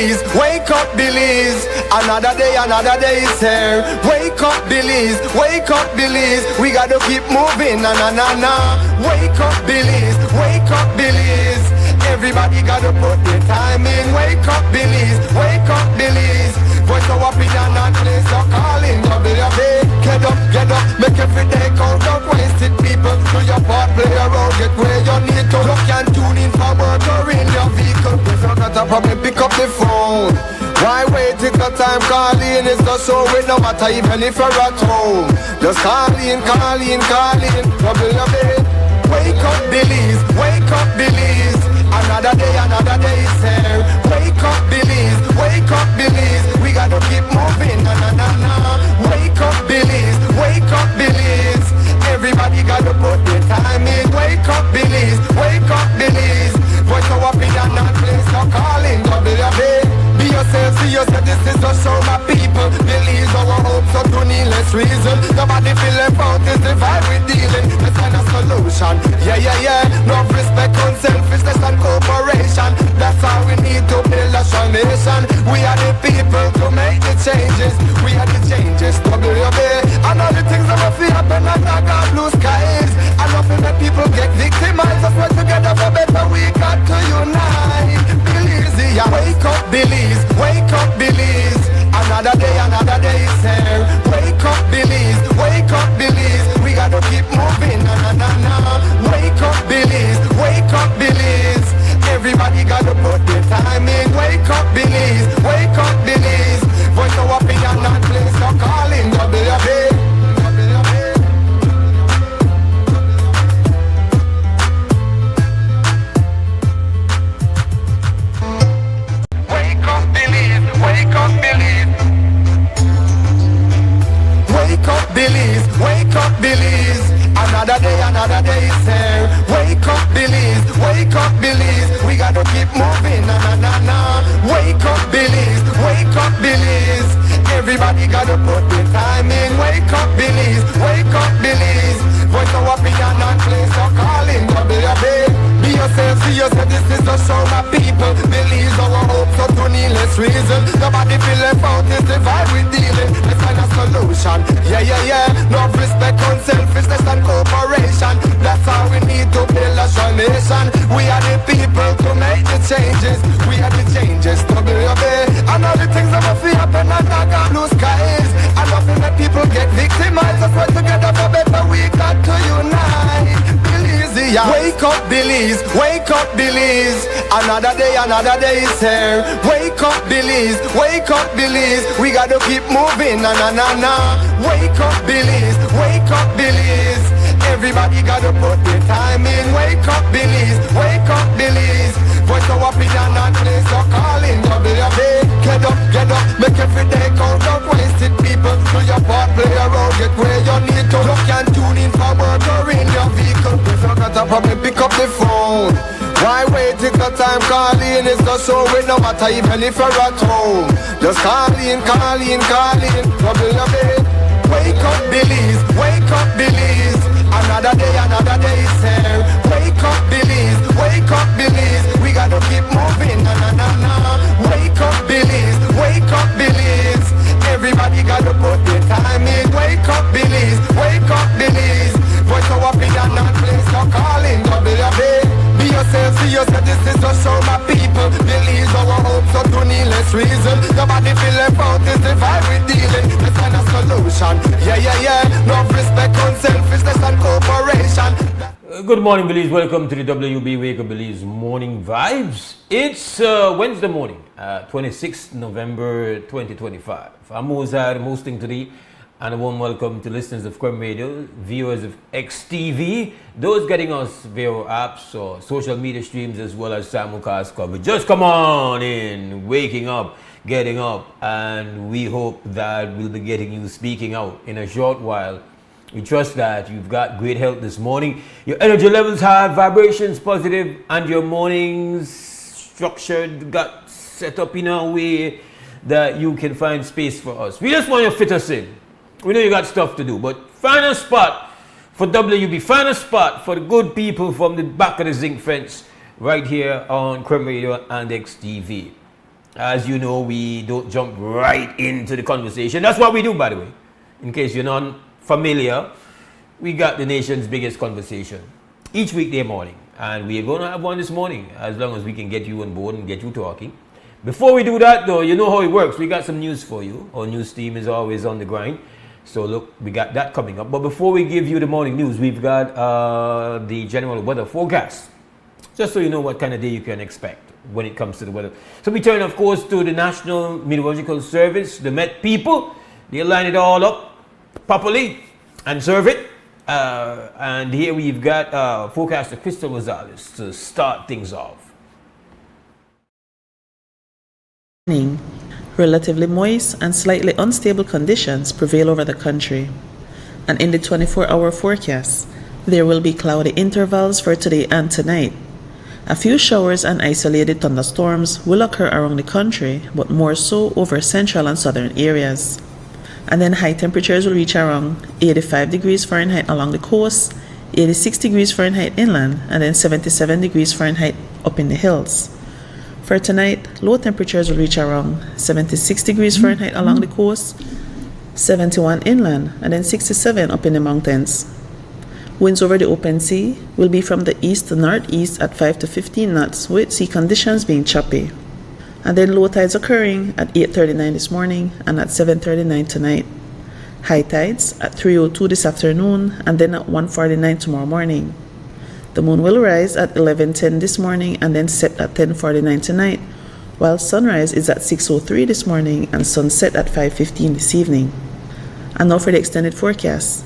Belize, wake up Belize. Another day is here. Wake up Belize, we gotta keep moving, na na na na. Wake up Belize, everybody gotta put their time in. Wake up Belize, voice our opinion and place your calling. WB, get up, make every day count. Don't waste it, people. Do your part, play around, get where you need to. Look and tune in for work or in your vehicle. If you got a problem, pick up the phone. Why wait till the time calling is the show? It no matter even if you're at home. Just call in. WB, wake up Belize. Another day is here. Wake up Belize. We gotta keep moving, na na na na. Wake up Belize. Everybody gotta put their time in. Wake up Belize. Voice our opinion and place your calling. WB. Be yourself, see yourself, this is the show, my people. Believe our hopes, so to needless reason. Nobody feel left out, this the vibe we dealing. Let's find a solution, yeah. No respect on selfishness and cooperation. That's how we need to build a strong nation. We are the people to make the changes. We are the changes, WB. And all the things that will feel happen and I got blue skies. I love it when people get victimized. Let's work together for better, we got to unite. Yeah. Wake up Belize. Another day is here. Wake up Belize. We gotta keep moving, na na na na. Wake up Belize. Everybody gotta put their time in. Wake up Belize. Voice our opinion and place your calling. WB. Wake up Belize. Another day is here. Wake up Belize. We gotta keep moving, na na na na. Wake up Belize. Everybody gotta put their time in. Wake up Belize. Voice our opinion and place your calling. WB. Be yourself, see yourself, this is the show, my people. Believe our hopes, so to needless reason. Nobody feel left out, this the vibe we dealing. Let's find a solution, yeah. No respect on selfishness and cooperation. That's how we need to build a strong nation. We are the people to make the changes. We are the changes, WB. And all the things that will feel happen and I got blue skies. I love it when people get victimized. Let's work together for better, we got to unite. Belize, yeah. Wake up Belize. Another day is here. Wake up Belize. We gotta keep moving, na na na na. Wake up Belize. Everybody gotta put their time in. Wake up Belize. Voice our opinion and place your calling. WB. Get up, make every day count. Don't waste it, people. Do your part, play around, get where you need to. Look and tune in for work or in your vehicle. If you got a problem, pick up the phone. Why wait till the time calling is the show? It no matter even if you're at home. Just call in. WB. Wake up Belize. Another day is here. Wake up Belize. We gotta keep moving, na na na na. Wake up Belize. Everybody gotta put their time in. Wake up Belize. Voice our opinion and place your calling. WB. Be yourself, see yourself, this is the show, my people. Believe our hopes, so to needless reason. Nobody feel left out, this the vibe we dealing. Let's find a solution, yeah. No respect on selfishness and cooperation. Good morning, Belize. Welcome to the WB Wake Up Belize Morning Vibes. It's Wednesday morning, 26th November 2025. I'm Mose, hosting today. And a warm welcome to listeners of Creme Radio, viewers of XTV, those getting us via apps or social media streams as well as simulcast coverage. Just come on in, waking up, getting up, and we hope that we'll be getting you speaking out in a short while. We trust that you've got great health this morning. Your energy levels high, vibrations positive, and your mornings structured, got set up in a way that you can find space for us. We just want you to fit us in. We know you got stuff to do, but find a spot for WB. Find a spot for the good people from the back of the zinc fence right here on Creme Radio and XTV. As you know, we don't jump right into the conversation. That's what we do, by the way. In case you're not familiar, we got the nation's biggest conversation each weekday morning. And we're going to have one this morning, as long as we can get you on board and get you talking. Before we do that, though, you know how it works. We got some news for you. Our news team is always on the grind. So, look, we got that coming up. But before we give you the morning news, we've got the general weather forecast. Just so you know what kind of day you can expect when it comes to the weather. So we turn, of course, to the National Meteorological Service, the Met people. They line it all up properly and serve it. And here we've got forecaster Crystal Rosales to start things off. Relatively moist and slightly unstable conditions prevail over the country. And in the 24-hour forecast, there will be cloudy intervals for today and tonight. A few showers and isolated thunderstorms will occur around the country, but more so over central and southern areas. And then high temperatures will reach around 85 degrees Fahrenheit along the coast, 86 degrees Fahrenheit inland, and then 77 degrees Fahrenheit up in the hills. For tonight, low temperatures will reach around 76 degrees Fahrenheit along the coast, 71 inland, and then 67 up in the mountains. Winds over the open sea will be from the east to northeast at 5 to 15 knots, with sea conditions being choppy. And then low tides occurring at 8:39 this morning and at 7:39 tonight. High tides at 3:02 this afternoon and then at 1:49 tomorrow morning. The moon will rise at 11:10 this morning and then set at 10:49 tonight, while sunrise is at 6:03 this morning and sunset at 5:15 this evening. And now for the extended forecast.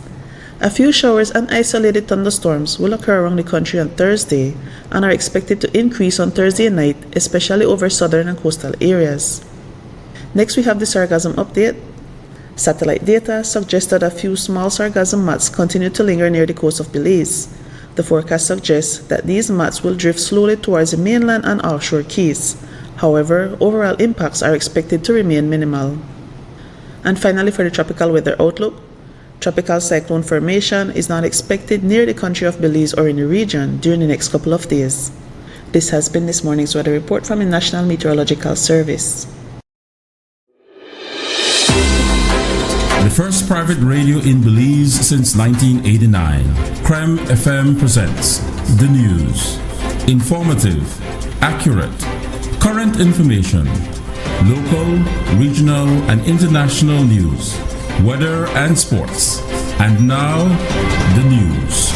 A few showers and isolated thunderstorms will occur around the country on Thursday and are expected to increase on Thursday night, especially over southern and coastal areas. Next, we have the sargassum update. Satellite data suggests that a few small sargassum mats continue to linger near the coast of Belize. The forecast suggests that these mats will drift slowly towards the mainland and offshore keys. However, overall impacts are expected to remain minimal. And finally, for the tropical weather outlook, tropical cyclone formation is not expected near the country of Belize or in the region during the next couple of days. This has been this morning's weather report from the National Meteorological Service. The first private radio in Belize since 1989, Creme FM presents the news. Informative, accurate, current information, local, regional, and international news, weather and sports. And now, the news.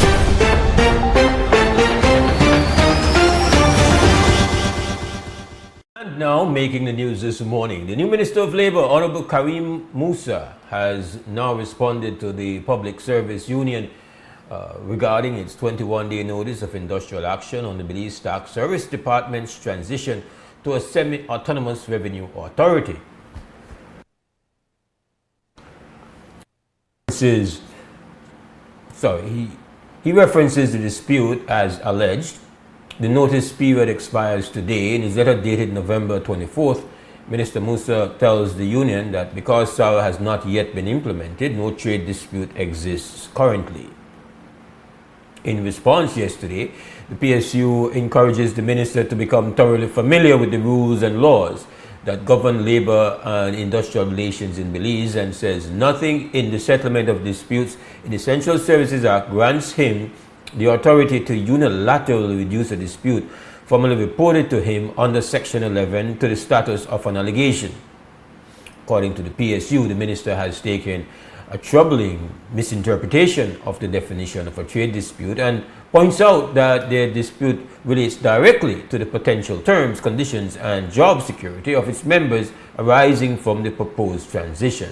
And now, making the news this morning, the new Minister of Labour, Honourable Karim Musa, has now responded to the Public Service Union regarding its 21-day notice of industrial action on the Belize Tax Service Department's transition to a semi-autonomous revenue authority. He references the dispute as alleged. The notice period expires today. In his letter dated November 24th, Minister Musa tells the union that because SARA has not yet been implemented, no trade dispute exists currently. In response yesterday, the PSU encourages the minister to become thoroughly familiar with the rules and laws that govern labor and industrial relations in Belize, and says nothing in the settlement of disputes in the Essential Services Act grants him the authority to unilaterally reduce a dispute formally reported to him under Section 11 to the status of an allegation. According to the PSU, the minister has taken a troubling misinterpretation of the definition of a trade dispute and points out that the dispute relates directly to the potential terms, conditions, and job security of its members arising from the proposed transition.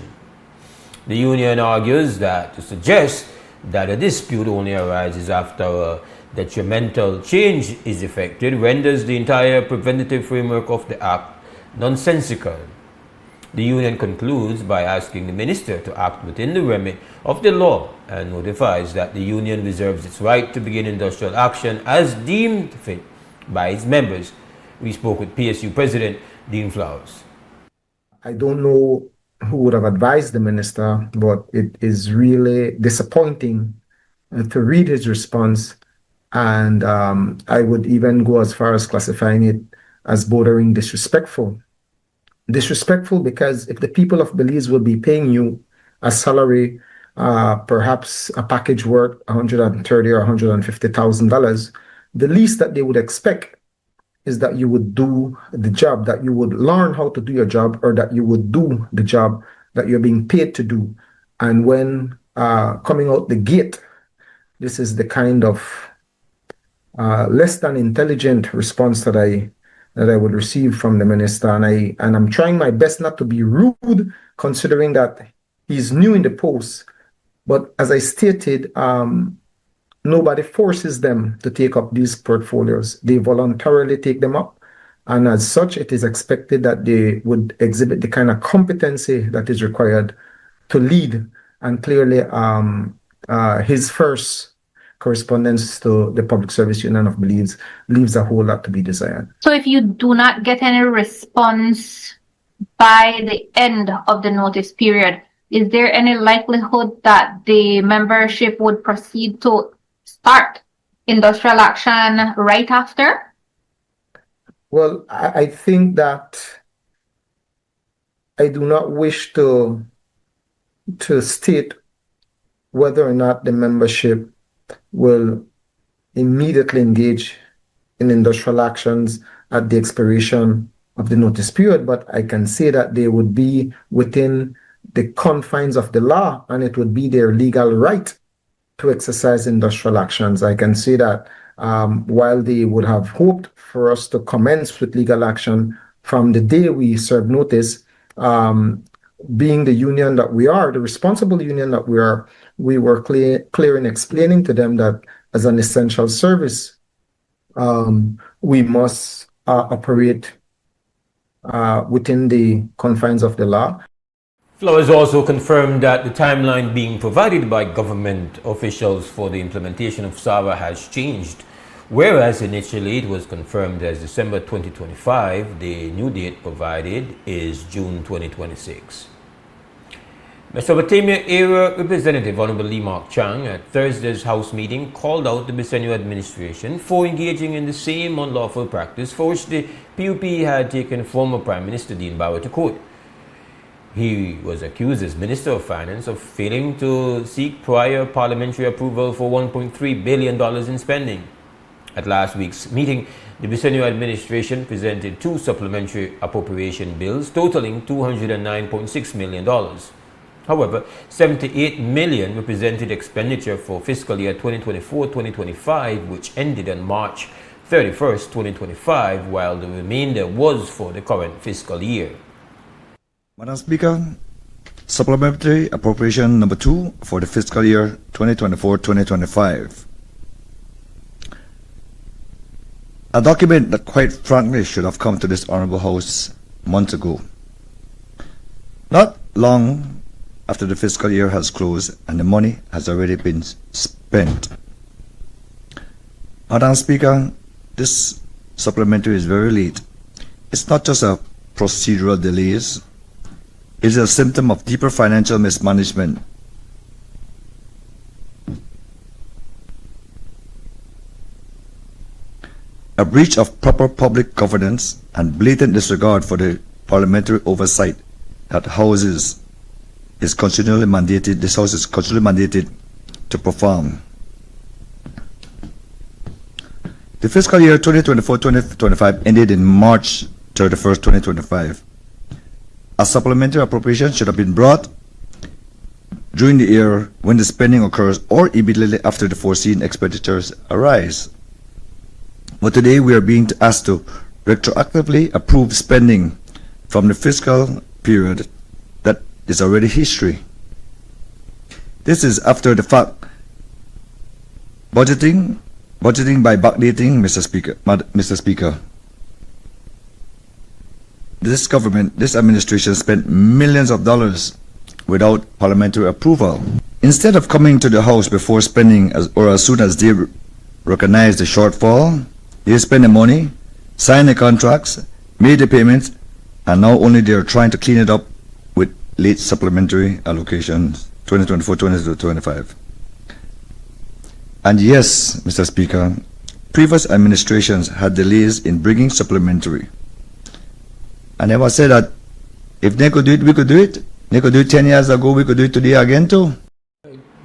The union argues that to suggest that a dispute only arises after a detrimental change is effected renders the entire preventative framework of the Act nonsensical. The union concludes by asking the minister to act within the remit of the law and notifies that the union reserves its right to begin industrial action as deemed fit by its members. We spoke with PSU President Dean Flowers. I don't know who would have advised the minister, but it is really disappointing to read his response. And I would even go as far as classifying it as bordering disrespectful. disrespectful, because if the people of Belize will be paying you a salary, perhaps a package worth $130,000 or $150,000, the least that they would expect is that you would do the job, that you would learn how to do your job, or that you would do the job that you're being paid to do. And when coming out the gate, this is the kind of less than intelligent response that I would receive from the minister, and I'm trying my best not to be rude, considering that he's new in the post. But as I stated, nobody forces them to take up these portfolios. They voluntarily take them up, and as such, it is expected that they would exhibit the kind of competency that is required to lead. And clearly, his first correspondence to the Public Service Union of Belize leaves a whole lot to be desired. So if you do not get any response by the end of the notice period, is there any likelihood that the membership would proceed to start industrial action right after? Well, I think that I do not wish to state whether or not the membership will immediately engage in industrial actions at the expiration of the notice period, but I can say that they would be within the confines of the law, and it would be their legal right to exercise industrial actions. I can say that while they would have hoped for us to commence with legal action from the day we serve notice, being the union that we are, the responsible union that we are, we were clear in explaining to them that as an essential service, we must operate within the confines of the law. Flowers also confirmed that the timeline being provided by government officials for the implementation of SAWA has changed. Whereas initially it was confirmed as December 2025, the new date provided is June 2026. Mesopotamia Area Representative Honorable Lee Mark Chang at Thursday's House meeting called out the Bisenyo administration for engaging in the same unlawful practice for which the PUP had taken former Prime Minister Dean Bauer to court. He was accused as Minister of Finance of failing to seek prior parliamentary approval for $1.3 billion in spending. At last week's meeting, the Bisenyo administration presented two supplementary appropriation bills totaling $209.6 million. However, $78 million represented expenditure for fiscal year 2024-2025, which ended on March 31st, 2025, while the remainder was for the current fiscal year. Madam Speaker, Supplementary Appropriation Number 2 for the fiscal year 2024-2025. A document that quite frankly should have come to this Honorable House months ago. Not long after the fiscal year has closed and the money has already been spent. Madam Speaker, this supplementary is very late. It's not just a procedural delays, it is a symptom of deeper financial mismanagement. A breach of proper public governance and blatant disregard for the parliamentary oversight that this House is constitutionally mandated to perform. The fiscal year 2024-2025 ended in March 31st, 2025. A supplementary appropriation should have been brought during the year when the spending occurs or immediately after the foreseen expenditures arise. But today we are being asked to retroactively approve spending from the fiscal period that is already history. This is after the fact budgeting by backdating, Mr. Speaker. This government, this administration spent millions of dollars without parliamentary approval. Instead of coming to the House before spending as soon as they recognize the shortfall, they spend the money, sign the contracts, made the payments, and now only they are trying to clean it up with late supplementary allocations 2024-2025. And yes, Mr. Speaker, previous administrations had delays in bringing supplementary. And I must say that If they could do it, we could do it. They could do it 10 years ago, we could do it today again too.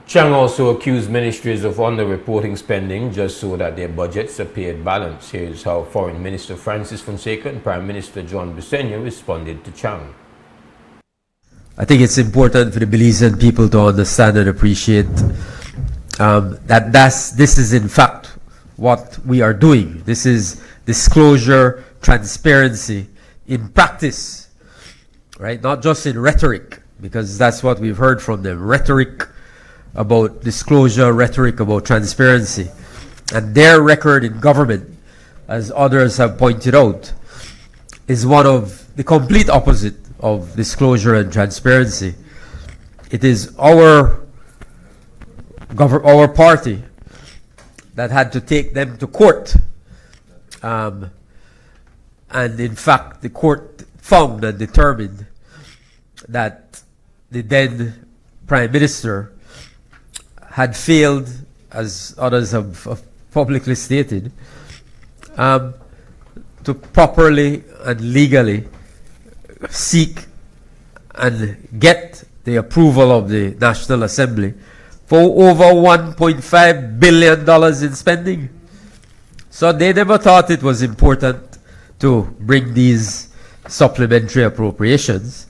Chang also accused ministries of under-reporting spending just so that their budgets appeared balanced. Here's how Foreign Minister Francis Fonseca and Prime Minister John Busenya responded to Chang. I think it's important for the Belizean people to understand and appreciate that this is in fact what we are doing. This is disclosure, transparency in practice, right? Not just in rhetoric, because that's what we've heard from them. Rhetoric about disclosure, rhetoric about transparency. And their record in government, as others have pointed out, is one of the complete opposite of disclosure and transparency. It is our party that had to take them to court. And in fact, the court found and determined that the then Prime Minister had failed, as others have publicly stated, to properly and legally seek and get the approval of the National Assembly for over $1.5 billion in spending. So they never thought it was important to bring these supplementary appropriations.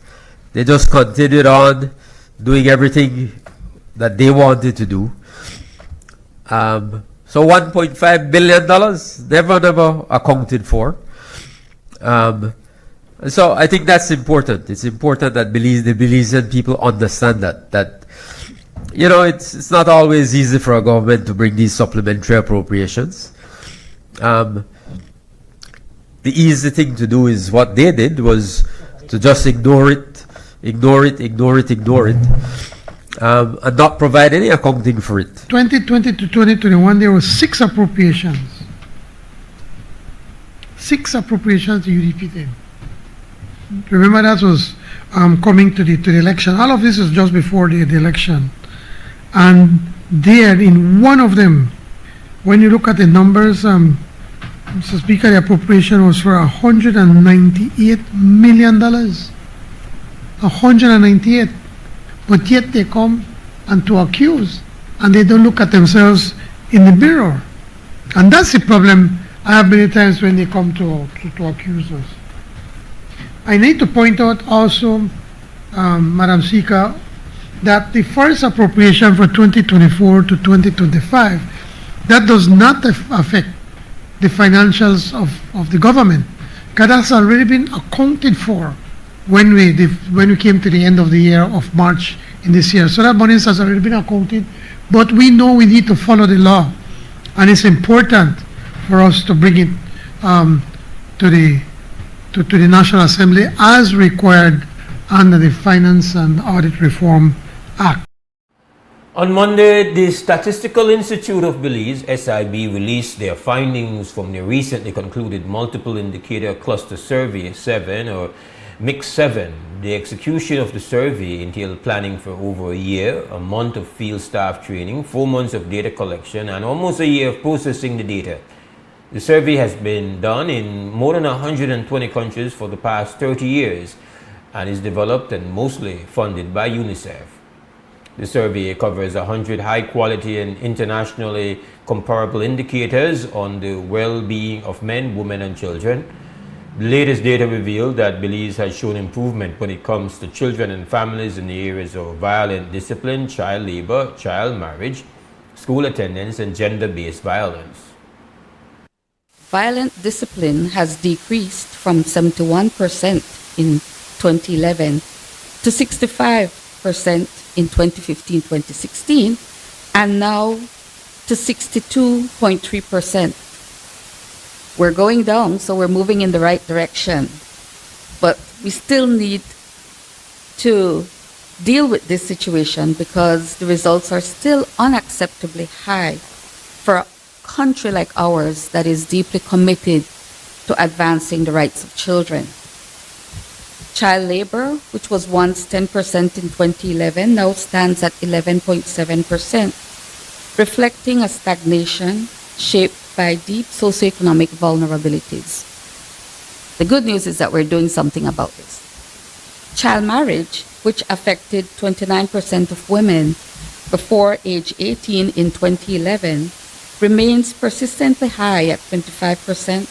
They just continued on doing everything that they wanted to do. So $1.5 billion never accounted for. So I think that's important. It's important that the Belizean people understand that you know, it's not always easy for a government to bring these supplementary appropriations. The easy thing to do is what they did, was to just ignore it, and not provide any accounting for it. 2020 to 2021, there were 6 appropriations. 6 appropriations the UDP did. Remember, that was coming to the election. All of this is just before the election. And there, in one of them, when you look at the numbers, Mr. Speaker, the appropriation was for $198 million. 198. But yet they come and to accuse, and they don't look at themselves in the mirror. And that's the problem I have many times when they come to accuse us. I need to point out also, Madam Speaker, that the first appropriation for 2024 to 2025, that does not affect the financials of the government, because that's already been accounted for when we came to the end of the year of March in this year. So that money has already been accounted, but we know we need to follow the law, and it's important for us to bring it to the National Assembly as required under the Finance and Audit Reform Act. On Monday, the Statistical Institute of Belize, SIB, released their findings from the recently concluded Multiple Indicator Cluster Survey 7, or Mix 7. The execution of the survey entailed planning for over a year, a month of field staff training, 4 months of data collection, and almost a year of processing the data. The survey has been done in more than 120 countries for the past 30 years and is developed and mostly funded by UNICEF. The survey covers 100 high-quality and internationally comparable indicators on the well-being of men, women, and children. The latest data revealed that Belize has shown improvement when it comes to children and families in the areas of violent discipline, child labor, child marriage, school attendance, and gender-based violence. Violent discipline has decreased from 71% in 2011 to 65% in 2015-2016, and now to 62.3%. We're going down, so we're moving in the right direction. But we still need to deal with this situation because the results are still unacceptably high for a country like ours that is deeply committed to advancing the rights of children. Child labor, which was once 10% in 2011, now stands at 11.7%, reflecting a stagnation shaped by deep socioeconomic vulnerabilities. The good news is that we're doing something about this. Child marriage, which affected 29% of women before age 18 in 2011, remains persistently high at 25%,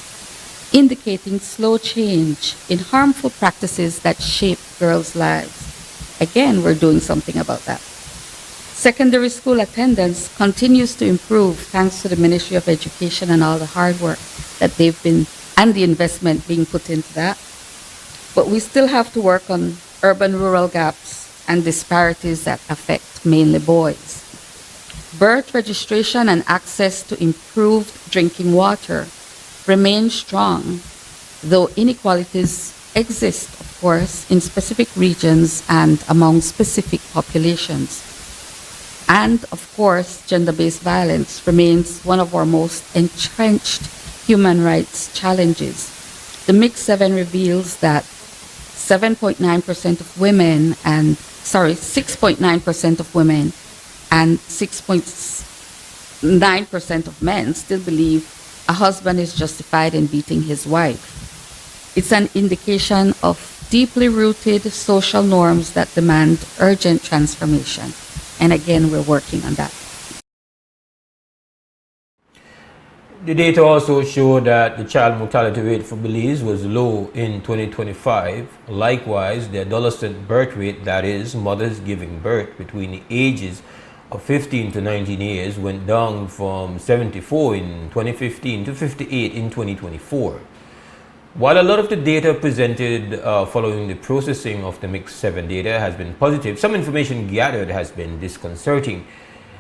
indicating slow change in harmful practices that shape girls' lives. Again, we're doing something about that. Secondary school attendance continues to improve thanks to the Ministry of Education and all the hard work that they've been, and the investment being put into that. But we still have to work on urban-rural gaps and disparities that affect mainly boys. Birth registration and access to improved drinking water remain strong, though inequalities exist, of course, in specific regions and among specific populations. And, of course, gender-based violence remains one of our most entrenched human rights challenges. The Mix 7 reveals that 6.9% of women and 6.9% of men still believe a husband is justified in beating his wife. It's an indication of deeply rooted social norms that demand urgent transformation. And again, we're working on that. The data also showed that the child mortality rate for Belize was low in 2025. Likewise, the adolescent birth rate, that is, mothers giving birth between the ages of 15 to 19 years, went down from 74 in 2015 to 58 in 2024. While a lot of the data presented following the processing of the Mix 7 data has been positive, some information gathered has been disconcerting.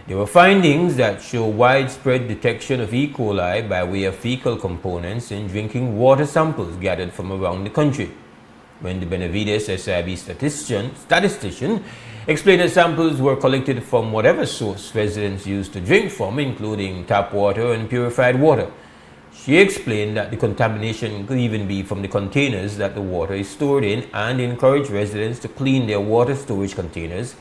There were findings that show widespread detection of E. coli by way of fecal components in drinking water samples gathered from around the country. When the Benavides SIB statistician explained that samples were collected from whatever source residents used to drink from, including tap water and purified water. She explained that the contamination could even be from the containers that the water is stored in, and encouraged residents to clean their water storage containers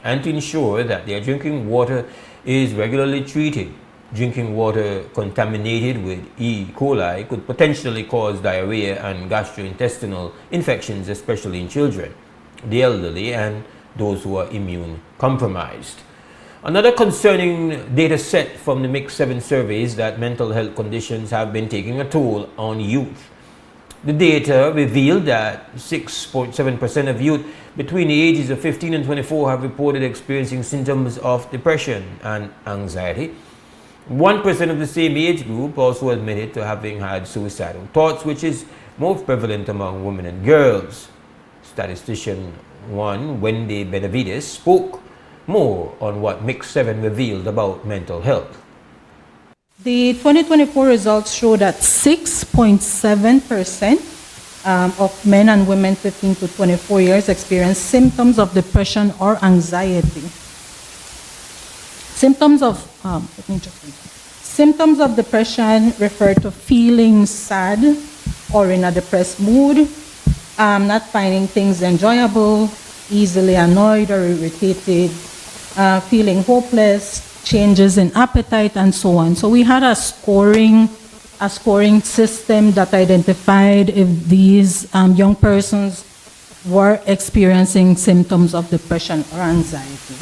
and to ensure that their drinking water is regularly treated. Drinking water contaminated with E. coli could potentially cause diarrhea and gastrointestinal infections, especially in children, the elderly, and those who are immune compromised. Another concerning data set from the Mix 7 survey is that mental health conditions have been taking a toll on youth. The data revealed that 6.7% of youth between the ages of 15 and 24 have reported experiencing symptoms of depression and anxiety. 1% of the same age group also admitted to having had suicidal thoughts, which is most prevalent among women and girls. Statistician 1, Wendy Benavides, spoke more on what Mix 7 revealed about mental health. The 2024 results show that 6.7% of men and women 15 to 24 years experience symptoms of depression or anxiety. Symptoms of depression refer to feeling sad or in a depressed mood, not finding things enjoyable, easily annoyed or irritated, feeling hopeless, changes in appetite, and so on. So we had a scoring system that identified if these young persons were experiencing symptoms of depression or anxiety.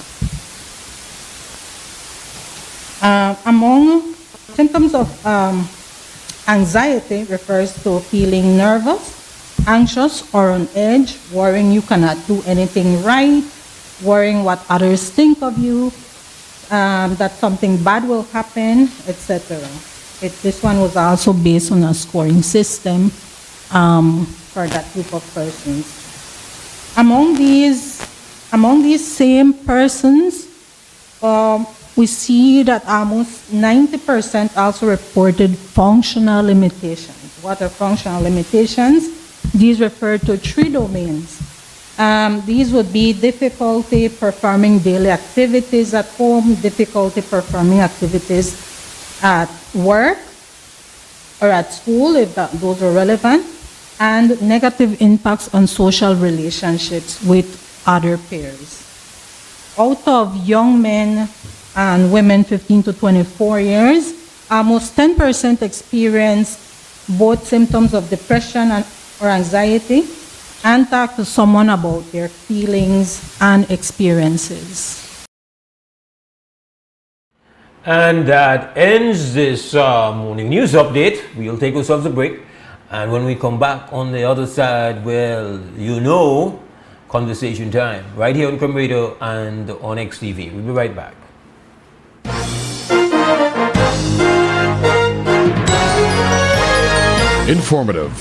Among symptoms of anxiety refers to feeling nervous, anxious, or on edge, worrying you cannot do anything right, worrying what others think of you, that something bad will happen, etc. This one was also based on a scoring system for that group of persons. Among these same persons, we see that almost 90% also reported functional limitations. What are functional limitations? These refer to 3 domains. These would be difficulty performing daily activities at home, difficulty performing activities at work or at school, if those are relevant, and negative impacts on social relationships with other peers. Out of young men and women 15 to 24 years, almost 10% experience both symptoms of depression or anxiety, and talk to someone about their feelings and experiences. And that ends this morning news update. We'll take ourselves a break. And when we come back on the other side, well, conversation time. Right here on Creme Radio and on XTV. We'll be right back. Informative,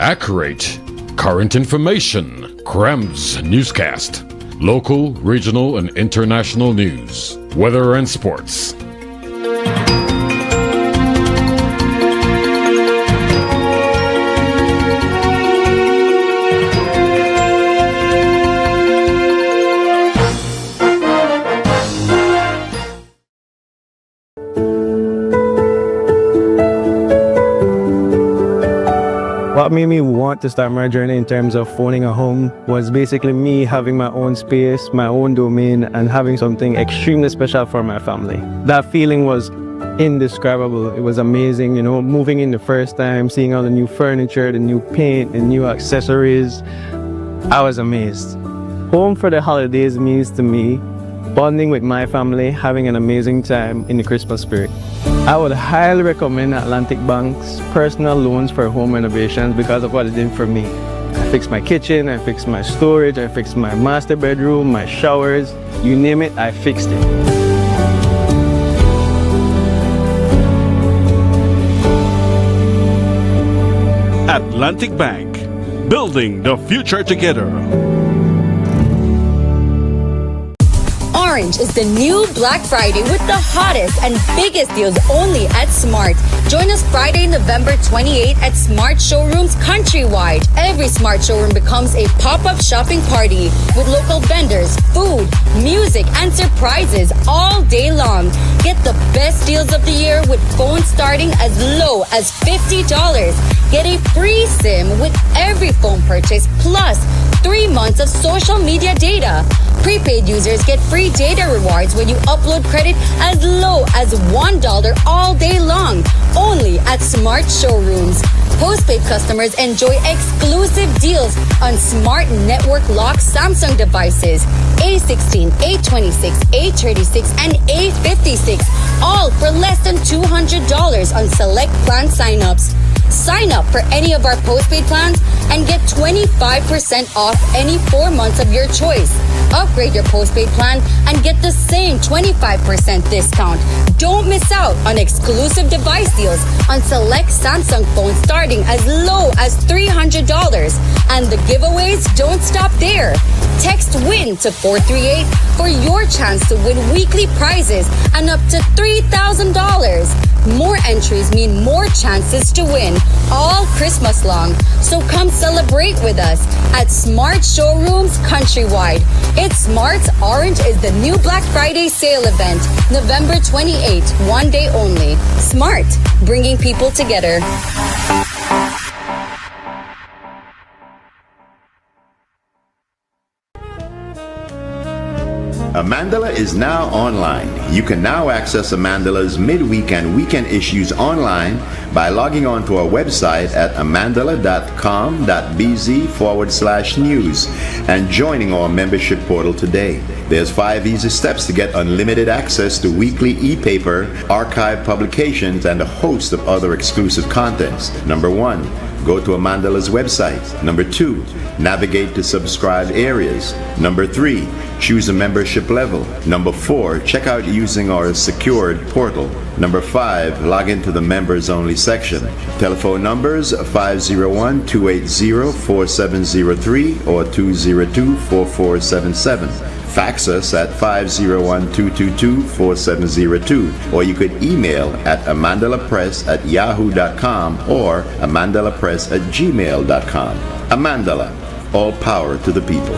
accurate, current information. Crem's newscast. Local, regional, and international news. Weather and sports. What made me want to start my journey in terms of owning a home was basically me having my own space, my own domain, and having something extremely special for my family. That feeling was indescribable. It was amazing, moving in the first time, seeing all the new furniture, the new paint, the new accessories. I was amazed. Home for the holidays means to me bonding with my family, having an amazing time in the Christmas spirit. I would highly recommend Atlantic Bank's personal loans for home renovations because of what it did for me. I fixed my kitchen, I fixed my storage, I fixed my master bedroom, my showers, you name it, I fixed it. Atlantic Bank, building the future together. Orange is the new Black Friday with the hottest and biggest deals only at Smart. Join us Friday, November 28th at Smart Showrooms countrywide. Every Smart showroom becomes a pop-up shopping party with local vendors, food, music, and surprises all day long. Get the best deals of the year with phones starting as low as $50. Get a free SIM with every phone purchase plus 3 months of social media data. Prepaid users get free data rewards when you upload credit as low as $1 all day long, only at Smart Showrooms. Postpaid customers enjoy exclusive deals on Smart Network Lock Samsung devices, A16, A26, A36, and A56, all for less than $200 on select plan signups. Sign up for any of our postpaid plans and get 25% off any 4 months of your choice. Upgrade your postpaid plan and get the same 25% discount. Don't miss out on exclusive device deals on select Samsung phones starting as low as $300. And the giveaways don't stop there. Text WIN to 438 for your chance to win weekly prizes and up to $3,000. More entries mean more chances to win all Christmas long. So come celebrate with us at Smart Showrooms countrywide. It's Smart's Orange is the new Black Friday sale event, November 28th, one day only. Smart, bringing people together. Amandala is now online. You can now access Amandala's midweek and weekend issues online by logging on to our website at amandala.com.bz/news and joining our membership portal today. There's 5 easy steps to get unlimited access to weekly e-paper, archive publications, and a host of other exclusive contents. Number 1, go to Amandala's website. Number 2, navigate to subscribed areas. Number 3, choose a membership level. Number 4, check out using our secured portal. Number 5, log into the members only section. Telephone numbers 501-280-4703 or 202-4477. Fax us at 501-222-4702, or you could email at amandalapress@yahoo.com or amandalapress@gmail.com. Amandala, all power to the people.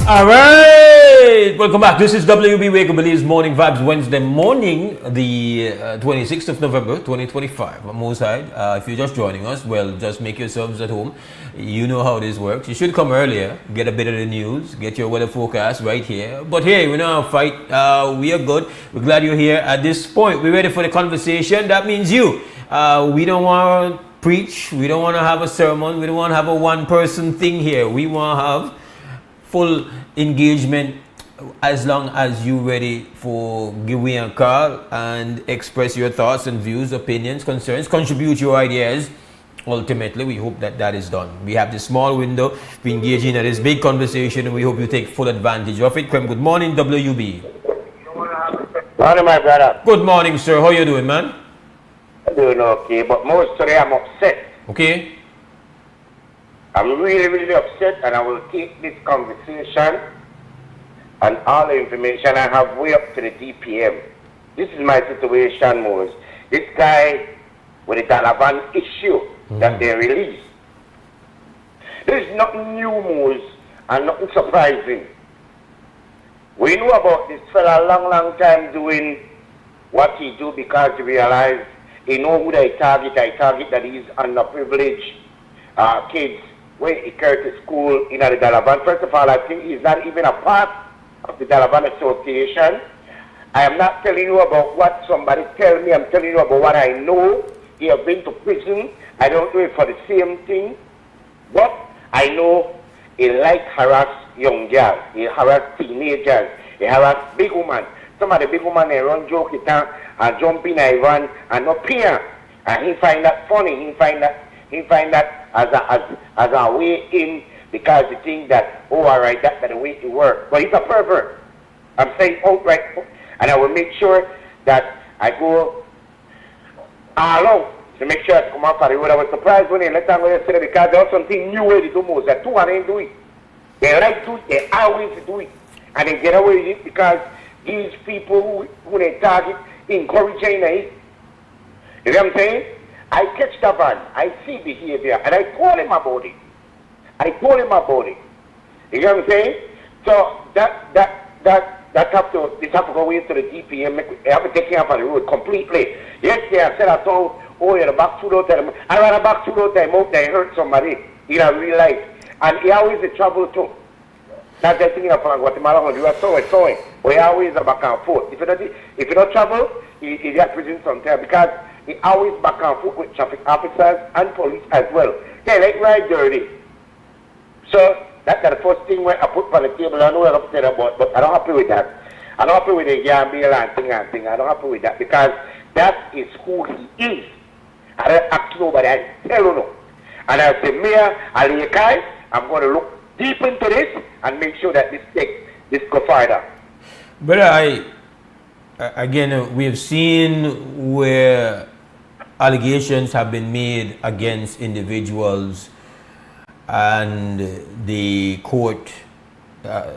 All right, welcome back. This is WB Wake Up Believes Morning Vibes, Wednesday morning, the 26th of November, 2025. I'm Mose Hyde. If you're just joining us, well, just make yourselves at home. You know how this works. You should come earlier, get a bit of the news, get your weather forecast right here. But hey, we're not a fight. We are good. We're glad you're here. At this point, we're ready for the conversation. That means you. We don't want to preach. We don't want to have a sermon. We don't want to have a one-person thing here. We want to have full engagement as long as you're ready for give me a call and express your thoughts and views, opinions, concerns, contribute your ideas. Ultimately, we hope that that is done. We have this small window to engage in this big conversation, and we hope you take full advantage of it. Good morning, WB. Morning, my brother. Good morning, sir. How you doing, man? I'm doing okay, but most today I'm upset. Okay. I'm really, really upset, and I will take this conversation and all the information I have way up to the DPM. This is my situation, Mose. This guy with the Taliban issue that they released. There's nothing new, Mose, and nothing surprising. We know about this fella a long, long time doing what he do because he realized he know who they target. I target that he's underprivileged kids when he carried to school in the Taliban. First of all, I think he's not even a part of the Taliban Association. I am not telling you about what somebody tell me. I'm telling you about what I know. He have been to prison. I don't do it for the same thing. But I know he like harass young girls. He harass teenagers. He harass big women. Some of the big women, they run joke it down and jump in and run and not peer. And he find that funny. He find that as a way in because he think that, oh, all right, that's the way it works. But he's a pervert. I'm saying outright, and I will make sure that I go along to make sure I come off of the road. I was surprised when they let them go yesterday because there was something new way to do most. That two and they do it. They like to do it. They always do it. And they get away with it because these people who they target encourage it. You know what I'm saying? I catch the van, I see behavior, and I told him about it. You know what I'm saying? So this have to go into the DPM. They have to take him off of the road completely. Yesterday I said I told, oh, you're the back two out time. I ran a back two out time out there, hurt somebody in a real life. And he always in trouble too. Not just thinking of Guatemala, you are so. But he always a back and forth. If you don't travel, he get prison sometime because he always back and forth with traffic officers and police as well. They like ride dirty. So that's the first thing where I put on the table. I know what I'm upset about, but I don't happy with that. I don't happy with the gamble and thing. I don't happy with that because that is who he is. I don't ask nobody. I tell you no. And as the mayor, Aliakai, I'm going to look deep into this and make sure that this go further. But again, we have seen where allegations have been made against individuals and the court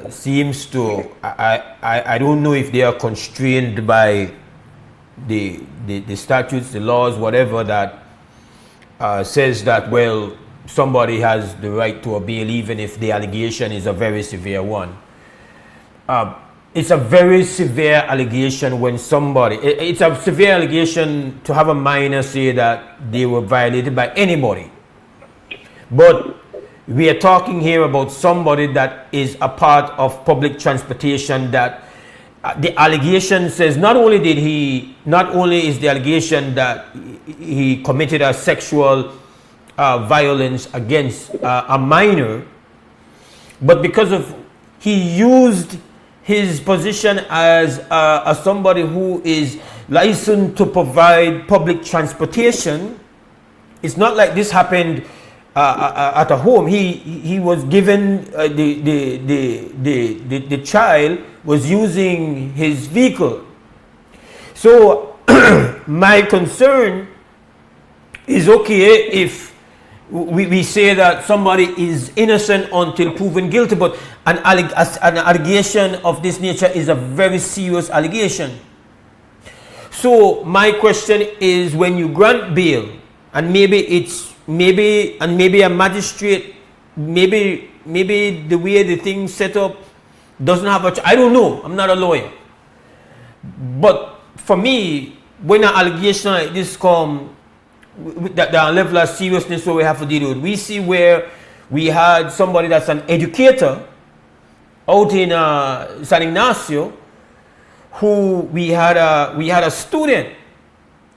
seems to, I don't know if they are constrained by the statutes, the laws, whatever that says that, well, somebody has the right to a bail even if the allegation is a very severe one. It's a very severe allegation when somebody, it's a severe allegation to have a minor say that they were violated by anybody. But we are talking here about somebody that is a part of public transportation that the allegation says not only is the allegation that he committed a sexual violence against a minor, but because of he used his position as somebody who is licensed to provide public transportation. It's not like this happened at a home. He was given the child was using his vehicle. So my concern is, okay, if we say that somebody is innocent until proven guilty, but an allegation of this nature is a very serious allegation. So my question is, when you grant bail, and maybe a magistrate, maybe the way the thing set up doesn't have a I don't know. I'm not a lawyer. But for me, when an allegation like this come, that level of seriousness where we have to deal with, we see where we had somebody that's an educator out in San Ignacio, who we had a student.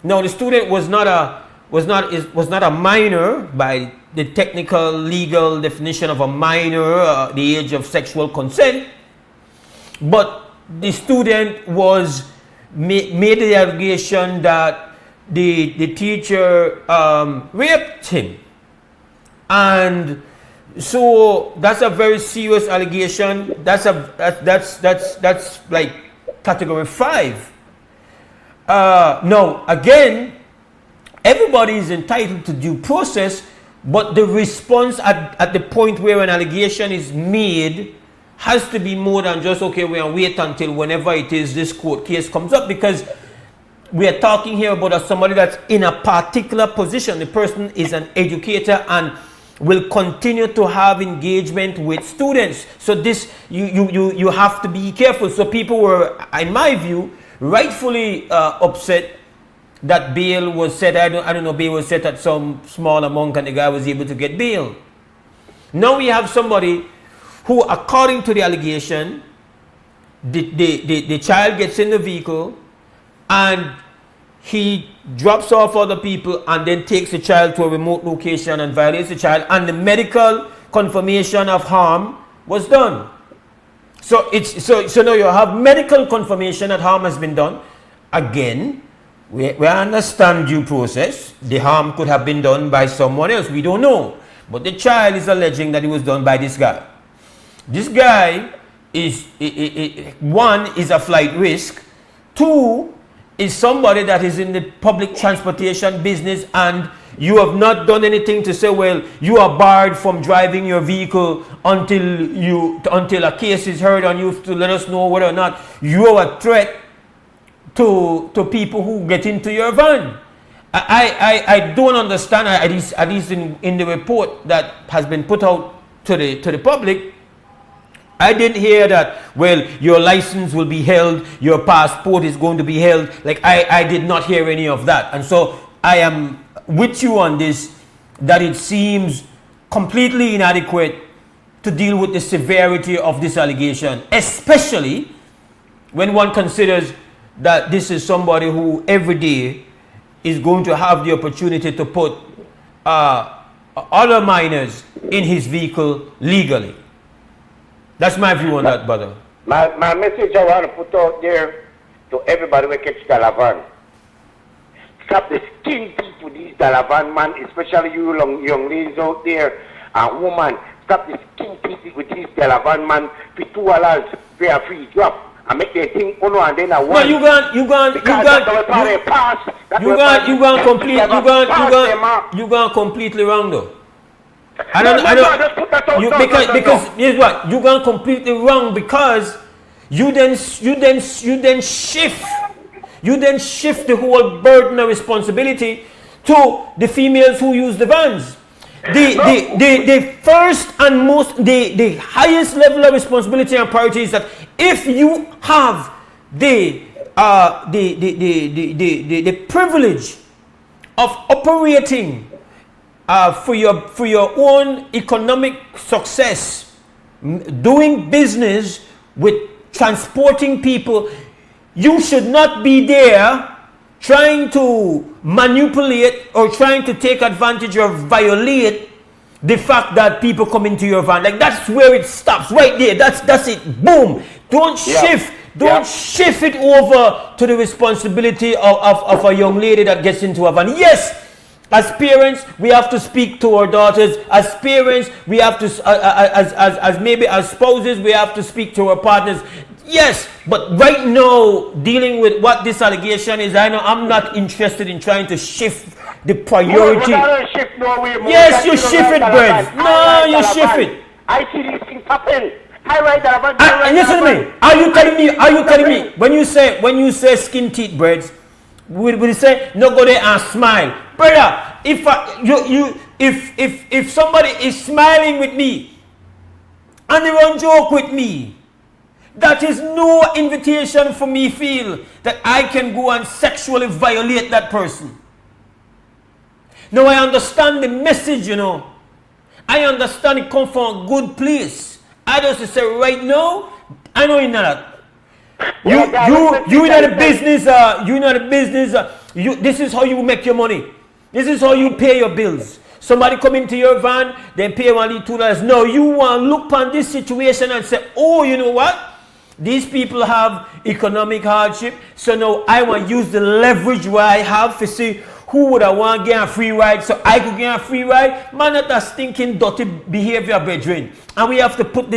Now the student was not a minor by the technical legal definition of a minor, the age of sexual consent, but the student was made the allegation that the teacher raped him, and so that's a very serious allegation. That's like category 5. Now again, everybody is entitled to due process, but the response at the point where an allegation is made has to be more than just, okay, we'll wait until whenever it is this court case comes up, because we are talking here about somebody that's in a particular position. The person is an educator and will continue to have engagement with students. So this, you have to be careful. So people were, in my view, rightfully upset that bail was set. I don't know, bail was set at some small amount and the guy was able to get bail. Now we have somebody who, according to the allegation, the child gets in the vehicle and he drops off other people and then takes the child to a remote location and violates the child, and the medical confirmation of harm was done. So so now you have medical confirmation that harm has been done. Again, we understand due process. The harm could have been done by someone else. We don't know. But the child is alleging that it was done by this guy. This guy is, one, is a flight risk. Two, is somebody that is in the public transportation business, and you have not done anything to say, well, you are barred from driving your vehicle until a case is heard on you to let us know whether or not you are a threat to people who get into your van. I don't understand, at least in the report that has been put out to the public, I didn't hear that, well, your license will be held, your passport is going to be held. Like, I did not hear any of that. And so I am with you on this, that it seems completely inadequate to deal with the severity of this allegation, especially when one considers that this is somebody who every day is going to have the opportunity to put other minors in his vehicle legally. That's my view on that, brother. My message I want to put out there to everybody who catch Dalavan. Stop the skin people, these Dalavan man, especially you young ladies out there and woman. Stop the skin people with these Dalavan man for $2 for a free drop. I make them think, oh no, and then I want. No, you gone completely wrong though. Because here's what, you gone completely wrong, because you then shift the whole burden of responsibility to the females who use the vans. The first and most, the highest level of responsibility and priority is that if you have the privilege of operating for your own economic success, doing business with transporting people, you should not be there trying to manipulate or trying to take advantage or violate the fact that people come into your van. Like, that's where it stops, right there. That's it. Boom. Don't shift it over to the responsibility of a young lady that gets into a van. Yes, as parents, we have to speak to our daughters. As parents, we have to, as spouses, we have to speak to our partners. Yes, but right now, dealing with what this allegation is, I know I'm not interested in trying to shift the priority. Yes, you shift it, Brad. No, you shift it. I see these things happen. Listen to me. Are you telling me when you say skin teeth, Breads, will you say no, go there and smile, brother? If somebody is smiling with me and they run joke with me, That is no invitation for me feel that I can go and sexually violate that person. Now I understand the message, you know. I understand it come from a good place. I just say right now, I know you're not. You know the business. This is how you make your money. This is how you pay your bills. Somebody come into your van, then pay only $2. No, you want to look on this situation and say, oh, you know what? These people have economic hardship, so now I want to use the leverage where I have to see who would I want to get a free ride, so I could get a free ride. Man, that's a stinking dirty behavior, brethren. And we have to put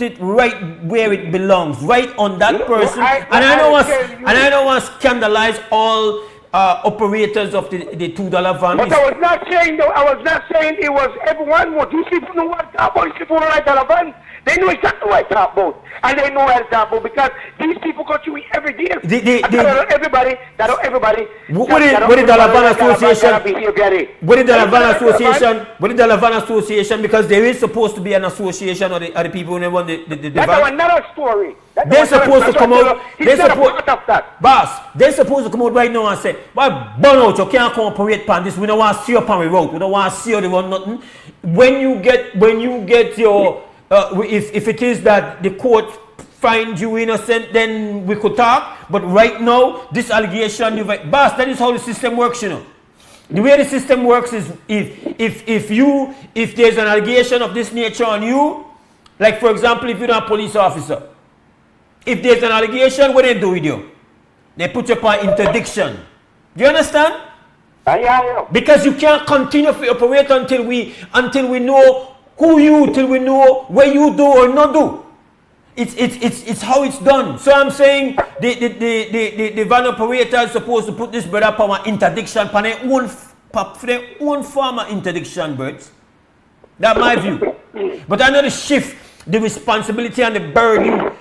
it right where it belongs, right on that person. And I don't want to scandalize all operators of the $2 van. But I was not saying it was everyone. What these people know what about? These people don't like $1 van. They know exactly what I talk about. And they know what I talk about because these people go through it every day. That don't everybody. What is the $1 van association? What is the $1 van association? Because there is supposed to be an association of the people who want the van. That's another story. They're supposed to come out. Boss, they're supposed to come out right now and say, "Why burn out? You can't cooperate on this. We don't want to see you on the road. We don't want to see you run nothing." When you get your if it is that the court finds you innocent, then we could talk. But right now, this allegation, boss, that is how the system works, you know. The way the system works is if there's an allegation of this nature on you, like for example, if you're not a police officer, if there's an allegation, what they do with you? They put you upon interdiction. Do you understand? Yeah. Because you can't continue to operate until we know who you, till we know what you do or not do. It's how it's done. So I'm saying the van operator is supposed to put this bird up on interdiction for their own form of interdiction, birds. That's my view. But I know the shift, the responsibility and the burden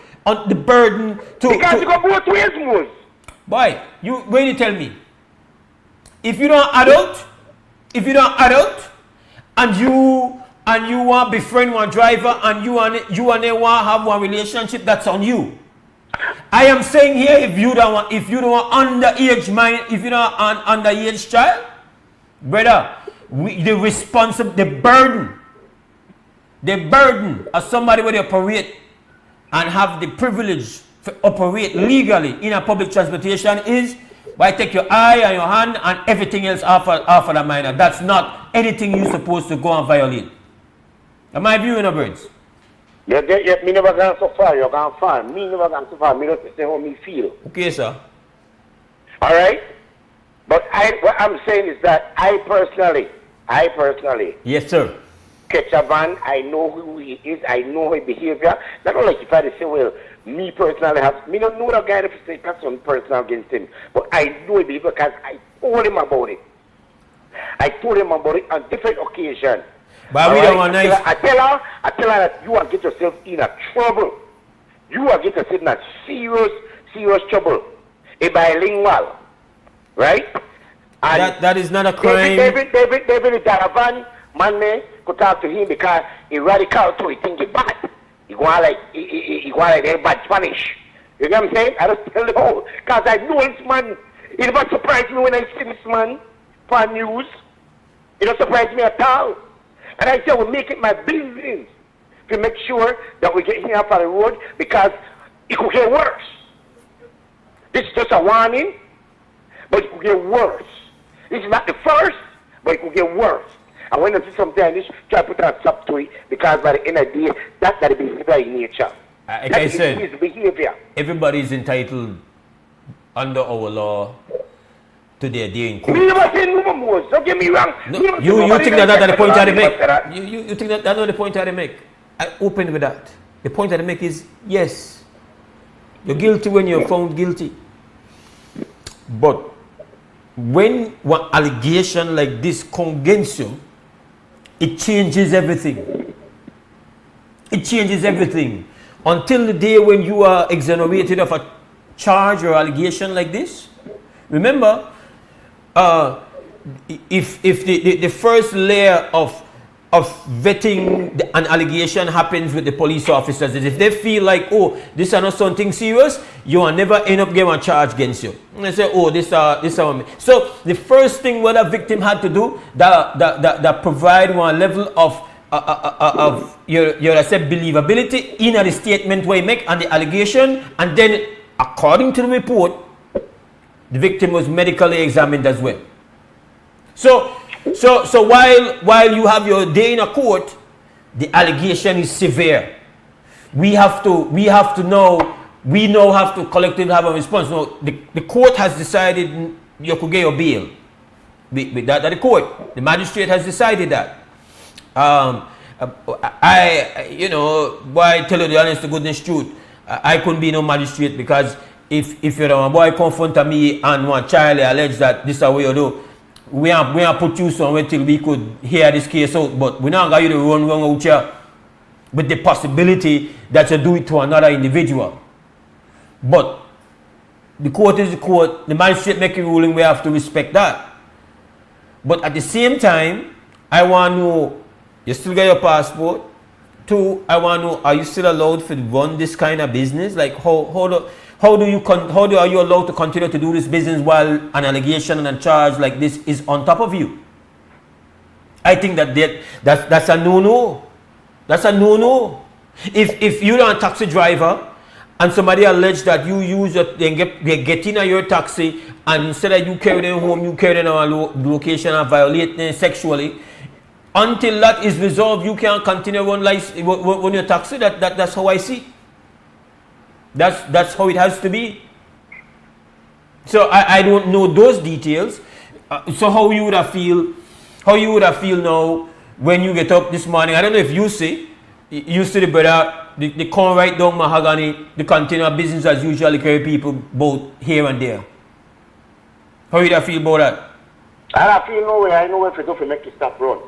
to because you go both ways, Mose. Boy, you really tell me. If you don't adult, and you want to befriend one driver and you and they want to have one relationship, that's on you. I am saying here, if you don't want underage mind, if you don't want underage child, brother, the burden of somebody where they operate and have the privilege to operate legally in a public transportation is by take your eye and your hand and everything else off of the minor. That's not anything you're supposed to go and violate. Am I viewing the birds? Yeah, me never gone so far, you're gone far. Me never gone so far, me don't say how me feel. Okay, sir. Alright? But what I'm saying is that I personally, yes, sir, catch a van, I know who he is, I know his behavior. Not like if I say, well, me personally me don't know the guy that say that's some personal against him. But I know his behavior because I told him about it. I told him about it on different occasions. But we don't want nice. I tell her that you will get yourself in a trouble. You will get yourself in a serious trouble. A bilingual. Right? And that is not a crime. David Daravan, man, could talk to him because he radical so he think he bad. He go like bad Spanish. You know what I'm saying? I don't tell you all. Because I know this man. It never surprised me when I see this man on news. It don't surprise me at all. And I say we make it my business to make sure that we get him off on the road because it could get worse. This is just a warning, but it could get worse. This is not the first, but it could get worse. And when you see something like this, try to put a stop to it because by the end of the day, that's the behavior in nature. Like I said, his behavior. Everybody is entitled under our law to their day in court. Me never say no more. Don't get me wrong. No, you think that's the point I make? You think that's not the point I make? I open with that. The point I make is yes, you're guilty when you're found guilty. But when one allegation like this comes against you, it changes everything. It changes everything. Until the day when you are exonerated of a charge or allegation like this, remember, if the first layer of of vetting an allegation happens with the police officers is if they feel like, oh, this is not something serious, you will never end up getting a charge against you. And they say, oh, this so the first thing what a victim had to do that provide one level of your believability in the statement where you make and the allegation, and then according to the report, the victim was medically examined as well. So while you have your day in a court, the allegation is severe. We now have to collectively have a response. No, the court has decided you could get your bail. That the court, the magistrate has decided that. I tell you the honest to goodness truth, I couldn't be no magistrate, because if you're a boy confront me and one child allege that this is what you do, we are put you somewhere till we could hear this case out, but we're not going to run out here with the possibility that you do it to another individual. But the court is the court, the magistrate make a ruling, we have to respect that. But at the same time, I want to know, you still got your passport? Two, I want to know, are you still allowed to run this kind of business? Like how are you allowed to continue to do this business while an allegation and a charge like this is on top of you? I think that's a no-no. That's a no-no. If you're a taxi driver and somebody alleged that you use they get in your taxi, and instead of you carry them home, you carry them to a location and violate them sexually, until that is resolved, you can't continue run your taxi. That's how I see. That's how it has to be. So I don't know those details. So how you would have feel now when you get up this morning? I don't know if you see the brother, they come right down Mahogany, the continue business as usual, carry people both here and there. How you feel about that? I feel no way. I know if to make it stop run.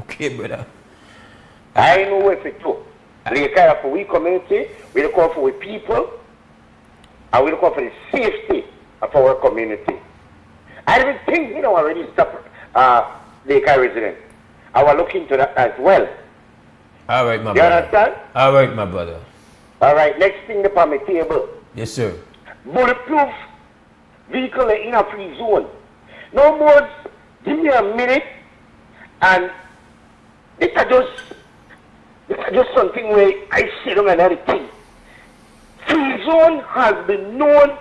Okay, brother. I know if it do. We care for we community, we look out for we people, and we look out for the safety of our community. I don't think we don't already stop the car resident. I will look into that as well. All right, my brother. You understand? All right, my brother. All right, next thing upon my table. Yes, sir. Bulletproof vehicle in a free zone. No more, give me a minute, and it's just something where I sit on another thing. Free zone has been known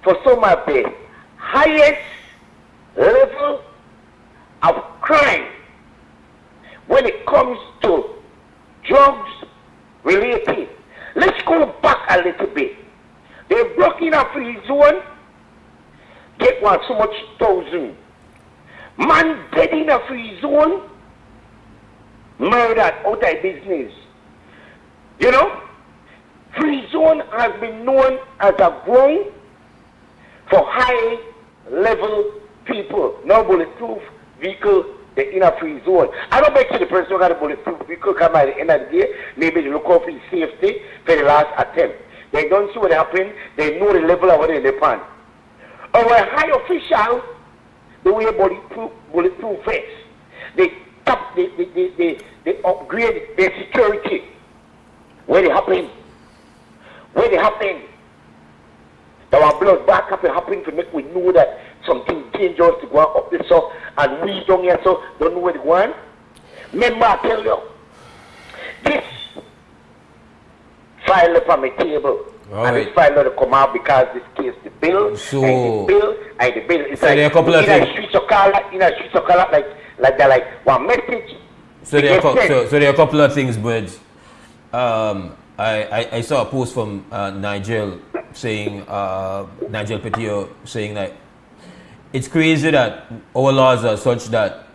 for some of the highest level of crime when it comes to drugs related. Let's go back a little bit. They broke in a free zone, get one so much thousand. Man dead in a free zone, murdered out of business. You know, free zone has been known as a ground for high level people. No bulletproof vehicle, they're in a free zone. I don't bet you the person who got a bulletproof vehicle come at the end of the day, maybe they look out for his safety for the last attempt. They don't see what happened, they know the level of what they're upon. Our high official, they wear bulletproof vests. They upgrade their security. Where they happen? Our blood back up and happen to make we know that something dangerous to go up this so, and we don't here so don't know where to go on. Remember I tell you, this file up on my table. Right. And this file not to come out because this case the bill and the bill. It's so like in a street of color like one message. So there are a couple of things, Birds. I saw a post from Nigel saying, Nigel Petio saying that it's crazy that our laws are such that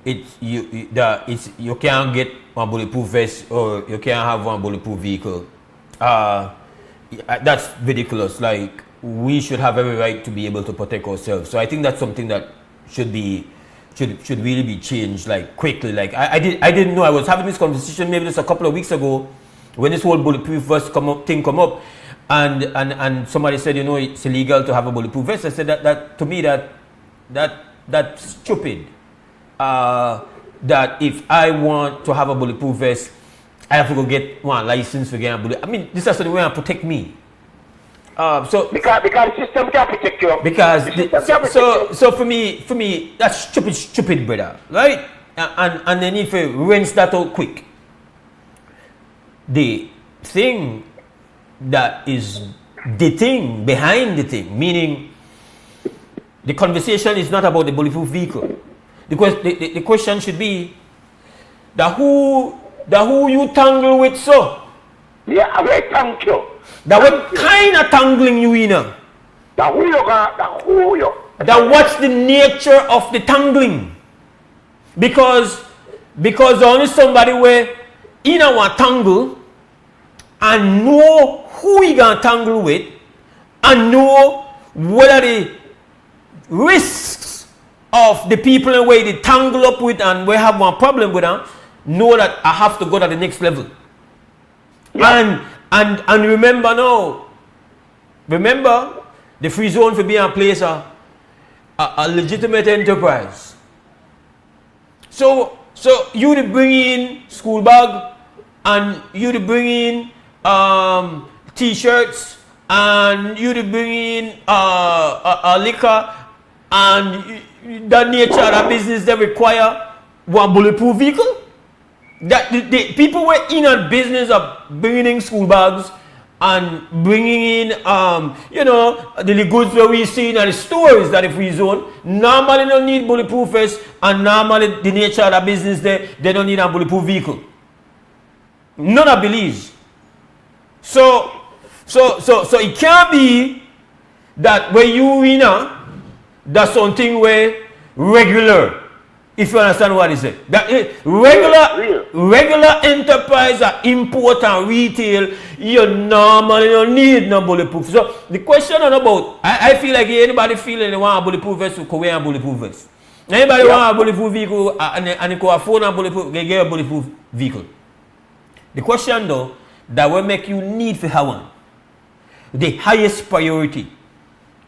you can't get one bulletproof vest or you can't have one bulletproof vehicle. That's ridiculous. Like, we should have every right to be able to protect ourselves. So I think that's something that should really be changed, like, quickly. Like, I didn't know. I was having this conversation maybe just a couple of weeks ago when this whole bulletproof vest thing come up, and somebody said, you know, it's illegal to have a bulletproof vest. I said that to me that's stupid. that if I want to have a bulletproof vest, I have to go get one license for getting a bullet. I mean, this is the way to protect me. Because the system can protect you. So for me, that's stupid, brother, right? And then if you rinse that out quick, the thing that is the thing behind the thing, meaning the conversation is not about the bulletproof vehicle. The question should be that who you tangle with, so. Yeah, I will thank you. That what kind of tangling you in? That what's the nature of the tangling? Because only somebody where in our tangle and know who he gonna tangle with and know whether the risks of the people in way they tangle up with and we have one problem with them, know that I have to go to the next level. Yeah. And remember now, the free zone for being a place a legitimate enterprise. So you to bring in school bag and you to bring in t-shirts and you to bring in a liquor and that nature of that business that require one bulletproof vehicle. That the people were in a business of bringing in school bags and bringing in, the goods that we see in the stores that are free zone. Normally don't need bulletproof vests, and normally the nature of the business they don't need a bulletproof vehicle. None of Belize. So it can't be that when you in that's something where regular. If you understand what I say, that regular enterprise or import and retail, you normally don't need no bulletproof. So the question is about, I feel like anybody feeling they want a bulletproof vest to wear a bulletproof vest. Anybody want a bulletproof vehicle and they can afford a bulletproof, they get a bulletproof vehicle. The question though, that will make you need for have one. The highest priority.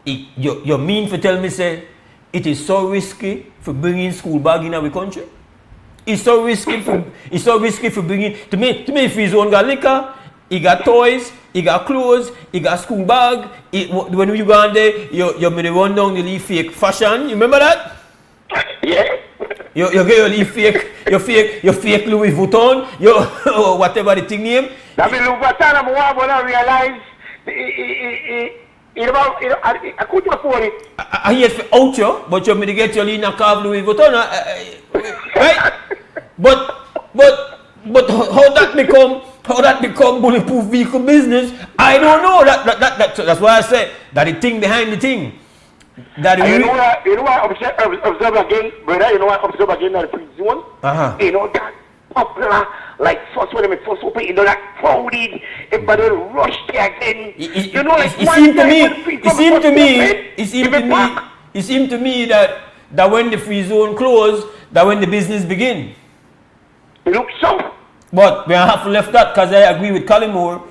You mean to tell me say, it is so risky for bringing school bag in our country. It's so risky for bringing. To me, if he's own got liquor, he got toys, he got clothes, he got school bag. When you go on there, you may run down the leaf fake fashion. You remember that? Yeah. You get your leaf fake, your fake Louis Vuitton, or whatever the thing name. That Louis Vuitton, I realize. I couldn't afford it. I hear for out you, but you may get your Lina Carve Louis Vuitton, right? But how that become bulletproof vehicle business? I don't know. That's why I say that the thing behind the thing. That you know what? Observe again, brother. You know what? Observe again that free zone. You know that popular. Like first when they first open, you know that crowded, everybody rush there again. It seemed to me that when the free zone closed, that when the business begin. It looks so. But we have to left that because I agree with Collymore.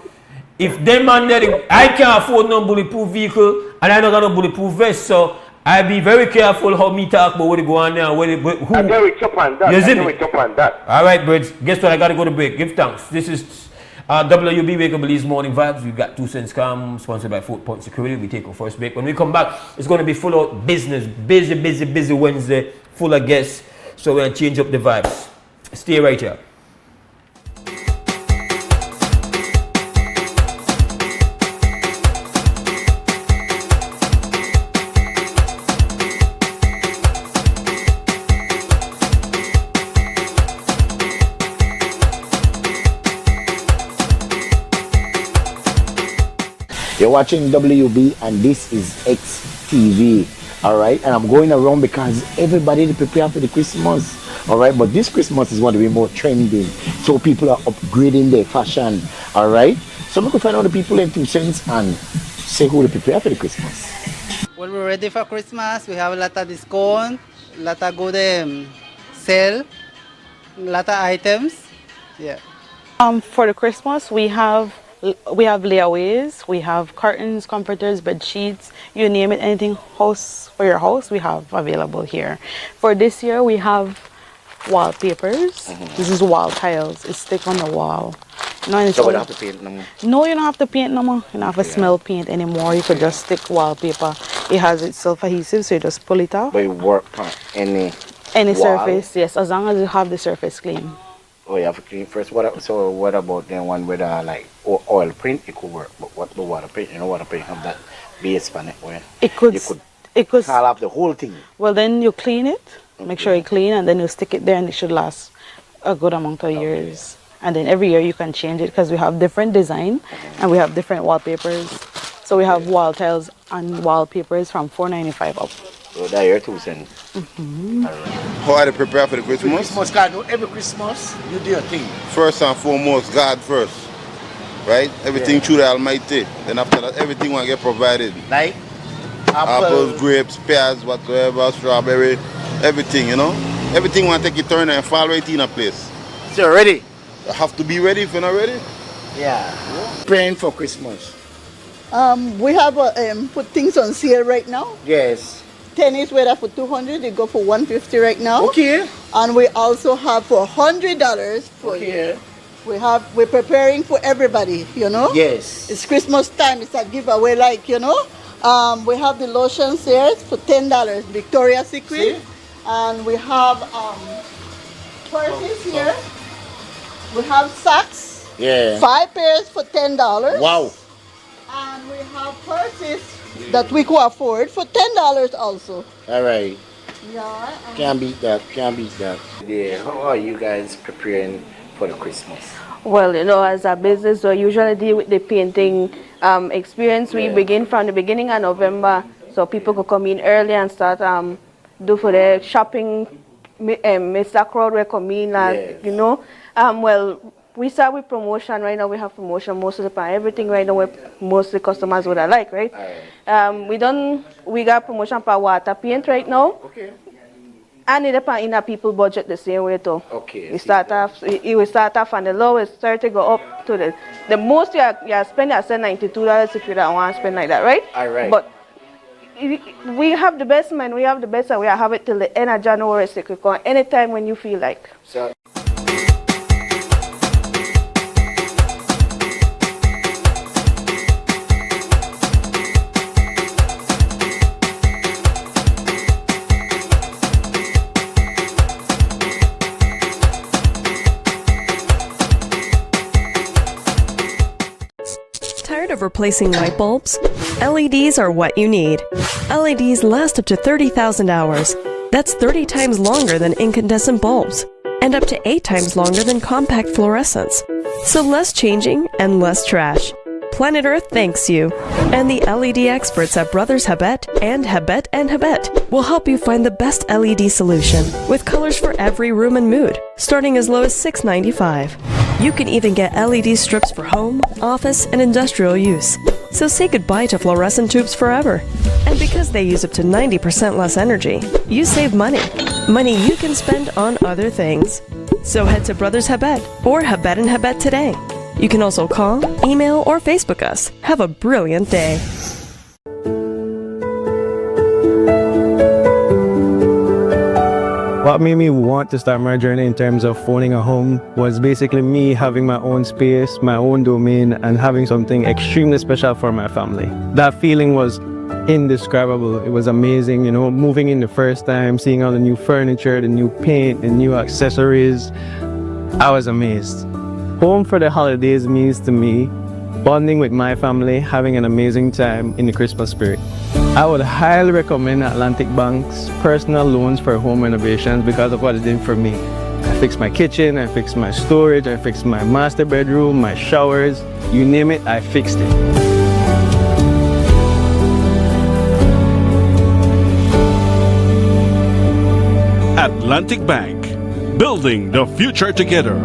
If them and I can't afford no bulletproof vehicle and I don't got no bulletproof vest, so I be very careful how me talk about what they go on there and who. I'm very tough on that. All right, birds. Guess what? I got to go to break. Give thanks. This is WUB Wake Up Belize Morning Vibes. We got 2 cents calm, sponsored by 4 Point Security. We take our first break. When we come back, it's going to be full of business. Busy Wednesday. Full of guests. So we're going to change up the vibes. Stay right here. You're watching WB and this is XTV, all right? And I'm going around because everybody to prepare for the Christmas, all right? But this Christmas is going to be more trending, so people are upgrading their fashion, all right? So we can find out the people in 2 cents and say who to prepare for the Christmas. When we're ready for Christmas, we have a lot of discount, a lot of good sale, a lot of items, yeah. For the Christmas, we have layaways, we have curtains, comforters, bed sheets, you name it, anything house for your house, we have available here. For this year, we have wallpapers. This is wall tiles. It's stick on the wall. No, and it's So we don't have to paint no more. no, you don't have to paint no more. You don't have to smell paint anymore. You could just stick wallpaper. It has its self-adhesive, so you just pull it off. But you work on any Any wall? surface, yes, as long as you have the surface clean. Oh, you have to clean first. So what about the one with like oil paint? It could work, but what the water paint? You know, water paint have that base on it where It could. you could call up the whole thing. Well, then you clean it. Make sure you clean, and then you stick it there, and it should last a good amount of years. And then every year you can change it because we have different design and we have different wallpapers. So we have wall tiles and wallpapers from $4.95 up. So that year 2 cents. How are they prepare for the Christmas? Christmas, God, every Christmas you do your thing. First and foremost, God first. Right? Everything through the Almighty. Then after that, everything will get provided. Like? Apples, grapes, pears, whatsoever, strawberry, everything, you know? Everything will take a turn and fall right in a place. So you're ready? You have to be ready if you're not ready. Yeah. Praying for Christmas. We have put things on sale right now. Yes. Tennis weather for $200, they go for $150 right now. Okay. And we also have for $100 for Okay. We're preparing for everybody, you know? Yes. It's Christmas time, it's a giveaway, like, you know. We have the lotions here for $10, Victoria's Secret. See? And we have purses here. We have socks. Yeah. 5 pairs for $10. Wow. And we have purses that we could afford for $10 also. All right. Yeah. Can't beat that. Can't beat that. Yeah. How are you guys preparing for the Christmas? Well, you know, as a business, we usually deal with the painting experience. We begin from the beginning of November, so people could come in early and start do for the shopping. Mr. Crowd will come in, you know. Well, we start with promotion. Right now we have promotion most of the time. Everything right now most of the customers would like, right? We got promotion for water paint right now. Okay. And it depends in a people budget the same way too. Okay. We start off on the lowest, start to go up to the most you are spending. I said $92 if you don't want to spend like that, right? All right. But we have the best, man. We have the best, and we have it till the end of January. So you can come anytime when you feel like. So. Tired of replacing light bulbs? LEDs are what you need. LEDs last up to 30,000 hours. That's 30 times longer than incandescent bulbs, and up to 8 times longer than compact fluorescents. So less changing and less trash. Planet Earth thanks you. And the LED experts at Brothers Habet and Habet will help you find the best LED solution with colors for every room and mood, starting as low as $6.95. You can even get LED strips for home, office, and industrial use. So say goodbye to fluorescent tubes forever. And because they use up to 90% less energy, you save money. Money you can spend on other things. So head to Brothers Habet or Habet and Habet today. You can also call, email, or Facebook us. Have a brilliant day. What made me want to start my journey in terms of owning a home was basically me having my own space, my own domain, and having something extremely special for my family. That feeling was indescribable. It was amazing, you know, moving in the first time, seeing all the new furniture, the new paint, the new accessories. I was amazed. Home for the holidays means to me bonding with my family, having an amazing time in the Christmas spirit. I would highly recommend Atlantic Bank's personal loans for home renovations because of what it did for me. I fixed my kitchen, I fixed my storage, I fixed my master bedroom, my showers, you name it, I fixed it. Atlantic Bank, building the future together.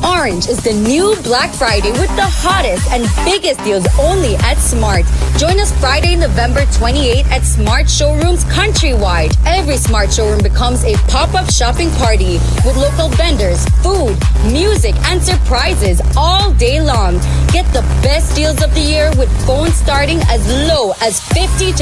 All Orange is the new Black Friday with the hottest and biggest deals only at Smart. Join us Friday, November 28th at Smart Showrooms countrywide. Every Smart showroom becomes a pop-up shopping party with local vendors, food, music, and surprises all day long. Get the best deals of the year with phones starting as low as $50.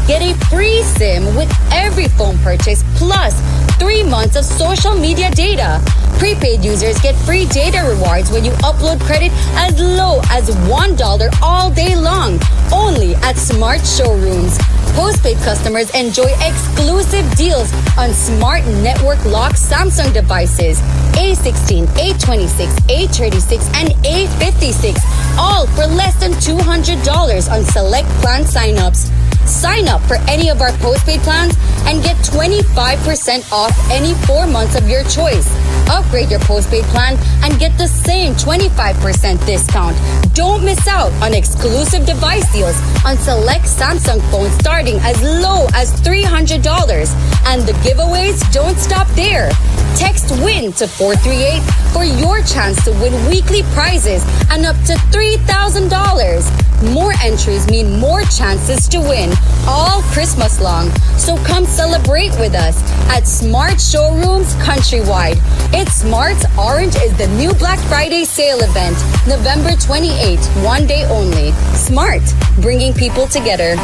Get a free SIM with every phone purchase plus 3 months of social media data. Prepaid users get free data rewards when you upload credit as low as $1 all day long, only at Smart Showrooms. Postpaid customers enjoy exclusive deals on Smart Network Lock Samsung devices, A16, A26, A36, and A56, all for less than $200 on select plan signups. Sign up for any of our postpaid plans and get 25% off any 4 months of your choice. Upgrade your postpaid plan and get the same 25% discount. Don't miss out on exclusive device deals on select Samsung phones starting as low as $300. And the giveaways don't stop there. Text WIN to 438 for your chance to win weekly prizes and up to $3,000. More entries mean more chances to win all Christmas long. So come celebrate with us at Smart Showrooms countrywide. It's Smart's Orange is the new Black Friday sale event, November 28th, one day only. Smart, bringing people together.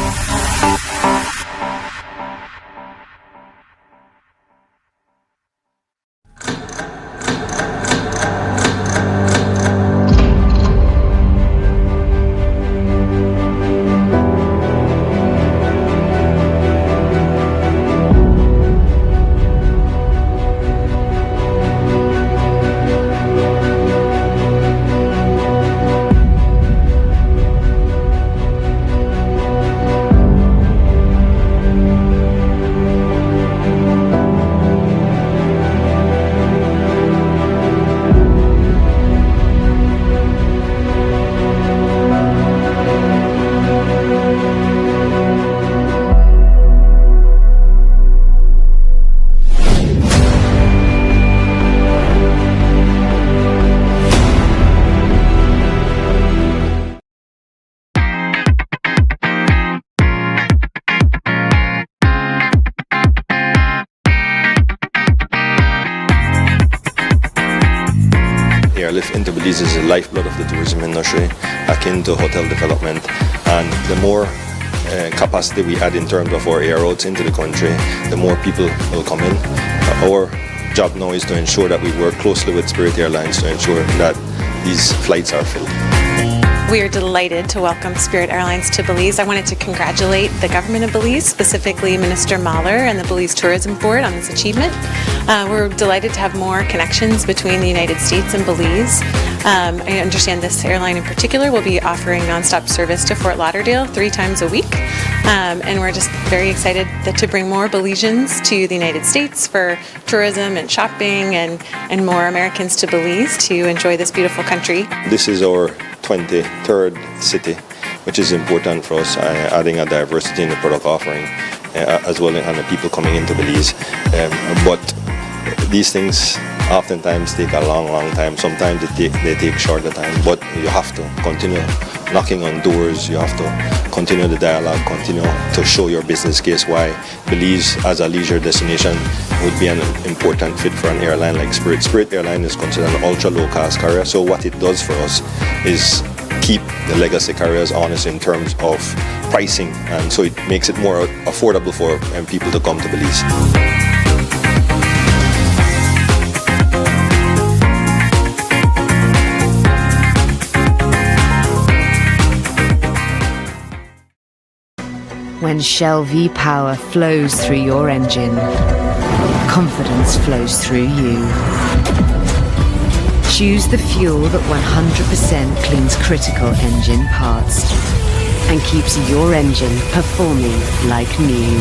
Into Belize is the lifeblood of the tourism industry, akin to hotel development, and the more capacity we add in terms of our air routes into the country, the more people will come in. Our job now is to ensure that we work closely with Spirit Airlines to ensure that these flights are filled. We are delighted to welcome Spirit Airlines to Belize. I wanted to congratulate the government of Belize, specifically Minister Mahler and the Belize Tourism Board on this achievement. We're delighted to have more connections between the United States and Belize. I understand this airline in particular will be offering nonstop service to Fort Lauderdale 3 times a week. And we're just very excited to bring more Belizeans to the United States for tourism and shopping and more Americans to Belize to enjoy this beautiful country. This is our 23rd city, which is important for us, adding a diversity in the product offering as well and the people coming into Belize. But these things oftentimes take a long time. Sometimes they take shorter time, but you have to continue knocking on doors. You have to continue the dialogue, continue to show your business case why Belize as a leisure destination would be an important fit for an airline like Spirit. Spirit Airline is considered an ultra low-cost carrier, so what it does for us is keep the legacy carriers honest in terms of pricing, and so it makes it more affordable for people to come to Belize. When Shell V-Power flows through your engine, confidence flows through you. Choose the fuel that 100% cleans critical engine parts and keeps your engine performing like new.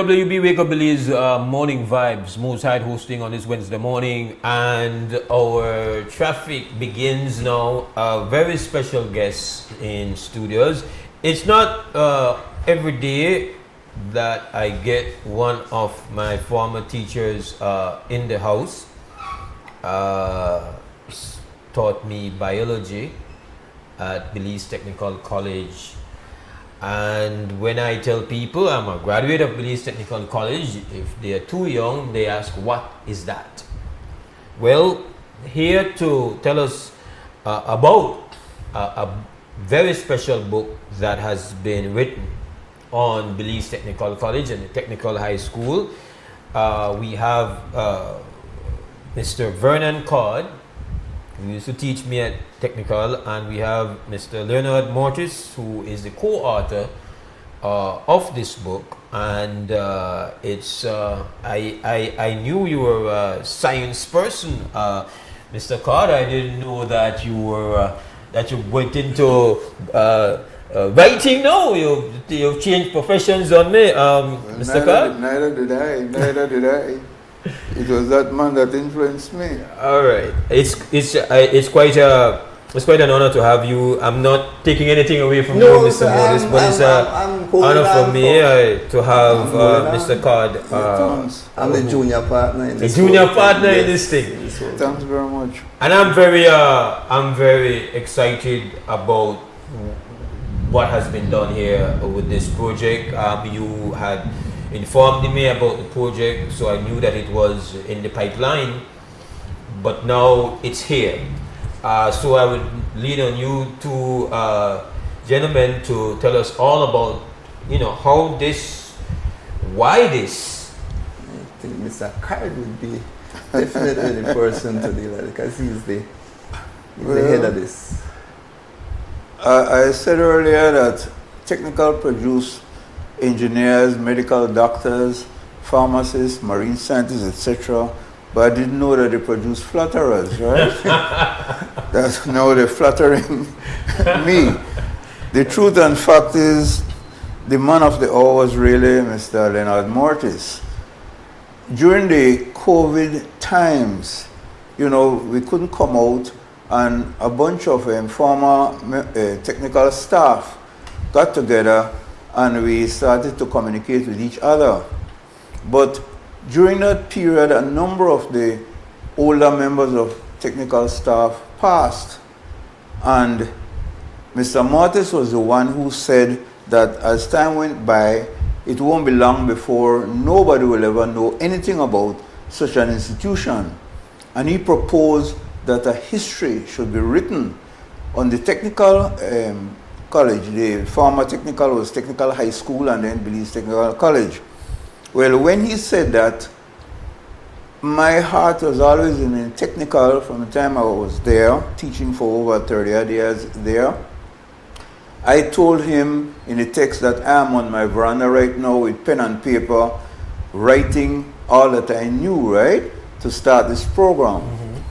WB Wake Up Belize Morning Vibes. Mose Hyde hosting on this Wednesday morning, and our traffic begins now. A very special guest in studios. It's not every day that I get one of my former teachers in the house. Taught me biology at Belize Technical College. And when I tell people I'm a graduate of Belize Technical College, if they are too young, they ask, what is that? Well, here to tell us about a very special book that has been written on Belize Technical College and the Technical High School, we have Mr. Vernon Card, who used to teach me at Technical, and we have Mr. Leonard Mortis, who is the co-author of this book. And it's I knew you were a science person, Mr. Card. I didn't know that you were that you went into writing. No, you've changed professions on me, Mr. Card. Neither did I. It was that man that influenced me. All right, it's quite an honor to have you. I'm not taking anything away from you, Mr. Morris, but it's an honor for me to have Mr. Card. I'm the junior partner in this. The junior partner in this thing. Thanks very much. And I'm very excited about what has been done here with this project. You had informed me about the project, so I knew that it was in the pipeline, but now it's here. So I would lean on you two gentlemen to tell us all about, how this, why this. I think Mr. Card would be definitely the person to deal with it, because he's the head of this. I said earlier that Technical produced engineers, medical doctors, pharmacists, marine scientists, etc. But I didn't know that they produce flatterers, right? That's now they're flattering me. The truth and fact is, the man of the hour was really Mr. Leonard Mortis. During the COVID times, we couldn't come out, and a bunch of former technical staff got together and we started to communicate with each other. But during that period, a number of the older members of technical staff passed. And Mr. Mortis was the one who said that as time went by, it won't be long before nobody will ever know anything about such an institution. And he proposed that a history should be written on the technical college. The former technical was Technical High School and then Belize Technical College. Well, when he said that, my heart was always in technical from the time I was there, teaching for over 30 years there. I told him in the text that I am on my veranda right now with pen and paper, writing all that I knew, right, to start this program.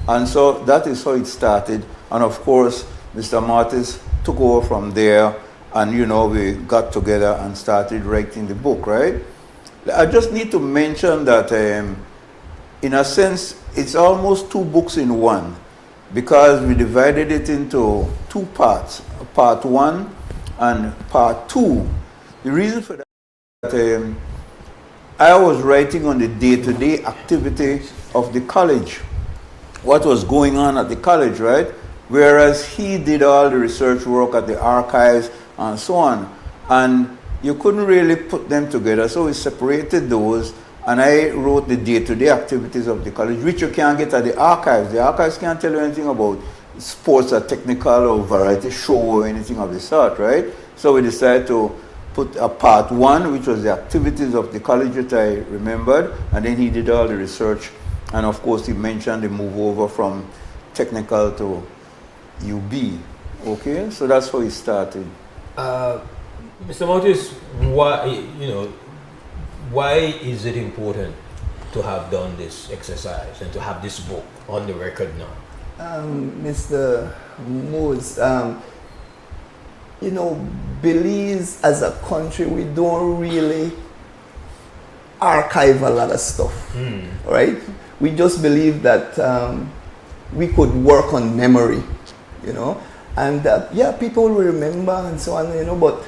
And so that is how it started. And of course, Mr. Mortis took over from there, and we got together and started writing the book, right? I just need to mention that in a sense it's almost two books in one, because we divided it into two parts, part one and part two. The reason for that, I was writing on the day-to-day activity of the college, what was going on at the college, right? Whereas he did all the research work at the archives and so on. And you couldn't really put them together, so we separated those, and I wrote the day-to-day activities of the college, which you can't get at the archives. The archives can't tell you anything about sports or technical or variety show or anything of the sort, right? So we decided to put a part one, which was the activities of the college that I remembered, and then he did all the research. And of course, he mentioned the move over from technical to UB. Okay, so that's how he started. Mr. Mortis, why is it important to have done this exercise and to have this book on the record now? Mr. Mose, Belize as a country, we don't really archive a lot of stuff, right? We just believe that we could work on memory, you know, and yeah, people will remember and so on, you know, but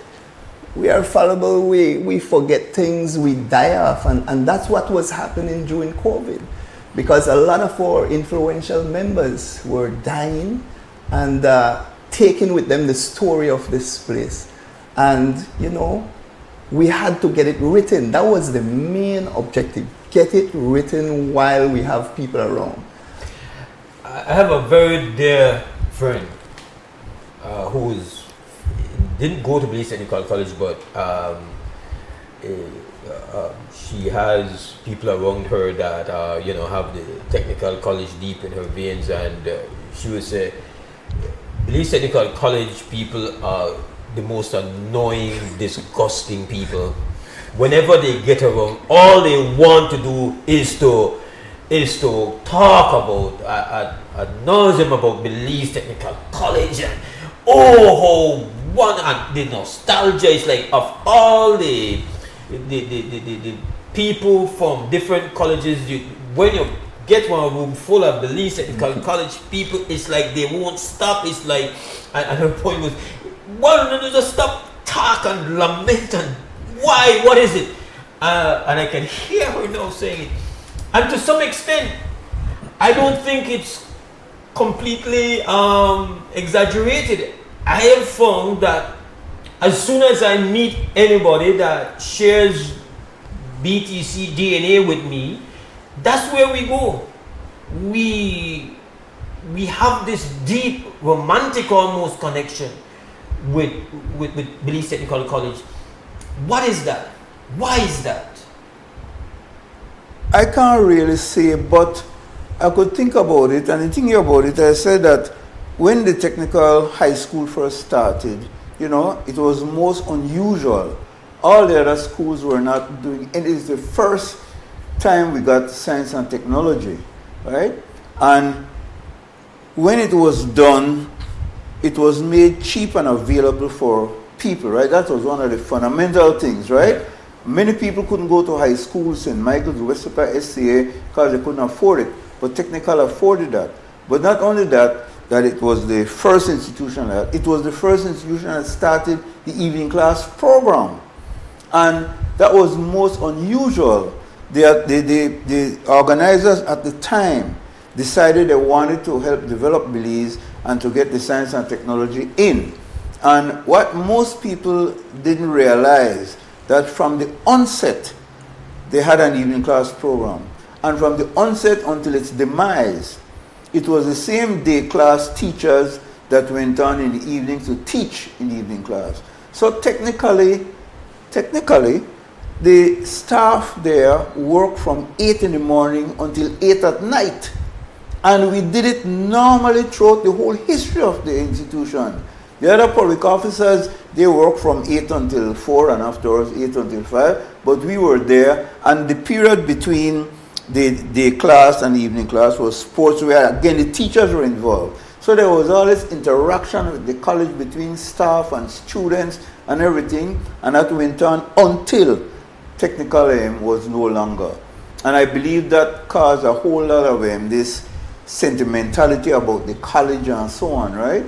we are fallible, we forget things, we die off, and that's what was happening during COVID, because a lot of our influential members were dying and taking with them the story of this place. And, you know, we had to get it written. That was the main objective. Get it written while we have people around. I have a very dear friend who didn't go to Belize Technical College, but she has people around her that you know, have the technical college deep in her veins, and she would say Belize Technical College people are the most annoying, disgusting people. Whenever they get around, all they want to do is to talk about ad nauseum about Belize Technical College, and the nostalgia is like, of all the people from different colleges, when you get one room full of Belize Technical College people, it's like they won't stop. It's like, and her point was, why don't they just stop talk and lament, and why, what is it? And I can hear her now saying it. And to some extent, I don't think it's completely exaggerated. I have found that as soon as I meet anybody that shares BTC DNA with me, that's where we go. We have this deep, romantic almost connection with Belize Technical College. What is that? Why is that? I can't really say, but I could think about it, and in thinking about it, I said that when the technical high school first started, you know, it was most unusual. All the other schools were not doing it. It is the first time we got science and technology, right? And when it was done, it was made cheap and available for people, right? That was one of the fundamental things, right? Yeah. Many people couldn't go to high schools, St. Michael's, Westport, SCA, because they couldn't afford it. But Technical afforded that. But not only that, that it was the first institution, it was the first institution that started the evening class program. And that was most unusual. The organizers at the time decided they wanted to help develop Belize and to get the science and technology in. And what most people didn't realize, that from the onset, they had an evening class program. And from the onset until its demise, it was the same day class teachers that went on in the evening to teach in the evening class. So technically, the staff there worked from 8 in the morning until 8 at night. And we did it normally throughout the whole history of the institution. The other public officers, they work from 8 until 4 and afterwards 8 until 5, but we were there, and the period between the class and the evening class was sports where, again, the teachers were involved. So there was all this interaction with the college between staff and students and everything, and that went on until technical was no longer. And I believe that caused a whole lot of this sentimentality about the college and so on, right?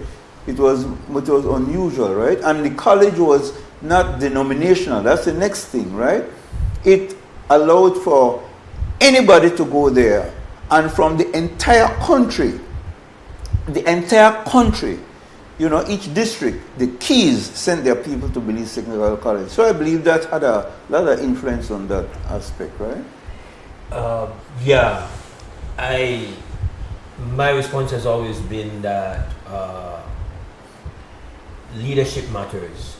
It was unusual, right? And the college was not denominational. That's the next thing, right? It allowed for anybody to go there. And from the entire country, you know, each district, the Keys sent their people to Belize Technical College. So I believe that had a lot of influence on that aspect, right? Yeah. My response has always been that leadership matters.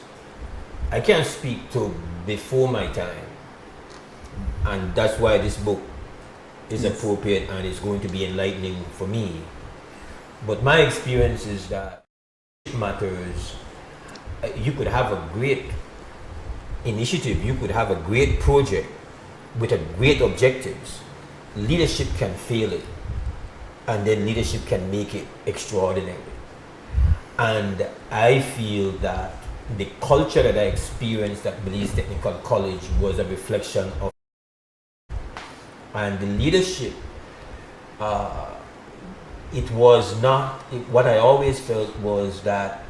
I can't speak to before my time, and that's why this book is appropriate and it's going to be enlightening for me. But my experience is that it matters. You could have a great initiative, you could have a great project with a great objectives. Leadership can fail it, and then leadership can make it extraordinary. And I feel that the culture that I experienced at Belize Technical College was a reflection of and the leadership, it was not, what I always felt was that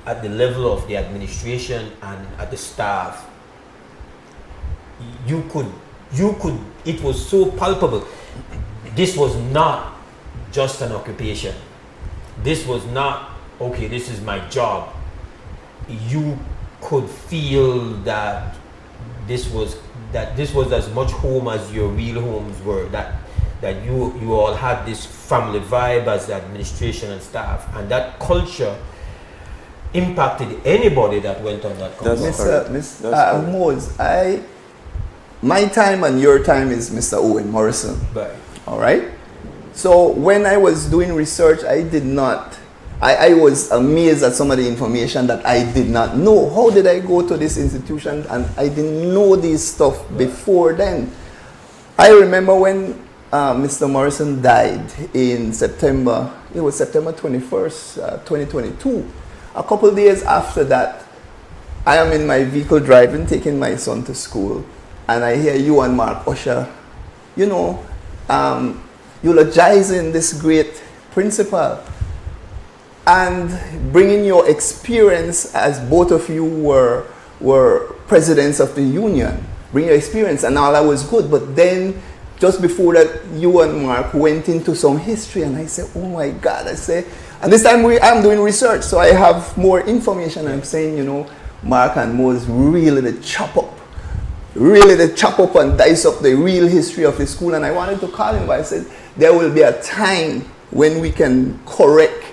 at the level of the administration and at the staff, you could, it was so palpable. This was not just an occupation. This was not, okay, this is my job. You could feel that this was as much home as your real homes were, that you all had this family vibe as the administration and staff, and that culture impacted anybody that went on that campus. Mr. Mose, my time and your time is Mr. Owen Morrison. Right. All right? So when I was doing research, I was amazed at some of the information that I did not know. How did I go to this institution and I didn't know this stuff before then? I remember when Mr. Morrison died in September, it was September 21st, 2022. A couple days after that, I am in my vehicle driving, taking my son to school, and I hear you and Mark Usher, eulogizing this great principal and bringing your experience, as both of you were presidents of the union, bring your experience, and all that was good. But then just before that, you and Mark went into some history, and I said, oh my God, and this time I'm doing research, so I have more information. I'm saying, Mark and Mose really they chop up and dice up the real history of the school. And I wanted to call him, but I said, there will be a time when we can correct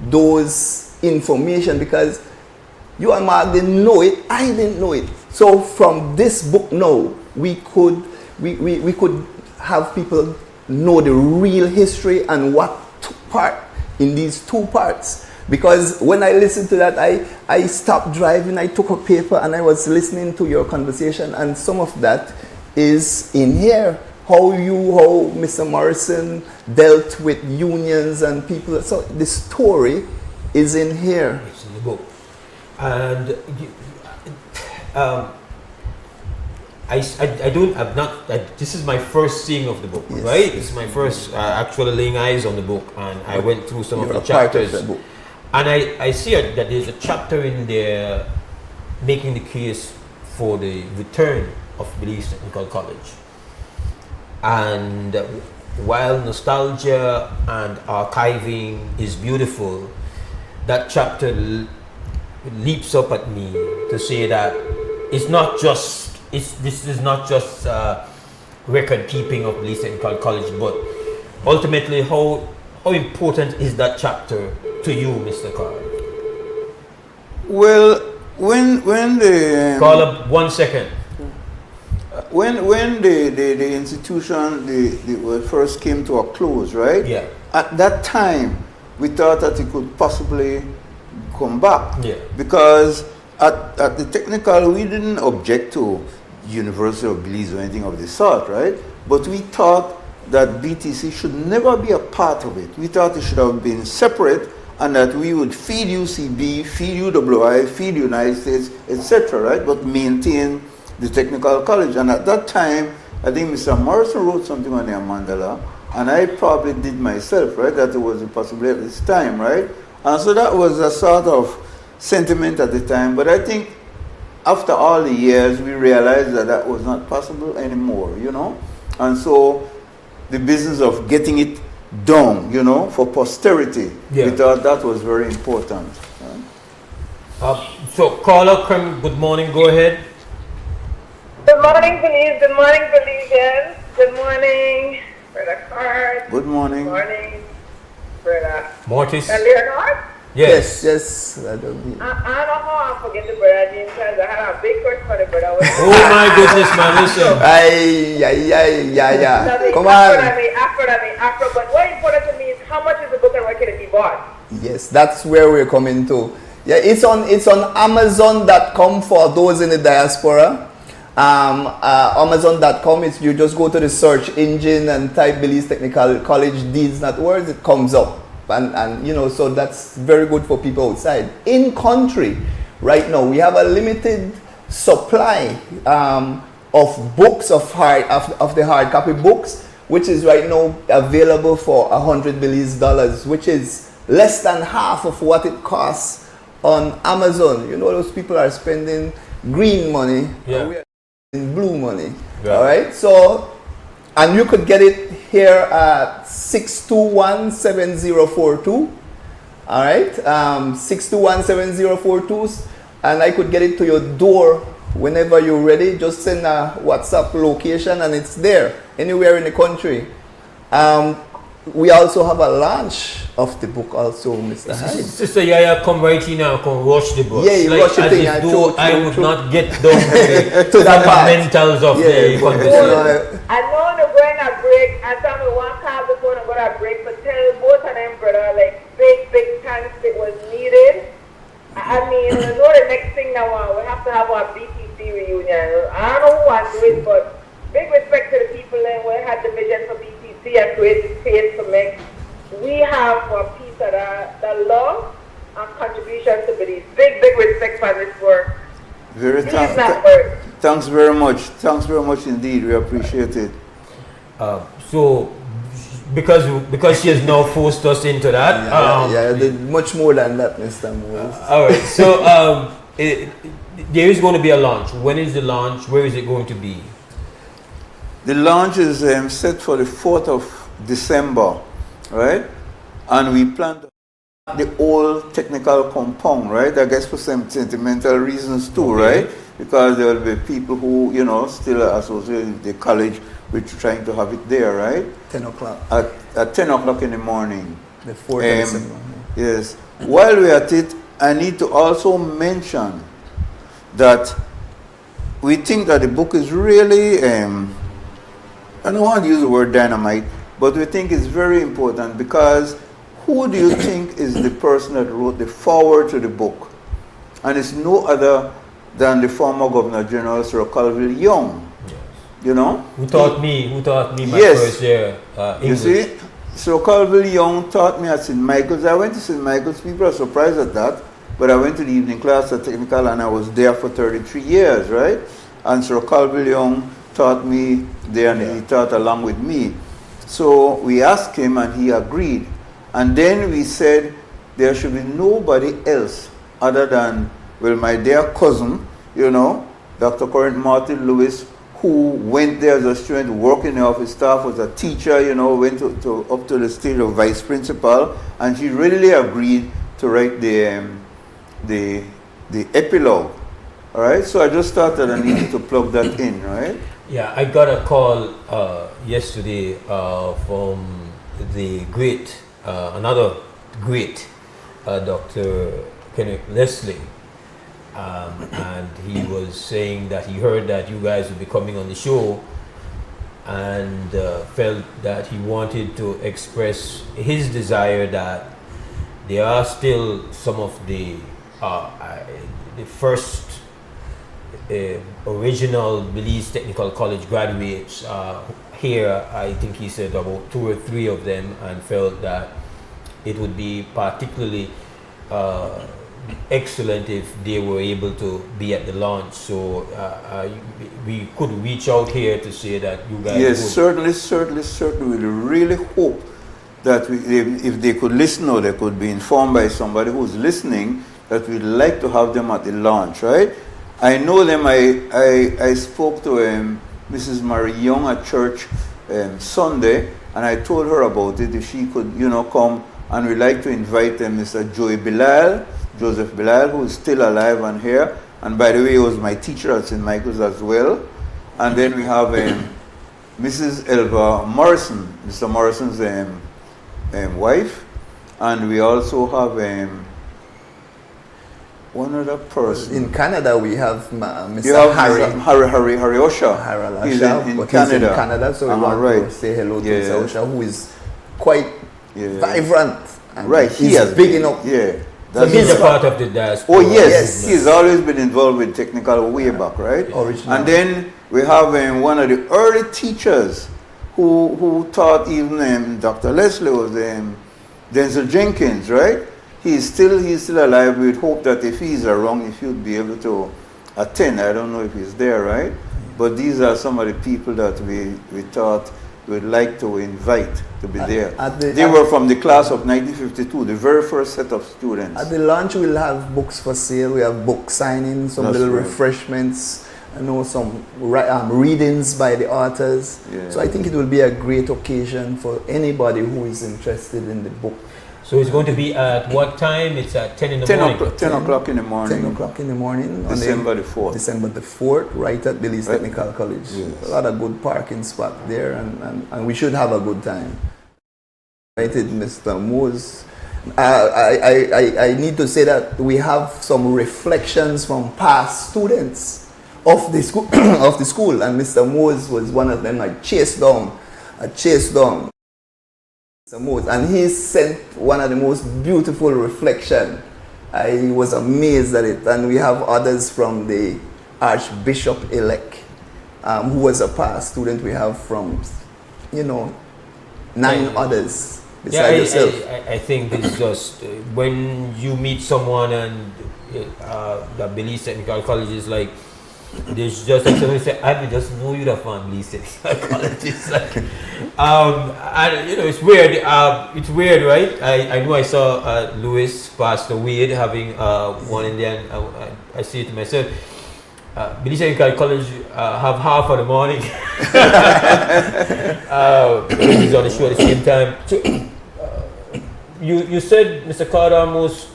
those information, because you and Mark didn't know it, I didn't know it. So from this book now, we could have people know the real history and what took part in these two parts. Because when I listened to that, I stopped driving, I took a paper and I was listening to your conversation, and some of that is in here. How Mr. Morrison dealt with unions and people. So the story is in here. It's in the book. And this is my first seeing of the book, yes. Right? This is my first actually laying eyes on the book, and I went through some of the chapters. Of the book. And I see that there's a chapter in there making the case for the return of Belize Technical College. And while nostalgia and archiving is beautiful, that chapter leaps up at me to say that this is not just record keeping of Belize Technical College, but ultimately how important is that chapter to you, Mr. Carl? Well, when the call up 1 second. When the institution first came to a close, right? Yeah. At that time, we thought that it could possibly come back. Yeah. Because at the technical, we didn't object to University of Belize or anything of the sort, right? But we thought that BTC should never be a part of it. We thought it should have been separate, and that we would feed UCB, feed UWI, feed United States, etc., right? But maintain the technical college. And at that time, I think Mr. Morrison wrote something on the Mandela, and I probably did myself, right? That it was a possibility at this time, right? And so that was a sort of sentiment at the time. But I think after all the years, we realized that that was not possible anymore, And so the business of getting it done, for posterity, we thought that was very important. So caller, good morning, go ahead. Good morning, Belize. Good morning, Belizeans. Good morning, Brother Card. Good morning. Good morning, Brother Mortis. Leonard. Yes. I don't know how I forget the brother James, because I had a big question for the brother. Oh my goodness, man, listen. Come on. Afro, but what important to me is how much is the book and where can it be bought? Yes, that's where we're coming to. Yeah, it's on Amazon.com for those in the diaspora. Amazon.com is you just go to the search engine and type Belize Technical College Deeds Not Words, it comes up. And so that's very good for people outside. In country, right now, we have a limited supply. of books of the hard copy books, which is right now available for $100 billion, which is less than half of what it costs on Amazon. You know, those people are spending green money, and we are spending blue money. All right, so, and you could get it here at 621-7042. All right, 621-7042, and I could get it to your door whenever you're ready. Just send a WhatsApp location and it's there anywhere in the country. We also have a launch of the book also, Mr. Hyde. Sister Yaya, come right in and come rush the book. Yeah, you like, rush the thing. As if I would not get down to the fundamentals of the conversation. I know they're going to break. I thought we one call before they're going to break, but tell both of them, brother, like big thanks it was needed. I mean, I know the next thing now, we have to have our BTC reunion. I don't know who wants to do it, but big respect to the people that we had the vision for BTC and created space to make. We have a piece of the law and contribution to belief. Big respect for this work. Thanks very much. Thanks very much indeed. We appreciate it. So, because she has now forced us into that. Much more than that, Mr. Mose. All right. So, there is going to be a launch. When is the launch? Where is it going to be? The launch is set for the 4th of December, right? And we plan to have the old technical compound, right? I guess for some sentimental reasons too, right? Because there will be people who, you know, still are associated with the college, which are trying to have it there, right? 10 o'clock. At 10 o'clock in the morning. The 4th of December. Yes. While we're at it, I need to also mention that we think that the book is really, I don't want to use the word dynamite, but we think it's very important because who do you think is the person that wrote the foreword to the book? And it's no other than the former Governor General Sir Colville Young. Yes. You know? Who taught me my first year English. You see, Sir Colville Young taught me at St. Michael's. I went to St. Michael's. People are surprised at that. But I went to the evening class at Technical and I was there for 33 years, right? And Sir Colville Young taught me there and he taught along with me. So we asked him and he agreed. And then we said there should be nobody else other than, well, my dear cousin, you know, Dr. Corinth Martin Lewis, who went there as a student, worked in the office staff, was a teacher, you know, went up to the stage of vice principal, and she readily agreed to write the epilogue. All right, so I just thought that I needed to plug that in, right? Yeah, I got a call yesterday from the great, another great Dr. Kenneth Leslie, and he was saying that he heard that you guys would be coming on the show and felt that he wanted to express his desire that there are still some of the first original Belize Technical College graduates here. I think he said about 2 or 3 of them, and felt that it would be particularly excellent if they were able to be at the launch. So we could reach out here to say that you guys would. Certainly. We really hope that if they could listen or they could be informed by somebody who's listening, that we'd like to have them at the launch, right? I know them. I spoke to Mrs. Marie Young at church Sunday, and I told her about it, if she could, you know, come, and we'd like to invite Mr. Joseph Bilal, who is still alive and here, and by the way, he was my teacher at St. Michael's as well. And then we have Mrs. Elva Morrison, Mr. Morrison's wife, and we also have one other person. In Canada, we have Mr. Harry Osha. He's in Canada, so we want to say hello to Mr. Osha, who is quite vibrant. And he's big enough. Yeah. So he's a part of the diaspora. Oh yes, he's always been involved with technical way back, right? Original. And then we have one of the early teachers who taught even Dr. Leslie was Denzel Jenkins, right? He's still alive. We'd hope that if he's around, if he'd be able to attend. I don't know if he's there, right? but these are some of the people that we thought we'd like to invite to be there. They were from the class of 1952, the very first set of students. At the launch, we'll have books for sale. We have book signings, some little refreshments, some readings by the authors. Yeah. So I think it will be a great occasion for anybody who is interested in the book. So it's going to be at what time? It's at 10 in the morning? 10 o'clock in the morning. 10 o'clock in the morning. December the 4th. December the 4th, right at Belize Technical College. Yes. A lot of good parking spot there, and we should have a good time. Invited Mr. Mose. I need to say that we have some reflections from past students of the school, and Mr. Mose was one of them. I chased down. And he sent one of the most beautiful reflection. I was amazed at it. And we have others from the Archbishop-elect, who was a past student. We have from, 9 others besides yourself. I think it's just when you meet someone and the Belize Technical College is like, there's just like somebody say, I just know you the from Belize Technical College. It's like, it's weird. It's weird, right? I know I saw Louis, Pastor Wade, having one in there, and I say to myself, Belize Technical College have half of the morning. He's on the show at the same time. So, you said, Mr. Carter, almost,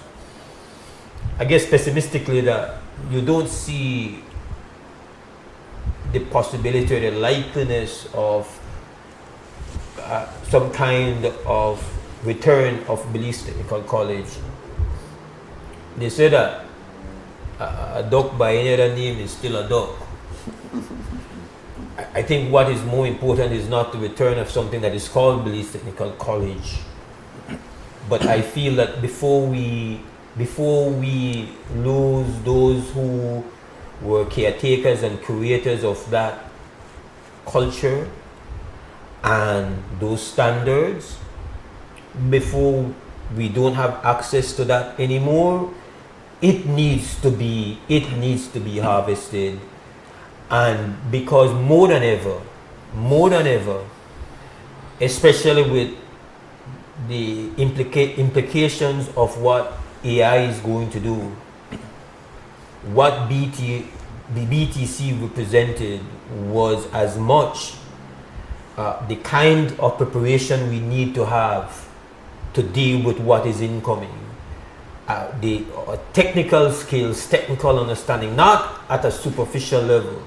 I guess pessimistically, that you don't see the possibility or the likeliness of some kind of return of Belize Technical College. They say that a duck by any other name is still a duck. I think what is more important is not the return of something that is called Belize Technical College, but I feel that before we lose those who were caretakers and curators of that culture and those standards, before we don't have access to that anymore, it needs to be harvested. And because more than ever, especially with the implications of what AI is going to do, what the BTC represented was as much the kind of preparation we need to have to deal with what is incoming. The technical skills, technical understanding, not at a superficial level,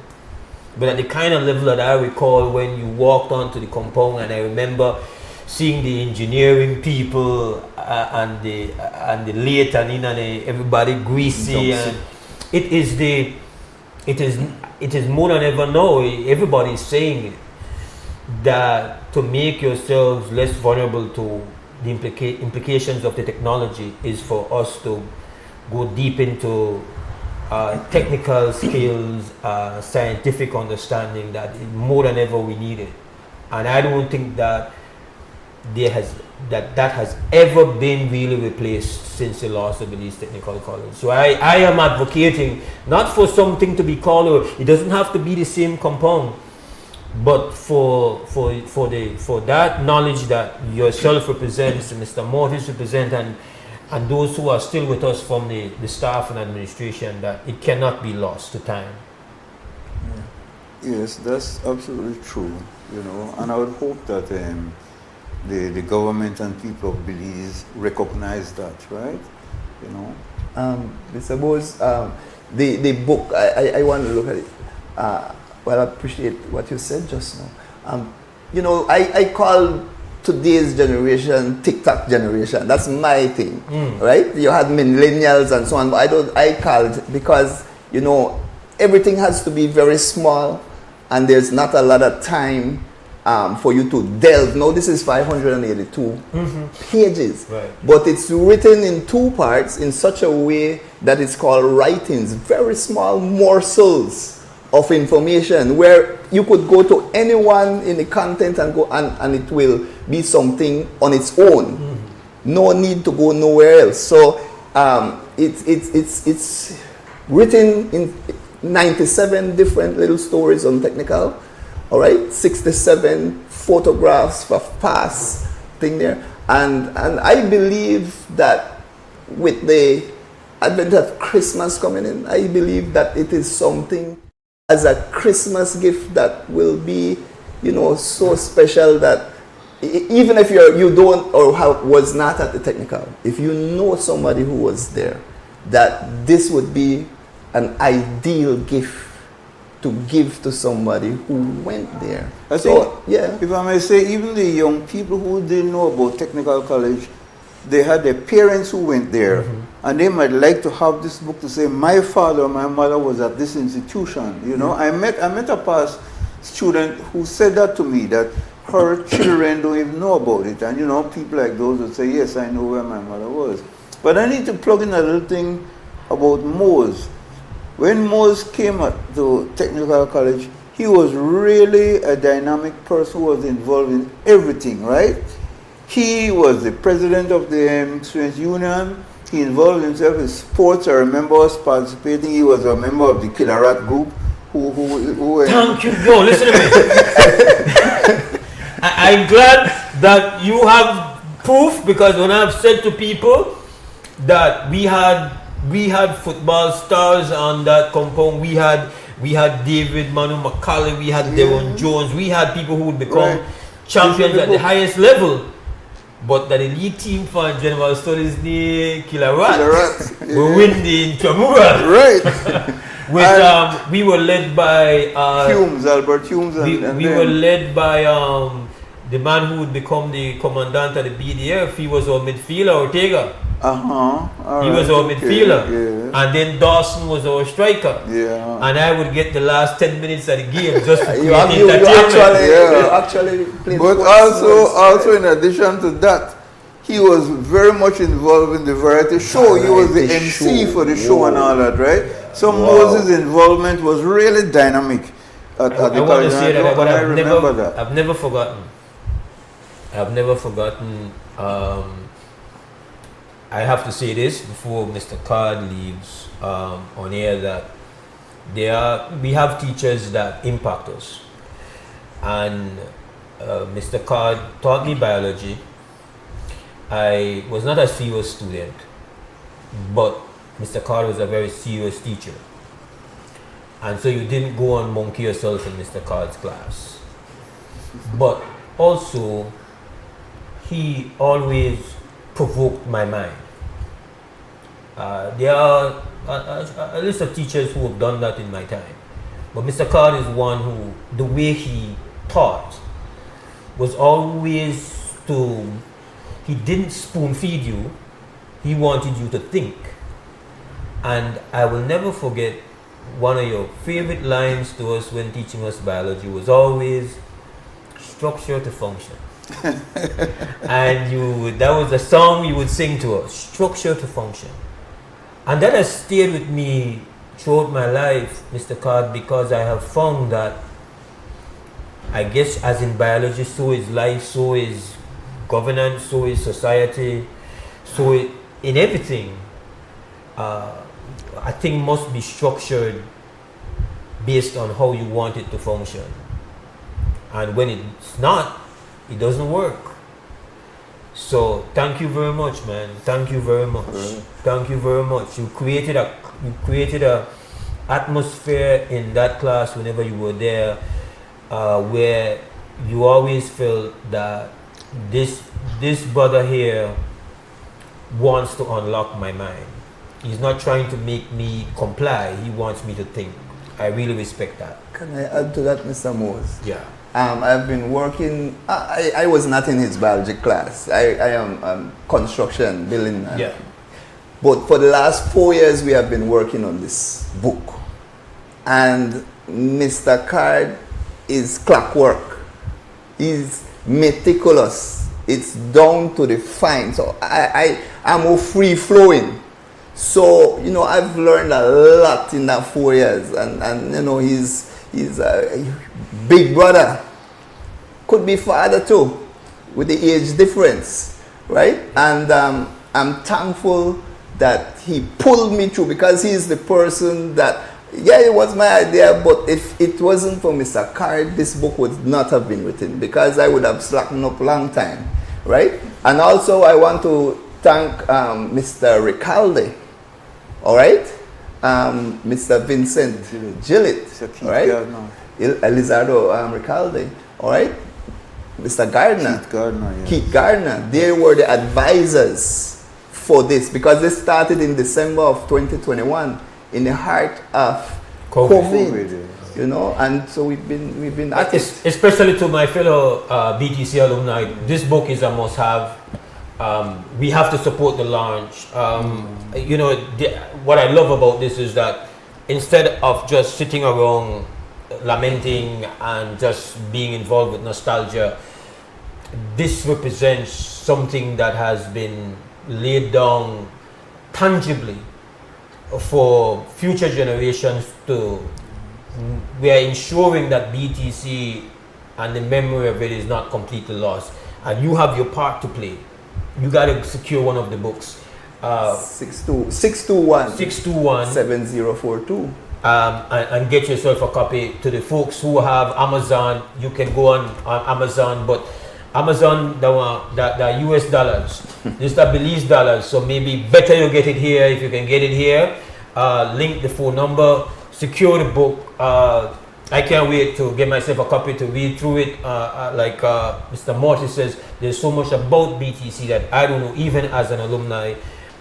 but at the kind of level that I recall when you walked onto the compound, and I remember seeing the engineering people and the late and everybody greasy, and it is more than ever now. Everybody is saying it, that to make yourselves less vulnerable to the implications of the technology is for us to go deep into technical skills, scientific understanding, that more than ever we need it. And I don't think that that has ever been really replaced since the loss of Belize Technical College. So I am advocating not for something to be called, or it doesn't have to be the same compound, but for that knowledge that yourself represents, and Mr. Mortis represents, and those who are still with us from the staff and administration, that it cannot be lost to time. Yes, that's absolutely true. And I would hope that the government and people of Belize recognize that, right? Mr. Bose, the book, I want to look at it. Well, I appreciate what you said just now. I call today's generation TikTok generation. That's my thing, right? You had millennials and so on, but I call it because, everything has to be very small, and there's not a lot of time for you to delve. No, this is 582 pages, right, but it's written in 2 parts in such a way that it's called writings, very small morsels of information where you could go to anyone in the content and go and it will be something on its own. No need to go nowhere else. So it's written in 97 different little stories on technical, all right, 67 photographs for past thing there, and I believe that with the advent of Christmas coming in, I believe that it is something as a Christmas gift that will be, you know, so special that even if you don't or was not at the technical, if you know somebody who was there, that this would be an ideal gift to give to somebody who went there. I think, yeah, if I may say, even the young people who didn't know about technical college, they had their parents who went there, and they might like to have this book to say, my father or my mother was at this institution. You know, I met a past student who said that to me, that her children don't even know about it. And you know, people like those would say, yes, I know where my mother was. But I need to plug in a little thing about Mose. When Mose came to technical college, he was really a dynamic person who was involved in everything, right? He was the president of the students' union. He involved himself in sports. I remember us participating. He was a member of the Killer Rat group. Thank you, bro. Listen to me. I'm glad that you have proof, because when I've said to people that we had football stars on that compound, we had David Manu McCauley, we had Devon Jones, we had people who would become champions at the highest level. But that elite team for General Studies near Killer Rat, we win the Intramura. Right. We were led by Albert Humes. We were led by the man who would become the commandant of the BDF. He was our midfielder, Ortega. He was our midfielder. And then Dawson was our striker. And I would get the last 10 minutes of the game just for creating entertainment. Actually played. But also in addition to that, he was very much involved in the variety show. He was the MC for the show and all that, right? So Mose's involvement was really dynamic at the college. I want to say that, but I've never forgotten. I've never forgotten. I have to say this before Mr. Card leaves on air, that we have teachers that impact us. And Mr. Card taught me biology. I was not a serious student, but Mr. Card was a very serious teacher. And so you didn't go and monkey yourself in Mr. Card's class. But also, he always provoked my mind. There are a list of teachers who have done that in my time. But Mr. Card is one who, the way he taught was always he didn't spoon feed you, he wanted you to think. And I will never forget one of your favorite lines to us when teaching us biology was always structure to function. And that was a song you would sing to us, structure to function. And that has stayed with me throughout my life, Mr. Card, because I have found that, I guess as in biology, so is life, so is governance, so is society, so in everything, I think must be structured based on how you want it to function. And when it's not, it doesn't work. So thank you very much, man. Thank you very much. Thank you very much. You created a atmosphere in that class whenever you were there, where you always felt that this brother here wants to unlock my mind. He's not trying to make me comply. He wants me to think. I really respect that. Can I add to that, Mr. Mose? Yeah. I've been working, I was not in his biology class. I am construction, building. Yeah. But for the last 4 years, we have been working on this book. And Mr. Card is clockwork. He's meticulous. It's down to the fine. So I'm more free flowing. So, you know, I've learned a lot in that 4 years. And you know, he's a big brother. Could be father too, with the age difference, right? And I'm thankful that he pulled me through, because he's the person that, Yeah, it was my idea, but if it wasn't for Mr. Card, this book would not have been written because I would have slackened up a long time, right? And also I want to thank Mr. Ricalde, all right? Mr. Vincent Gillett, all right? Elizardo Ricalde, all right? Mr. Gardner, Keith Gardner, they were the advisors for this because they started in December of 2021 in the heart of COVID, you know, and so we've been at it. Especially to my fellow BTC alumni, this book is a must-have. We have to support the launch. You know, what I love about this is that instead of just sitting around lamenting and just being involved with nostalgia, this represents something that has been laid down tangibly for future generations to. We are ensuring that BTC and the memory of it is not completely lost, and you have your part to play. You got to secure one of the books. 621 7042. And get yourself a copy. To the folks who have Amazon, you can go on Amazon, but Amazon, the US dollars, this is the Belize dollars, so maybe better you get it here if you can get it here. Link the phone number, secure the book. I can't wait to get myself a copy to read through it. Like Mr. Morty says, there's so much about BTC that I don't know, even as an alumni.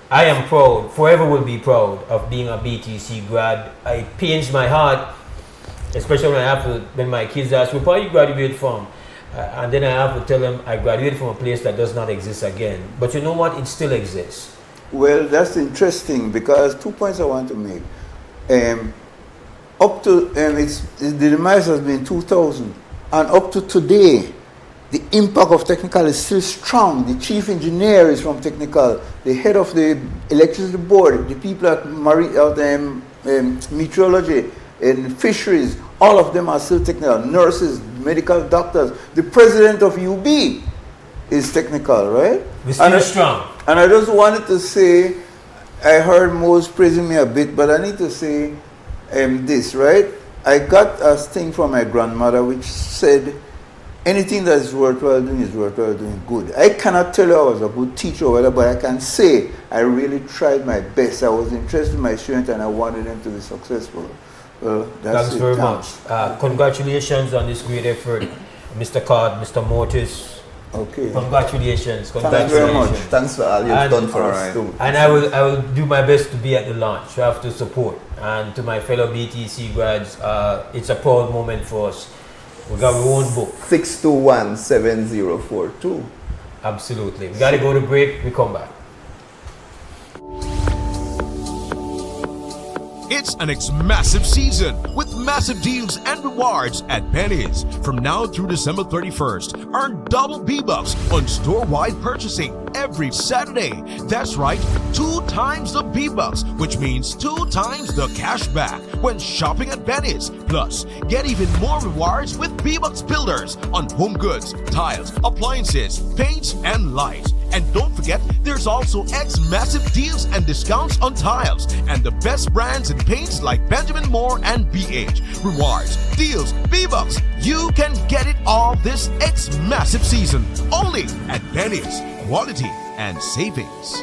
I am proud, forever will be proud of being a BTC grad. It pains my heart, especially when my kids ask me, where you graduate from? And then I have to tell them I graduated from a place that does not exist again. But you know what? It still exists. Well, that's interesting because 2 points I want to make. Up to the demise has been 2000, and up to today, the impact of technical is still strong. The chief engineer is from technical, the head of the electricity board, the people at meteorology and fisheries, all of them are still technical. Nurses, medical doctors, the president of UB is technical, right? We're still strong. And I just wanted to say, I heard Mose praising me a bit, but I need to say this, right? I got a thing from my grandmother which said, anything that is worthwhile doing is worthwhile doing good. I cannot tell you I was a good teacher or whatever, but I can say I really tried my best. I was interested in my students and I wanted them to be successful. Well, Thanks very much. Congratulations on this great effort, Mr. Card, Mr. Mortis. Okay. Congratulations. Thanks very much. Thanks for all you've done for us too. And I will do my best to be at the launch. You have to support. And to my fellow BTC grads, it's a proud moment for us. We got our own book. 621 7042. Absolutely. We got to go to break. We come back. It's an massive season with massive deals and rewards at Penny's. From now through December 31st, earn double B-Bucks on store-wide purchasing every Saturday. That's right, 2 times the B-Bucks, which means 2 times the cash back when shopping at Penny's. Plus, get even more rewards with B-Bucks builders on home goods, tiles, appliances, paints, and lights. And don't forget, there's also massive deals and discounts on tiles and the best brands in paints like Benjamin Moore and BH. Rewards, deals, B-Bucks. You can get it all this massive season only at Penny's. Quality and savings.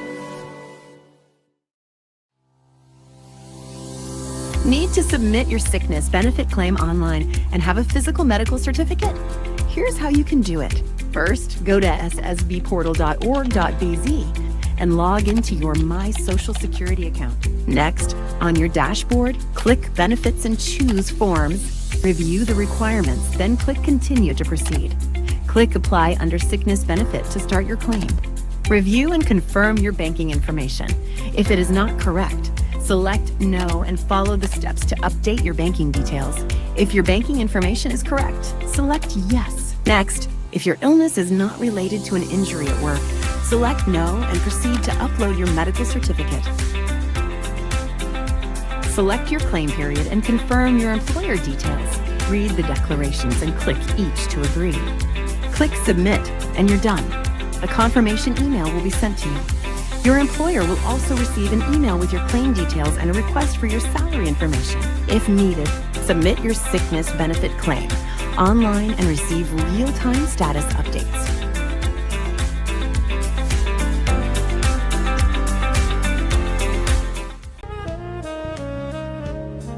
Need to submit your sickness benefit claim online and have a physical medical certificate? Here's how you can do it. First, go to ssbportal.org.bz and log into your My Social Security account. Next, on your dashboard, click Benefits and choose Forms. Review the requirements, then click Continue to proceed. Click Apply under Sickness Benefit to start your claim. Review and confirm your banking information. If it is not correct, select No and follow the steps to update your banking details. If your banking information is correct, select Yes. Next, if your illness is not related to an injury at work, select No and proceed to upload your medical certificate. Select your claim period and confirm your employer details. Read the declarations and click each to agree. Click Submit and you're done. A confirmation email will be sent to you. Your employer will also receive an email with your claim details and a request for your salary information. If needed, submit your sickness benefit claim online and receive real-time status updates.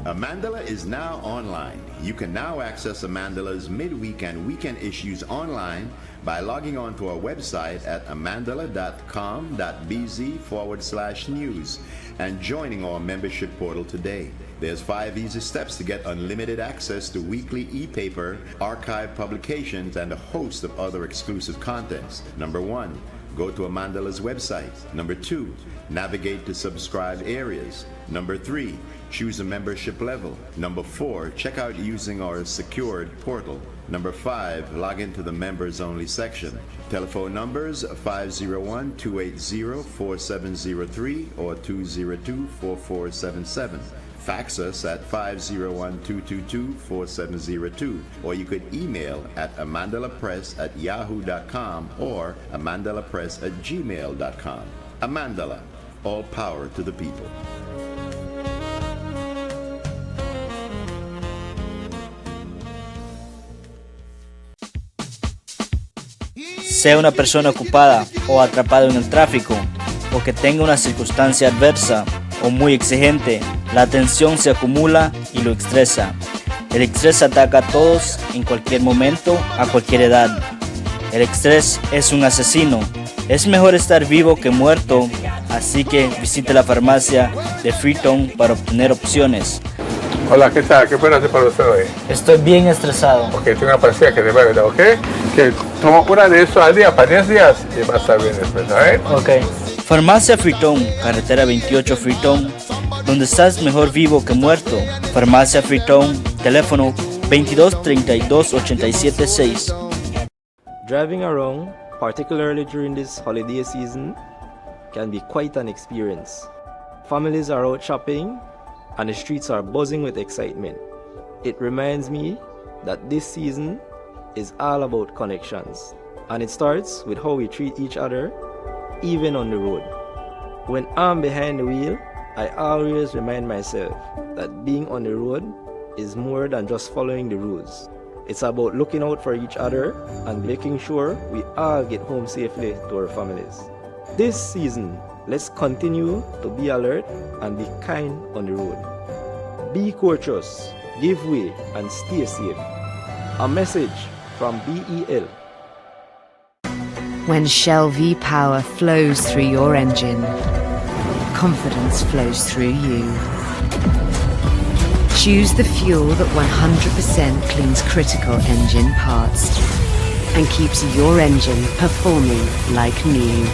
Amandala is now online. You can now access Amandala's midweek and weekend issues online by logging on to our website at amandala.com.bz/news and joining our membership portal today. There's 5 easy steps to get unlimited access to weekly e-paper, archive publications, and a host of other exclusive contents. Number 1, go to Amandala's website. Number 2, navigate to subscribed areas. Number 3, choose a membership level. Number 4, check out using our secured portal. Number 5, log into the members only section. Telephone numbers 501-280-4703 or 202-4477. Fax us at 501-222-4702, or you could email at amandalapress@yahoo.com or amandalapress@gmail.com. Amandala, all power to the people. Sea una persona ocupada o atrapada en el tráfico, o que tenga una circunstancia adversa o muy exigente, la tensión se acumula y lo estresa. El estrés ataca a todos en cualquier momento, a cualquier edad. El estrés es un asesino. Es mejor estar vivo que muerto, así que visite la farmacia de Freetown para obtener opciones. Hola, ¿qué tal? ¿Qué puedo hacer para usted hoy? Estoy bien estresado. Ok, tengo una pastilla que te va a ayudar, ¿ok? Que toma una de eso al día para 10 días y va a estar bien después, ¿sabes? Ok. Farmacia Freetown, carretera 28 Freetown, donde estás mejor vivo que muerto. Farmacia Freetown, teléfono 22-32-87-6. Driving around, particularly during this holiday season, can be quite an experience. Families are out shopping and the streets are buzzing with excitement. It reminds me that this season is all about connections, and it starts with how we treat each other, even on the road. When I'm behind the wheel, I always remind myself that being on the road is more than just following the rules. It's about looking out for each other and making sure we all get home safely to our families. This season, let's continue to be alert and be kind on the road. Be courteous, give way, and stay safe. A message from BEL. When Shell V-Power flows through your engine, confidence flows through you. Choose the fuel that 100% cleans critical engine parts and keeps your engine performing like new.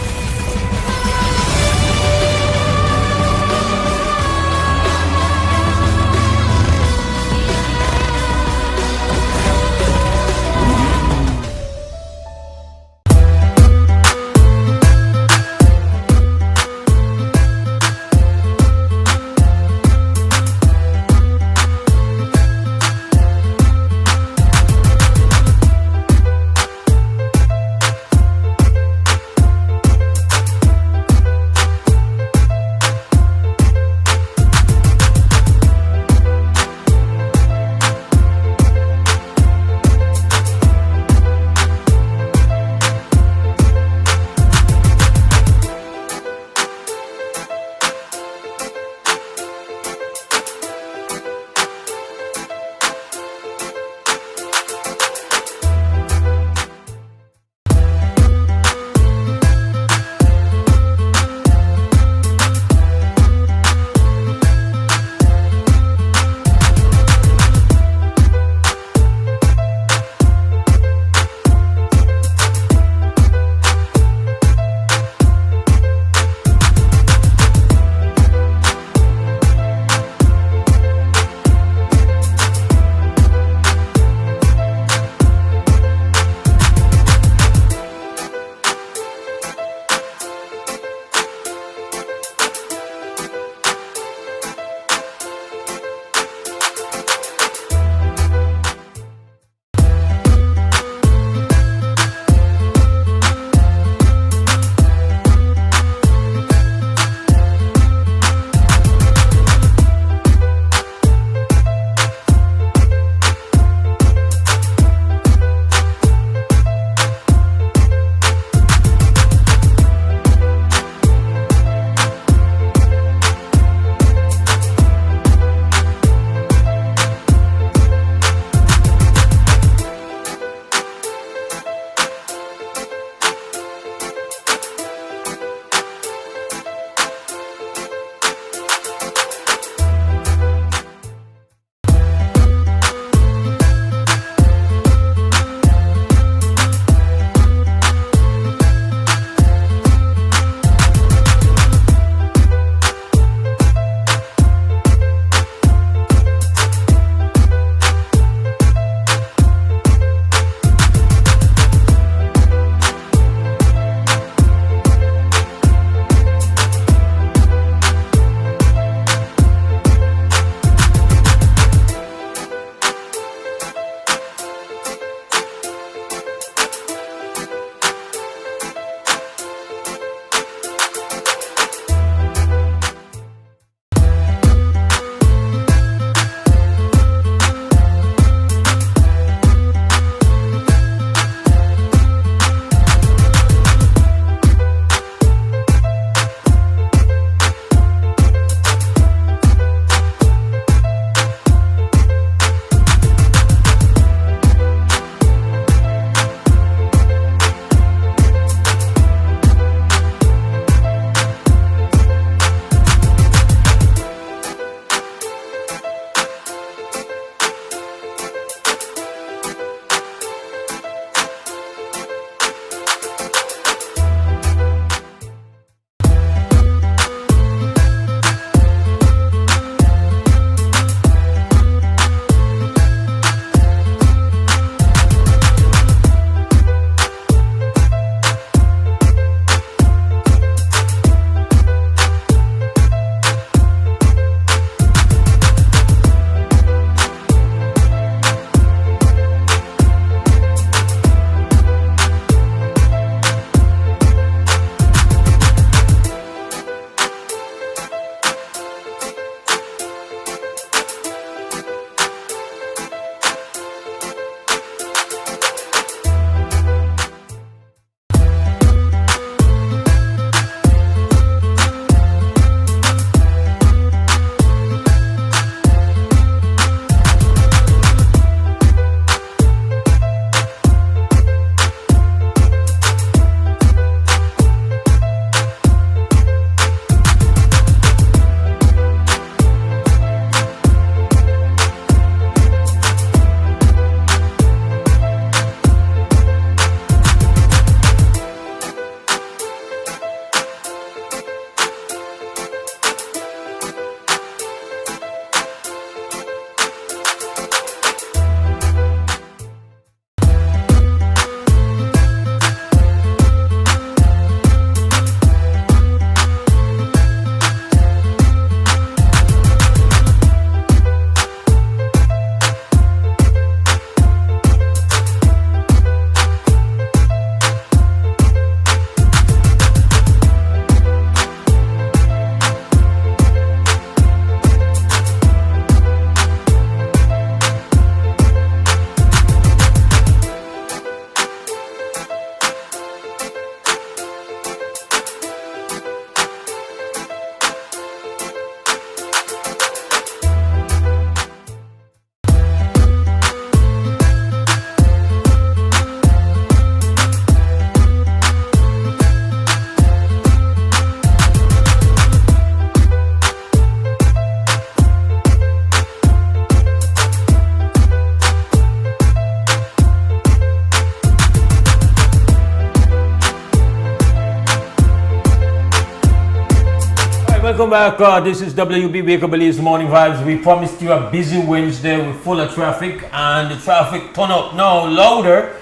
welcome back. This is WB Wake Up Believes Morning Vibes. We promised you a busy Wednesday with full of traffic, and the traffic turn up now louder.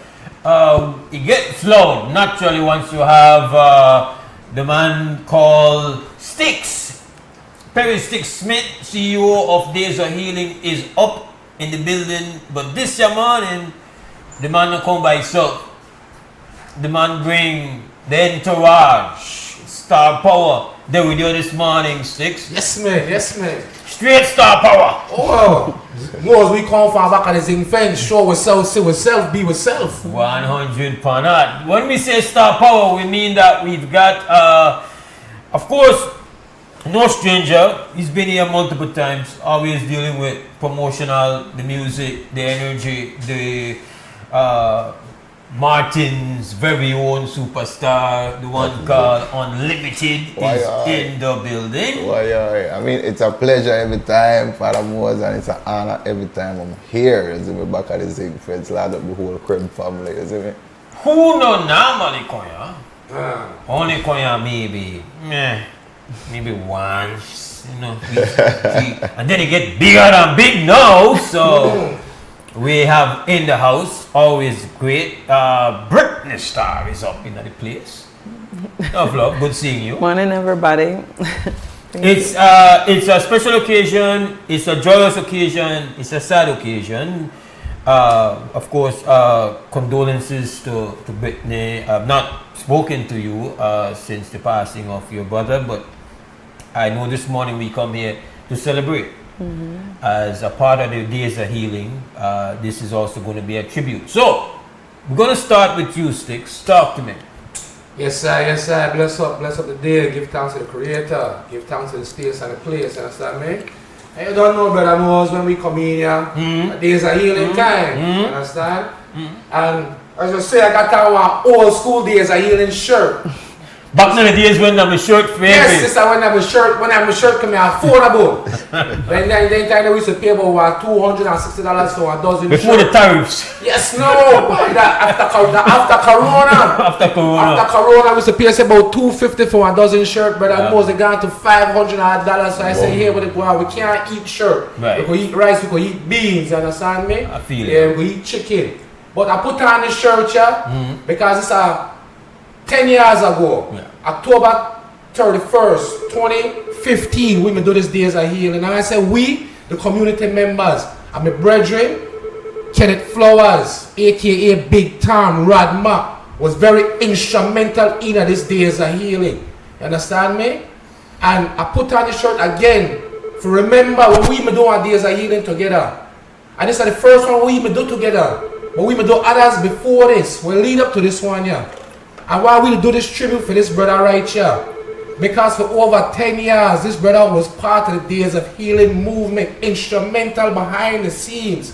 It gets loud naturally once you have the man called Sticks. Perry Sticks Smith, CEO of Days of Healing, is up in the building, but this morning, the man not come by himself. The man bring the entourage, Star Power. They with you this morning, Sticks. Yes, man. Yes, man. Straight Star Power. Oh, Mose, we come from back at the zinc fence. Show with self, see with self, be with self. 100 per not. When we say Star Power, we mean that we've got, of course, no stranger. He's been here multiple times, always dealing with promotional, the music, the energy, the Martin's very own superstar, the one called Unlimited, is in the building. I mean, it's a pleasure every time, Father Mose, and it's an honor every time I'm here. You see me back at the Zig Fence, lad up the whole crib family, you see me? Who no normally koya? Only koya maybe once, you know. And then it get bigger than big now, so we have in the house, always great, Britney Star is up in the place. Love, love, good seeing you. Morning, everybody. It's a special occasion, it's a joyous occasion, it's a sad occasion. Of course, condolences to Britney. I've not spoken to you since the passing of your brother, but I know this morning we come here to celebrate. As a part of the Days of Healing, this is also going to be a tribute. So, we're going to start with you, Sticks. Talk to me. Yes, sir. Yes, sir. Bless up the day. Give thanks to the Creator. Give thanks to the space and the place. Understand me? And you don't know, brother Mose, when we come in here, Days of Healing time. Understand? And as you say, I got our old school Days of Healing shirt. Back in the days when I'm a shirt favorite. Yes, sister, when I'm a shirt come here affordable. Then time we used to pay about $260 for a dozen before shirt. the tariffs. Yes, no. after Corona, we used to pay us about $250 for a dozen shirt, but I was gone to $500. So I say, here with it, well, we can't eat shirt. Right. We could eat rice, we could eat beans, you understand me? I feel it. We could eat chicken. But I put on this shirt, because it's a 10 years ago, October 31st, 2015, we do this Days of Healing. And I said, we, the community members, and my brethren, Kenneth Flowers, aka Big Tom, Radma, was very instrumental in this Days of Healing. You understand me? And I put on this shirt again to remember when we do our Days of Healing together. And this is the first one we do together. But we do others before this. We lead up to this one here. And why we do this tribute for this brother right here? Because for over 10 years, this brother was part of the Days of Healing movement, instrumental behind the scenes.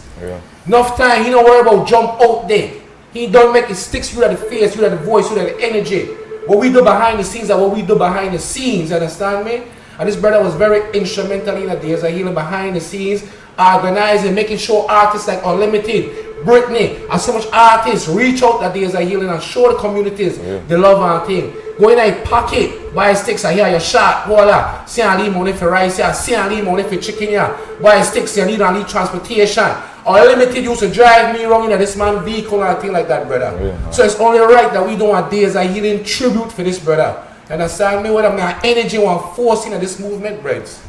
Enough time, he don't worry about jump out there. He don't make it sticks you at the face, you at the voice, you at the energy. What we do behind the scenes are what we do behind the scenes, understand me? And this brother was very instrumental in the Days of Healing behind the scenes, organizing, making sure artists like Unlimited, Britney, and so much artists reach out that Days of Healing and show the communities the love and thing. Go in a pocket, buy sticks, I hear your shot, voila. See I leave money for rice here, see I leave money for chicken here. Buy sticks, you need transportation. Unlimited used to drive me around in this man vehicle and thing like that, brother. So it's only right that we do a Days of Healing tribute for this brother. Understand me? What my energy and force in this movement, breads.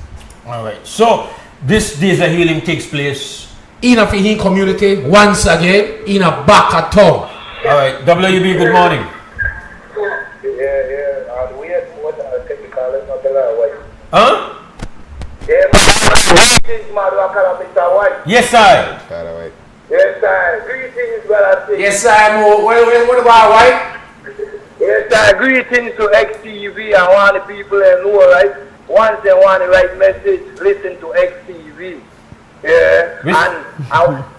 Alright, so this Days of Healing takes place in a Fihin community once again in a back at town. Alright, WB, good morning. Huh? Yes, sir. Yes, sir. Greetings, brother. Yes, sir. What about White? Yes, sir. Greetings to XTV and all the people that know, right? Once they want the right message, listen to XTV. Yeah.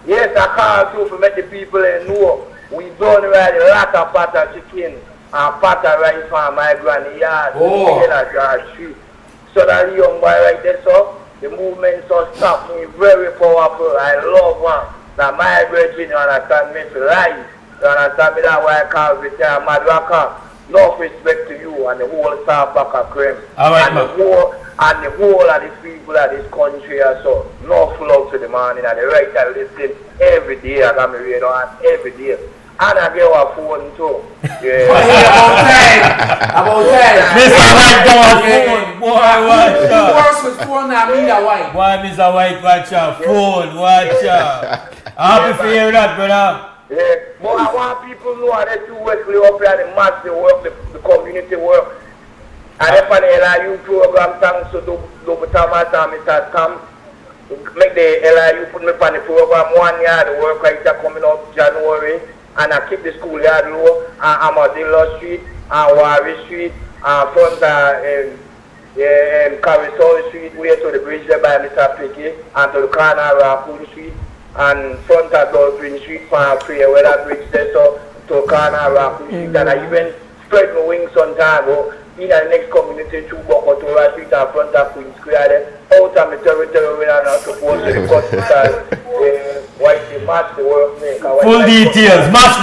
Yes, I call too to make the people know we don't ride a lot of pata chicken and pata rice from my granny yard. So that young boy right there, so the movement so stop me very powerful. I love one. That my brethren, you understand me, for life. You understand me, that's why I call it Madraka. No respect to you and the whole South Baka cream. All right, and and the whole of the people of this country are so enough love to the man and the right to listen every day. I got my radio on every day. And I get a phone too. Yeah. About time. Mr. White got a phone. Boy, watch out. Who works with phone now, Mr. White? Why, Mr. White, watch out. Phone, watch out. Happy to hear that, brother. Yeah, but I want people to know how they do Wesley up here, the massive work, the community work. And if an LIU program, thanks to Double Thomas and Mr. Tom, make the LIU put me on the program 1 year, the work right there coming up January. And I keep the schoolyard low, Amadillo Street, Wari Street, front Carousel Street, way to the bridge there by Mr. Picky, and to the corner of Raccoon Street, and front of Dolphin Street, from Prayer, where that bridge there, so to the corner of Raccoon Street. And I even spread my wings sometime, in the next community, through Bokotora Street, and front of Queen Square there, out of my territory, when I'm not supposed to the hospital. Why they match the work make. Full details. Match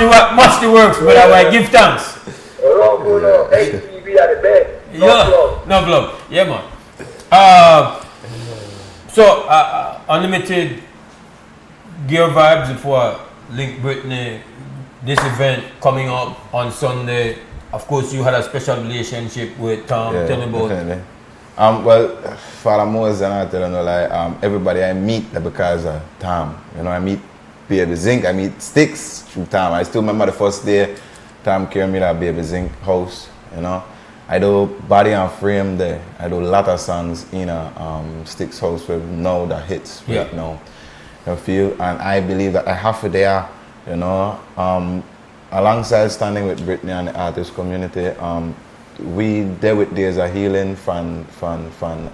the works, brother. Why give thanks. XTV at the best. No vlog. Yeah, man. So, Unlimited Gear Vibes before Link Brittany. This event coming up on Sunday. Of course, you had a special relationship with Tom. Yeah, Tell me about definitely. Well, Father Mose and I tell you, like, everybody I meet because of Tom. You know, I meet Baby Zinc, I meet Sticks through Tom. I still remember the first day Tom carried me to Baby Zinc house, you know. I do Body and Frame there. I do a lot of songs in a Sticks house with now that hits right now. You feel? And I believe that I have to there, you know, alongside standing with Brittany and the artist community, we there with Days of Healing fan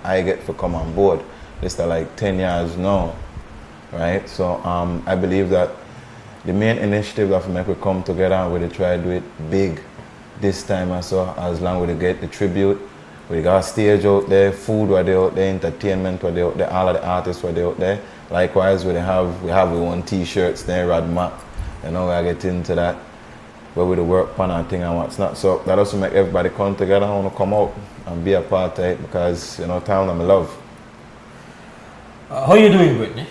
I get to come on board. It's like 10 years now, right? So I believe that the main initiative that we make we come together and we try to do it big this time and so as long as we get the tribute. We got stage out there, food where they out there, entertainment where they out there, all of the artists where they out there. Likewise we have our own t-shirts there, Radma. You know, I get into that. Where we the work pan and thing and what's not. So that also make everybody come together and want to come out and be a part of it because, you know, town I'm love. how you doing, Brittany?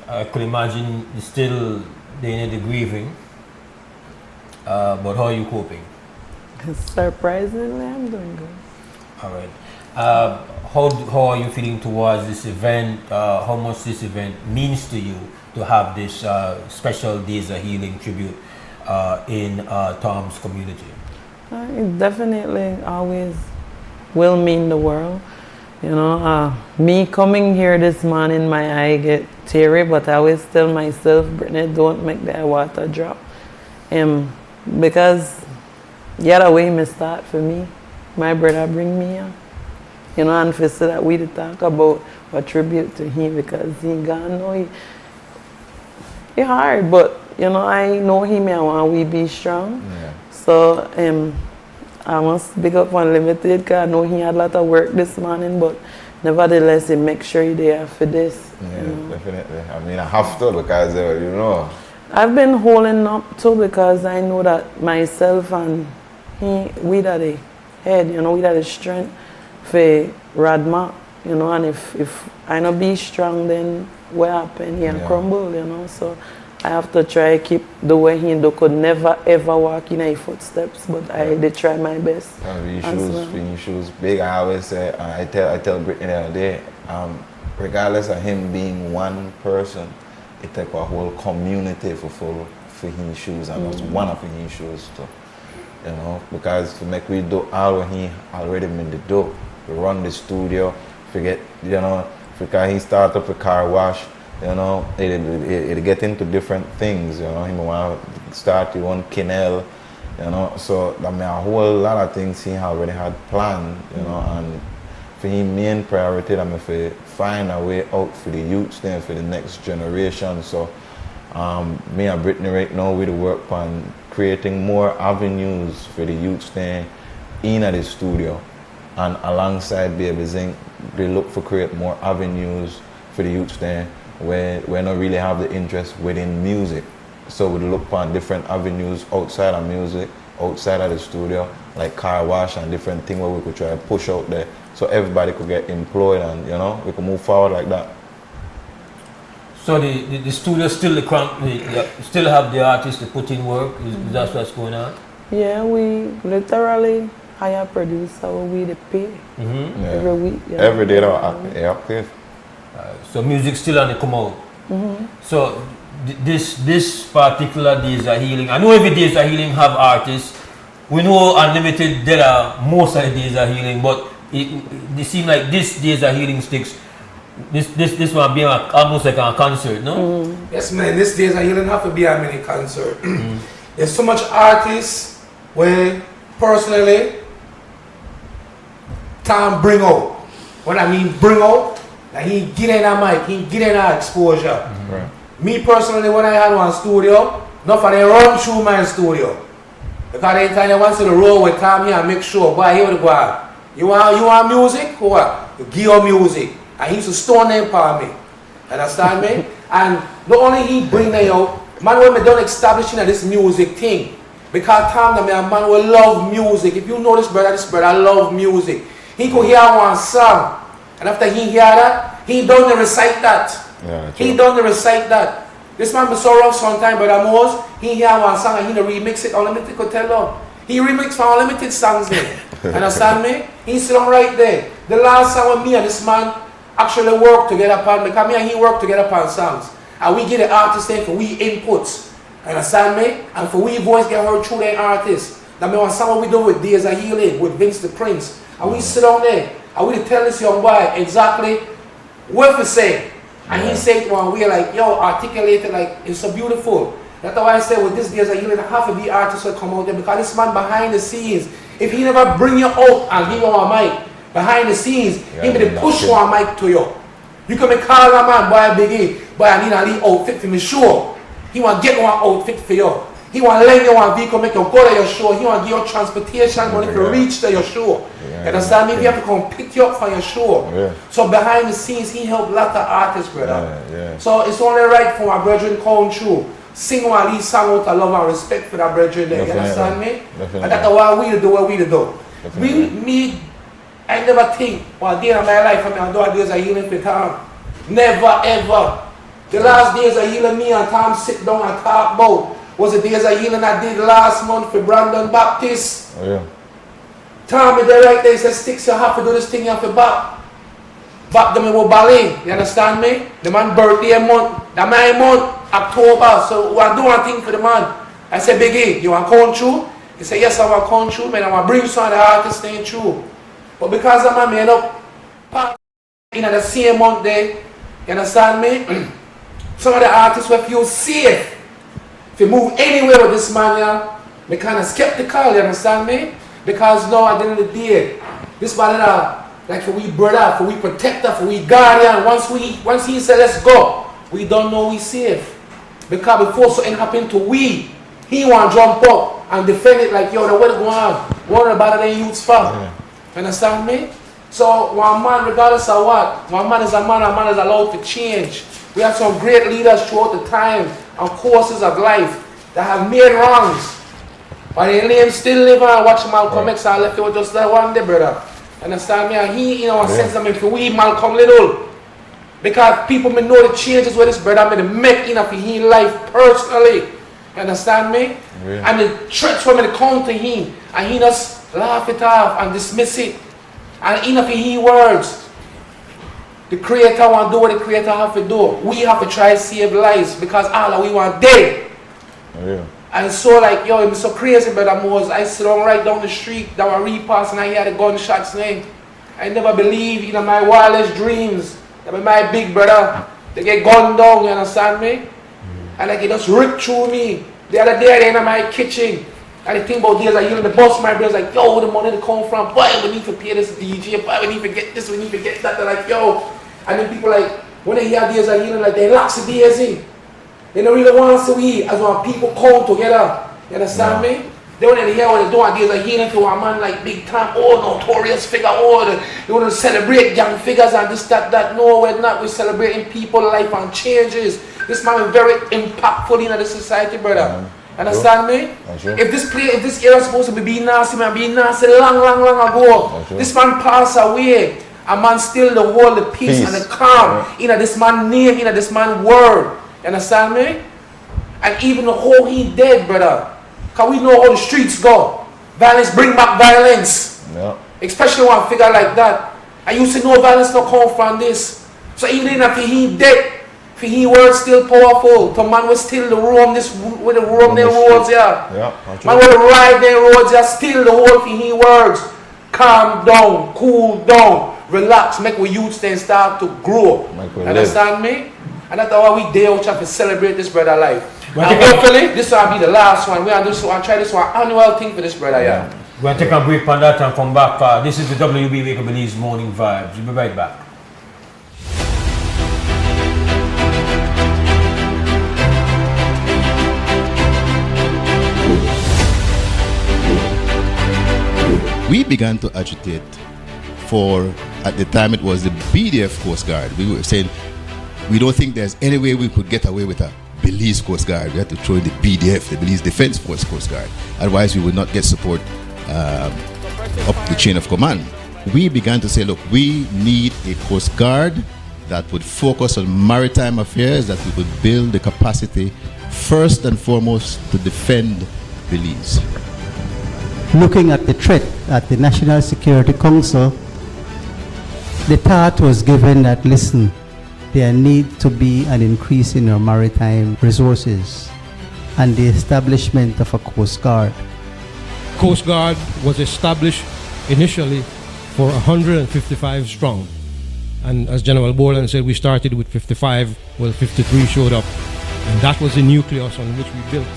I could imagine you're still doing the grieving, but how are you coping? Surprisingly, I'm doing good. All right. How are you feeling towards this event? How much this event means to you to have this special Days of Healing tribute in Tom's community? It definitely always will mean the world. You know, me coming here this morning, my eye get teary, but I always tell myself, Brittany, don't make that water drop. Because yeah, the way me start for me, my brother bring me here. You know, and for so that we to talk about a tribute to him because he gone now. He hard, but you know, I know him and want we be strong. Yeah. So I must big up Unlimited because I know he had a lot of work this morning, but nevertheless, he make sure he's there for this. Yeah, you know. definitely. I mean, I have to because, you know. I've been holding up too because I know that myself and we that the head, you know, we that the strength for Radma, you know, and if I not be strong, then what happen? He crumble, you know, so I have to try keep the way he do could never ever walk in his footsteps, but I did try my best. Shoes big. I always say, I tell Brittany the other day, regardless of him being one person, it takes a whole community for his shoes and that's one of his shoes too. You know, because to make we do all what he already made the do. We run the studio, forget, you know, because he started up a car wash. You know, it get into different things, you know, he want to start his own kennel, you know, so I mean a whole lot of things he already had planned, you know, and for him main priority, I mean, to find a way out for the youths then for the next generation. So me and Brittany right now we work on creating more avenues for the youths then in the studio, and alongside Baby Zinc, they look for create more avenues for the youths then where we don't really have the interest within music. So we look upon different avenues outside of music, outside of the studio, like car wash and different things where we could try to push out there so everybody could get employed and, you know, we could move forward like that. So the studio still still have the artists to put in work? Is that what's going on? Yeah, we literally hire a producer, we the pay every week. Yeah. Every day, yeah, okay. So music still on the come out. So this particular Days of Healing, I know every Days of Healing have artists. We know Unlimited, there are most of the Days of Healing, but it seems like this Days of Healing sticks. This one being almost like a concert, no? Yes, man. This Days of Healing have to be a mini concert. There's so much artists where personally Tom bring out. What I mean bring out, that he get in a mic, he get in a exposure. Right. Me personally, when I had one studio, not for they run through my studio. Because they kind of want to roll with Tom here and make sure, boy, here we go. You want music? What? You give your music. And he used to stone them for me. Understand me? And not only he bring them out, man, when we done establishing this music thing, because Tom, the man will love music. If you know this brother love music. He could hear one song, and after he hear that, he done to recite that. Yeah, he done to recite that. This man be so rough sometimes, brother Mose, he hear one song and he remix it, Unlimited could tell him. He remix for Unlimited songs there. Understand me? He sit on right there. The last song with me and this man actually work together upon, because me and he work together upon songs. And we get the artists there for we inputs. Understand me? And for we voice get heard through the artists. That means some we do with Days of Healing, with Vince the Prince. And we sit down there and we tell this young boy exactly what to say. And he said one way like, yo, articulate it like it's so beautiful. That's why I say with this Days of Healing, half of the artists will come out there, because this man behind the scenes, if he never bring you out and give you a mic, behind the scenes, he may push one mic to you. You can call a man, boy, biggie, boy, I need a little outfit for me, sure. He want to get one outfit for you. He want to lend you one vehicle, make you go to your show. He want to give you transportation money to reach to your show. You understand me? He have to come pick you up for your show. So behind the scenes, he helped a lot of artists, brother. So it's only right for my brethren come true. Sing one of these songs out of love and respect for that brethren there. You understand me? And that's why we do what we do. I never think one day in my life I'm going to do a Days of Healing for Tom. Never ever. The last Days of Healing me and Tom sit down and talk about was the Days of Healing I did last month for Brandon Baptist. Oh, yeah. Tom is there right there, he said, Sticks, you have to do this thing, you have to bap them with ballet. You understand me? The man birthday month, the my month, October. So we do one thing for the man. I said, Biggie, you want to come through? He said, yes, I want to come through, man. I want to bring some of the artists staying through. But because of my made up in the same month there, you understand me? Some of the artists will feel safe if you move anywhere with this man, yeah, they kind of skeptical, you understand me? Because now at the end of the day, this man like for we brother, for we protector, for we guardian, once he said let's go, we don't know we safe. Because before something happened to we, he want to jump up and defend it like, yo, the way to go on. What about the youth's fault? Understand me? So one man, regardless of what, one man is a man is allowed to change. We have some great leaders throughout the time and courses of life that have made wrongs. But their name still live and watch Malcolm X and left it just that one day, brother. Understand me? And he, sense them if we Malcolm Little. Because people may know the changes with this brother may make enough in his life personally. Understand me? And the threats for me to come to him and he just laugh it off and dismiss it. And enough in his words. The creator want to do what the creator have to do. We have to try to save lives because all that we want dead. And so like, yo, it's so crazy, brother Mose. I sit on right down the street, that were repass and I hear the gunshots name. I never believe in my wildest dreams that my big brother, they get gunned down, you understand me? And like it just ripped through me. The other day I was in my kitchen. And the thing about Days of Healing, the boss my brother's like, yo, where the money to come from? Boy, we need to pay this DJ, boy, we need to get this, we need to get that. They're like, yo. And then people like, when they hear Days of Healing, like they lax the days. They don't really want to see as when people come together. You understand me? They want to hear what they do on Days of Healing to a man like big time, oh, notorious figure, oh, they want to celebrate young figures and this, that. No, we're not. We're celebrating people's life and changes. This man is very impactful in the society, brother. Understand me? If this area is supposed to be nasty, man, be nasty long ago. This man passed away. A man still the hold the peace and the calm in this man name, in this man word. You understand me? And even though he dead, brother, cause we know how the streets go. Violence bring back violence. Yeah. Especially one figure like that. I used to know violence not come from this. So even if he dead, if he word still powerful, the man was still the roam this with the roam their roads, yeah. Man will ride their roads, yeah, still the whole thing he words. Calm down, cool down, relax, make we youth then start to grow. Understand me? And that's why we day out to celebrate this brother life. And hopefully this will be the last one. We are just try this one annual thing for this brother, yeah. We're going to take a break on that and come back. This is the WB Wake Up Belize Morning Vibes. We'll be right back. We began to agitate for, at the time it was the BDF Coast Guard. We were saying, we don't think there's any way we could get away with a Belize Coast Guard. We had to throw in the BDF, the Belize Defense Force Coast Guard. Otherwise we would not get support up the chain of command. We began to say, look, we need a Coast Guard that would focus on maritime affairs, that we would build the capacity first and foremost to defend Belize. Looking at the threat at the National Security Council, the thought was given that, listen, there needs to be an increase in our maritime resources and the establishment of a Coast Guard. Coast Guard was established initially for 155 strong. And as General Boland said, we started with 55, well, 53 showed up. And that was the nucleus on which we built.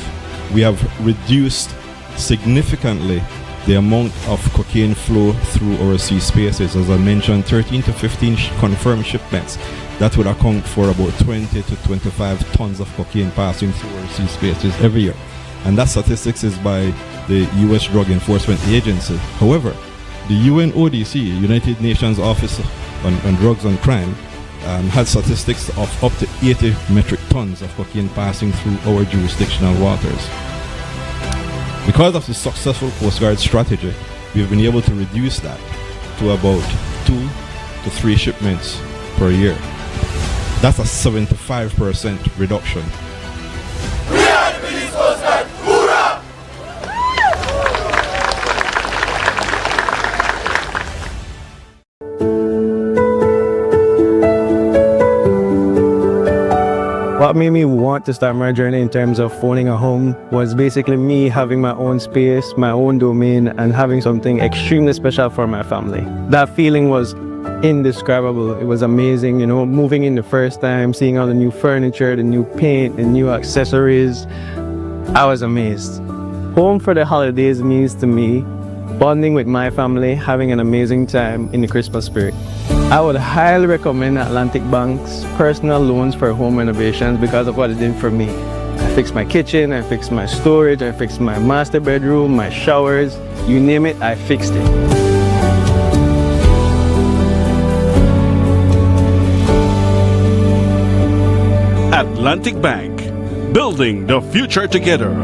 We have reduced significantly the amount of cocaine flow through our sea spaces. As I mentioned, 13 to 15 confirmed shipments. That would account for about 20 to 25 tons of cocaine passing through our sea spaces every year. And that statistics is by the U.S. Drug Enforcement Agency. However, the UNODC, United Nations Office on Drugs and Crime, had statistics of up to 80 metric tons of cocaine passing through our jurisdictional waters. Because of the successful Coast Guard strategy, we've been able to reduce that to about 2 to 3 shipments per year. That's a 75% reduction. We are the Belize Coast Guard! Hoorah! What made me want to start my journey in terms of owning a home was basically me having my own space, my own domain, and having something extremely special for my family. That feeling was indescribable. It was amazing, you know, moving in the first time, seeing all the new furniture, the new paint, the new accessories. I was amazed. Home for the holidays means to me bonding with my family, having an amazing time in the Christmas spirit. I would highly recommend Atlantic Bank's personal loans for home renovations because of what it did for me. I fixed my kitchen, I fixed my storage, I fixed my master bedroom, my showers, you name it, I fixed it. Atlantic Bank, building the future together.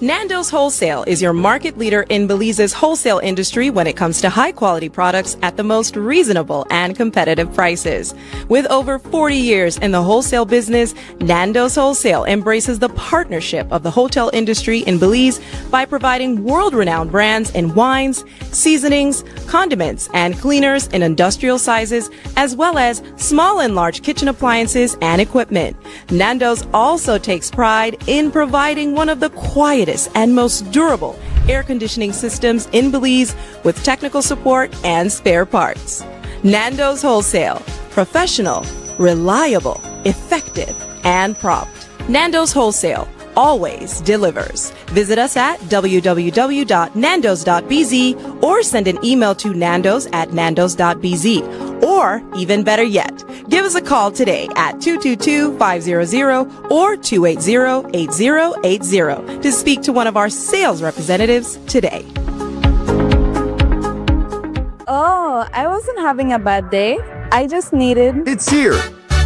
Nando's Wholesale is your market leader in Belize's wholesale industry when it comes to high-quality products at the most reasonable and competitive prices. With over 40 years in the wholesale business, Nando's Wholesale embraces the partnership of the hotel industry in Belize by providing world-renowned brands in wines, seasonings, condiments, and cleaners in industrial sizes, as well as small and large kitchen appliances and equipment. Nando's also takes pride in providing one of the quietest and most durable air conditioning systems in Belize with technical support and spare parts. Nando's Wholesale. Professional, reliable, effective, and prompt. Nando's Wholesale always delivers. Visit us at www.nandos.bz or send an email to nandos@nandos.bz. Or, even better yet, give us a call today at 222-500 or 280-8080 to speak to one of our sales representatives today. Oh, I wasn't having a bad day. I just needed... It's here,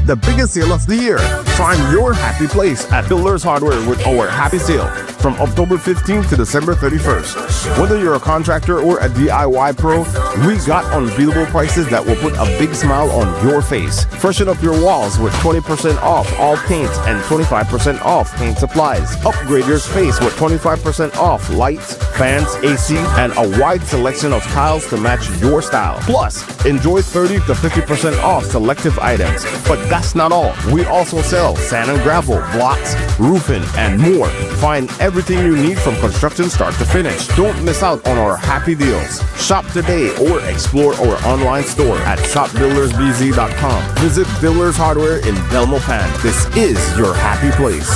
the biggest sale of the year. Find your happy place at Builders Hardware with our happy sale from October 15th to December 31st. Whether you're a contractor or a DIY pro, we got unbeatable prices that will put a big smile on your face. Freshen up your walls with 20% off all paints and 25% off paint supplies. Upgrade your space with 25% off lights, fans, AC, and a wide selection of tiles to match your style. Plus, enjoy 30 to 50% off selective items. But that's not all. We also sell sand and gravel, blocks, roofing, and more. Find everything you need from construction start to finish. Don't miss out on our happy deals. Shop today or explore our online store at shopbuildersbz.com. Visit Builders Hardware in Belmopan. This is your happy place.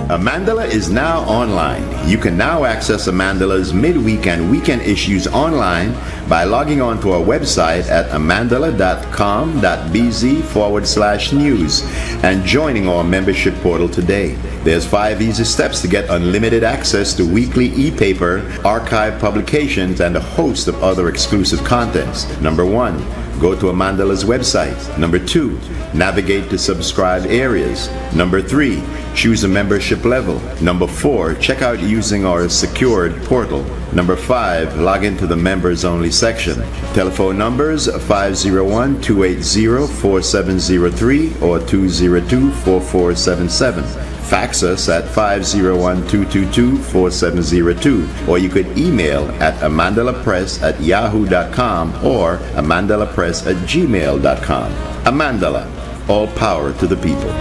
Amandala is now online. You can now access Amandala's midweek and weekend issues online by logging on to our website at amandala.com.bz/news and joining our membership portal today. There's 5 easy steps to get unlimited access to weekly e-paper, archive publications, and a host of other exclusive contents. Number 1, go to Amandala's website. Number 2, navigate to subscribed areas. Number 3, choose a membership level. Number 4, check out using our secured portal. Number 5, log into the members only section. Telephone numbers 501-280-4703 or 202-4477. Fax us at 501-222-4702, or you could email at amandalapress@yahoo.com or amandalapress@gmail.com. Amandala, all power to the people.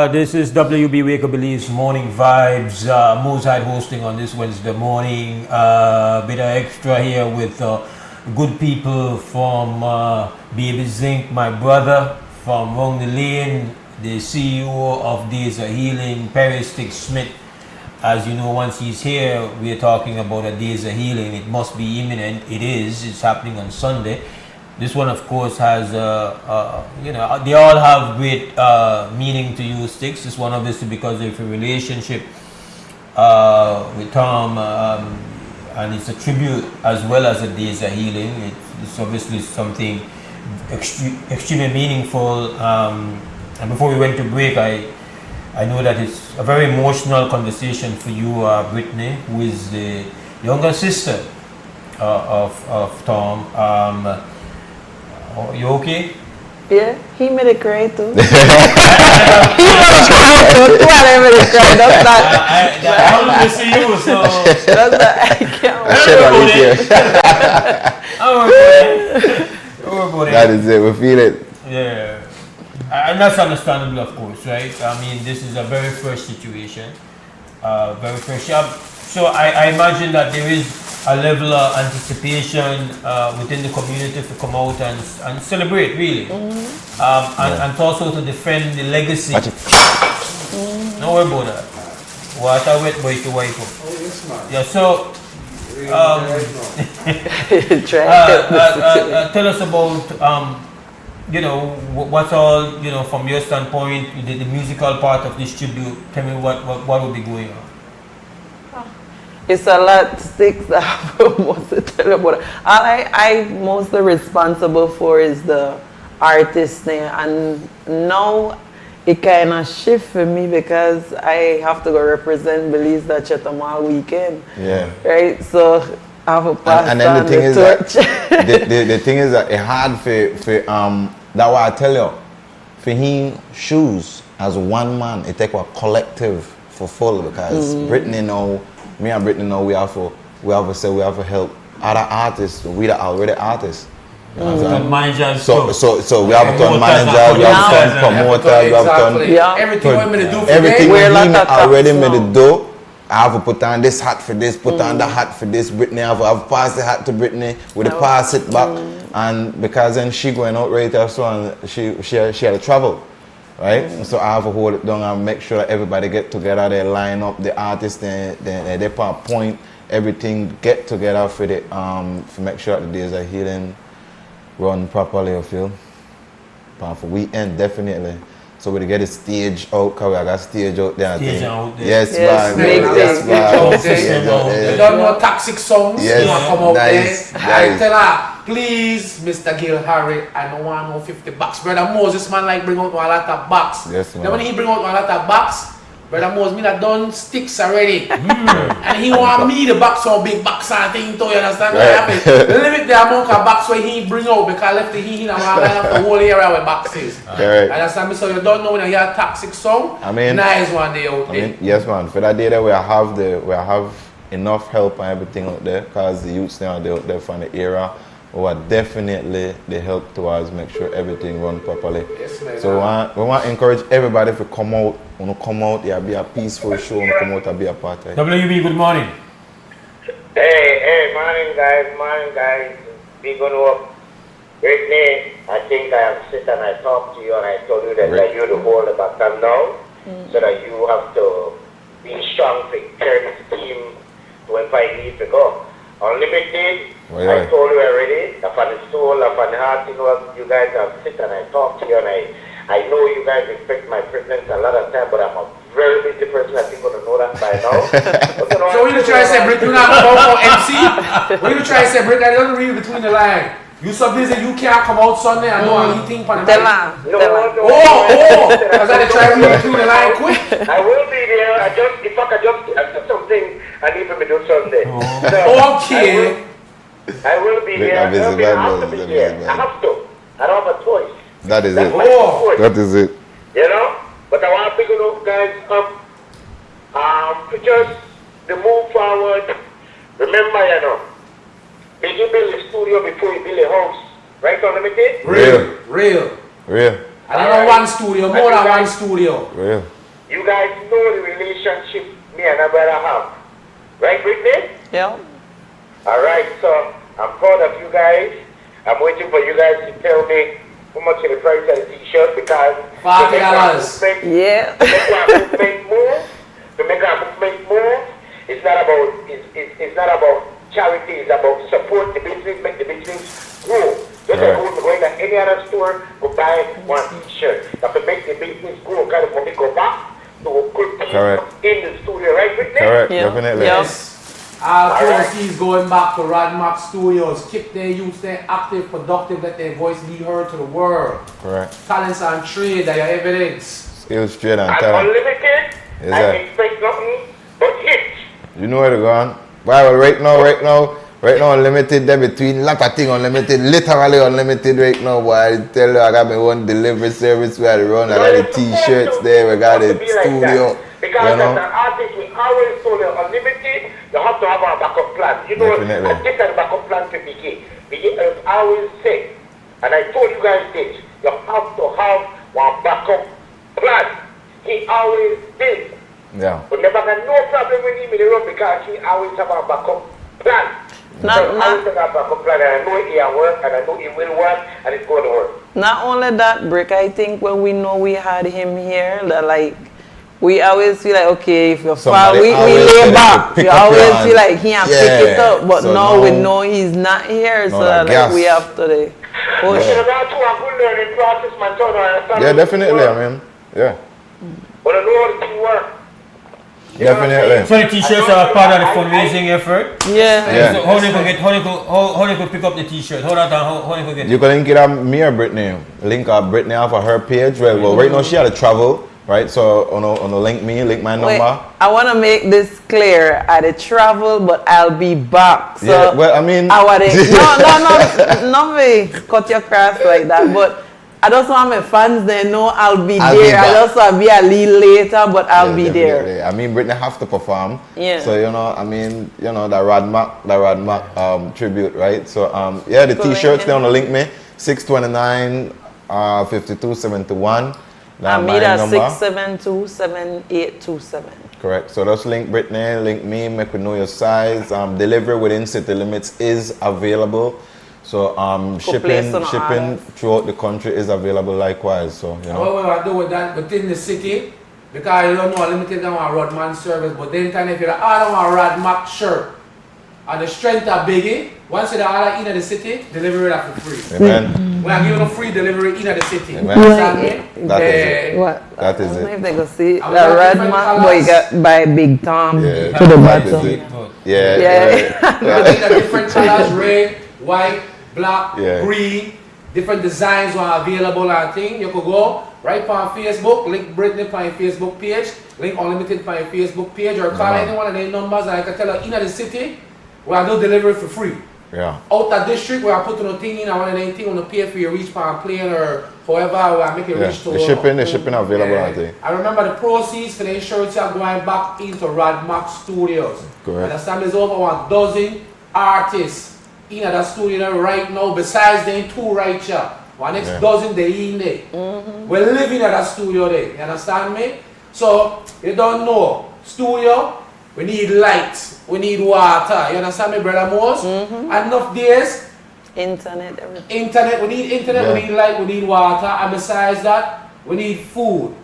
This is WB Wake Up Believe's Morning Vibes. Mose Hyde hosting on this Wednesday morning. Bit of extra here with good people from Baby Zinc, my brother from Wrong the Lane, the CEO of Days of Healing, Perry Stick Smith. As you know, once he's here, we're talking about a Days of Healing. It must be imminent. It is. It's happening on Sunday. This one, of course, has, you know, they all have great meaning to you, Sticks. This one, obviously, because of your relationship with Tom, and it's a tribute as well as a Days of Healing. It's obviously something extremely meaningful. And before we went to break, I know that it's a very emotional conversation for you, Brittany, who is the younger sister of Tom. You okay? Yeah, he made it cry too. He was crying too. Why made it cry? That's not. I want to see you, so. That's not. That is it. We feel it. Yeah. And that's understandable, of course, right? I mean, this is a very fresh situation. Very fresh. So I imagine that there is a level of anticipation within the community to come out and celebrate, really. And also to defend the legacy. No worry about that. What a wet boy to wipe up. Yeah, so tell us about you know, what's all, you know, from your standpoint, the musical part of this tribute. Tell me what will be going on. It's a lot sticks that I must tell about. All I'm mostly responsible for is the artist thing, and now it kind of shift for me because I have to go represent Belize that Chatham all weekend. Yeah. Right. So I have a pass and then on the thing the is torch. that the thing is that it's hard for that what I tell you, for him shoes as one man, it take a collective for full because Brittany know, me and Brittany know we have to help other artists, we are already artists. You know what I'm saying? So we have done managers, we have done promoters, we have done everything we made to do for everything we already made to do. I have to put on this hat for this, put on the hat for this. Brittany, I have passed the hat to Brittany with the pass it back, and because then she going out right there, so and she had to travel, right? So I have to hold it down and make sure that everybody get together, they line up the artists, they point everything get together for the to make sure that the days of healing run properly. I feel, but for weekend definitely. So we get a stage out, because we got stage out there. Stage out there. Yes, man. Yes, man. You don't know toxic songs. Yes, you want to come out nice, there. nice. I tell her, please, Mr. Gil Harry, I don't want no $50. Brother Moses, man, like bring out a lot of box. Yes, man. Then when he bring out a lot of box, Brother Mose, me that done sticks already. And he want me the box so big box and thing too, you understand? Right. Limit the amount of box where he bring out because left he want to line up the whole area where boxes. Correct. Understand me? So you don't know when you hear a toxic song, I mean, nice one day out there. Yes, man. For that day that we have enough help and everything out there, because the youths now they out there from the era. We are definitely the help towards make sure everything run properly. Yes, man. So we want to encourage everybody to come out. When you come out, yeah, be a peaceful show. When you come out, and be a party. WUB, good morning. Hey, morning guys. Big on up. Brittany, I think I have sit and I talked to you and I told you that you're the whole of Batam now, so that you have to be strong to carry this team to when 5 years ago. Unlimited, I told you already, upon the soul, upon the heart, you know, you guys have sit and I talked to you and I know you guys expect my presence a lot of time, but I'm a very busy person. I think you know that by now. So when you try to say Britt, you're not about MC? When you try to say Britt, I don't read between the lines. You so busy, you can't come out Sunday and know anything for the night. Because I try to read between the lines quick. I will be there. If I can just answer something, I need to be doing Sunday. Okay. I will be there. I have to be there. I have to. I don't have a choice. That is it. That is it. You know? But I want to pick up guys up. To just the move forward. Remember, you know, did you build a studio before you build a house? Right, Unlimited? Real. I don't know one studio, more than one studio. Real. You guys know the relationship me and my brother have. Right, Brittany? Yeah. Alright, so I'm proud of you guys. I'm waiting for you guys to tell me how much is the price of the t-shirt because $40. Yeah. To make our movement move, it's not about charity, it's about support the business, make the business grow. Just like we go in any other store, go buy one t-shirt. That to make the business grow, kind of money go back to a good team in the studio, right, Brittany? Correct, definitely. Yes. All proceeds going back to Radmax Studios. Keep their youth stay active, productive, let their voice be heard to the world. Correct. Talents and trade, that your evidence. Skills, trade, and And talent. Unlimited, I expect nothing but hits. You know where to go on. Well, right now, Unlimited, there between lot of things Unlimited, literally Unlimited right now, boy. I tell you, I got my own delivery service where I run, I got the t-shirts there, we got the studio. Because as an artists, we always told them unlimited, you have to have a backup plan. You know, Definitely. I get a backup plan to begin. I always say, and I told you guys this, you have to have one backup plan. He always did. Yeah. But never had no problem with him in the road because he always have a backup plan. I always have a backup plan, and I know it will work, and I know it will work, and it's going to work. Not only that, Brick, I think when we know we had him here, that like, we always feel like, okay, if you fall, we lay back. We always feel like he can pick it up, but so now we know he's not here, so that like, we have to push. Yeah, definitely, I mean, yeah. But I know how the thing works. Definitely. So the t-shirts are part of the fundraising effort? Yeah. So how they could pick up the t-shirt? How they could get You can link it up me or Brittany. Link up Brittany off of her page. Well, right now she had to travel, right? So on the link me, link my number. Wait, I want to make this clear. I did travel, but I'll be back. So yeah, well, I mean, no, not me cut your cross like that, but I just want my fans they know I'll be there. I just want to be a little later, but I'll be definitely. there. I mean, Brittany have to perform. Yeah. So I mean, the Radmac tribute, right? So yeah, the t-shirts they on the link me 629 5271. I made a 6727827. Correct. So just link Brittany, link me, make we know your size. Delivery within city limits is available. So shipping throughout the country is available likewise. So What we do with that within the city, because you don't know limited on our Rodman service, but then time if you order a Radmac shirt and the strength are biggie, once you order in the city, delivery is for free. Amen. We are giving a free delivery in the city. Amen. That is it. What? That is I don't know it. if they go see the got red different man boy got by Big Tom Yeah, to the that is bottom. it. Yeah. Different colors, red, white, black, Yeah. green, different designs are available and thing. You could go right on Facebook, link Brittany on your Facebook page, link Unlimited on your Facebook page, or call any one of their numbers and I can tell you in the city, we are do delivery for free. Yeah. Out of district, we are putting a thing in, I want anything on the pay for your reach per plane or however, we are making reach to The shipping available, I think. I remember the proceeds for the insurance are going back into Radmac Studios. Correct. And the time is over 12 artists in that studio right now, besides the two right here. One next dozen they in there. We're living at that studio there. You understand me? So you don't know. Studio, we need lights, we need water. You understand me, brother Mose? Enough days. Internet, everything. Internet, we need internet, we need light, we need water, and besides that, we need food.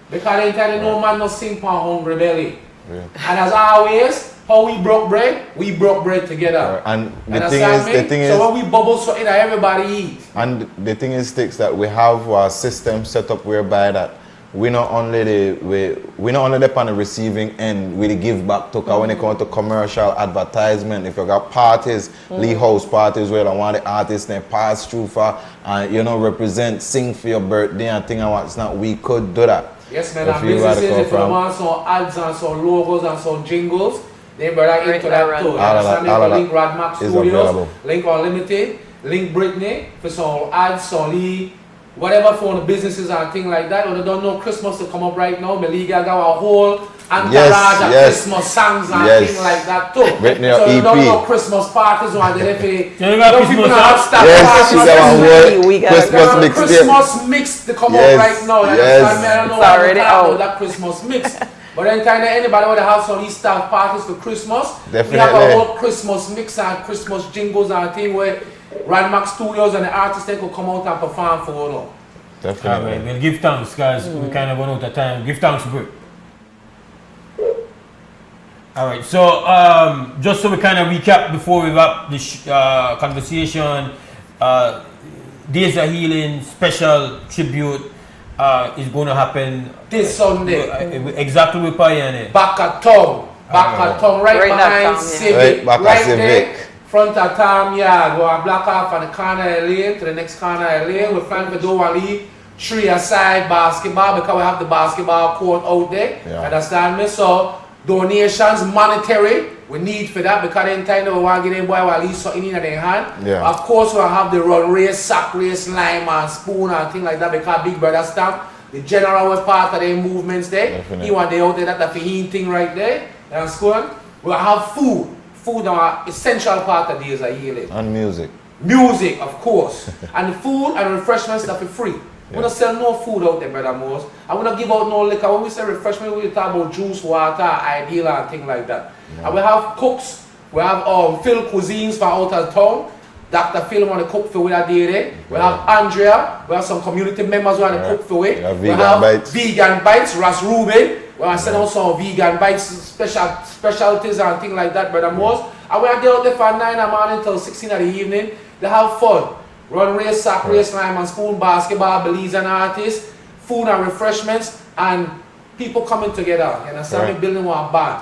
Because internet no man no sing for hungry belly. And as always, how we broke bread together. And the Understand thing me? is, so when we bubble something that everybody eat. and the thing is, Sticks, that we have our system set up whereby that we not only on the receiving end, we give back to when it comes to commercial advertisement. If you got parties, Lee house parties where I want the artists they pass through for and represent, sing for your birthday and thing and what's not, we could do that. Yes, man. And businesses, if you want some ads and some logos and some jingles, they better into that too. All of that link Radmac is Studios, available. link Unlimited, link Brittany for some ads, some Lee, whatever for the businesses and things like that. When you don't know Christmas to come up right now, Lee got a whole entourage of Christmas songs and things like that too. Brittany so you EP. don't know Christmas parties or they Christmas mix. Christmas mix to come up right now. You understand me? I don't know why we talk about that Christmas mix. But anytime anybody want to have some of these staff parties for Christmas, we have a whole Christmas mix and Christmas jingles and thing where Radmac Studios and the artists they could come out and perform for you. Definitely. Alright, we'll give thanks, guys. We kind of run out of time. Give thanks, Britt. Alright, so just so we kind of recap before we wrap this conversation, Days of Healing special tribute is going to happen this Sunday. Exactly with Payane. Back at town. Right behind Civic. Right there. Front of Tom Yard. We'll block off on the corner of the lane to the next corner of the lane. We're planning to do one league 3-a-side basketball because we have the basketball court out there. Understand me? So donations, monetary, we need for that because in time we want to get them boy at least something in their hand. Of course we'll have the run race, sack race, lime and spoon and things like that because Big Brother stamp The general was part of the movements there. Definitely. He want they out there that the thing right there. That's good. We'll have food. Food are essential part of these are healing. And music. Music, of course. And the food and refreshments stuff is free. We don't sell no food out there, Brother Mose. I want to give out no liquor. When we say refreshment, we talk about juice, water, ideal and things like that. And we have cooks. We have Phil Cuisines for out of town. Dr. Phil want to cook for with a day there. We have Andrea. We have some community members who want to cook for it. We have Vegan Bites, Ras Ruben. We want to send out some Vegan Bites, specialties and things like that, Brother Mose. And we are there out there from 9 in the morning till 16 in the evening. They have fun. Run race, sack race, lime and spoon, basketball, Belize and artists, food and refreshments, and people coming together. You understand me? Building one band.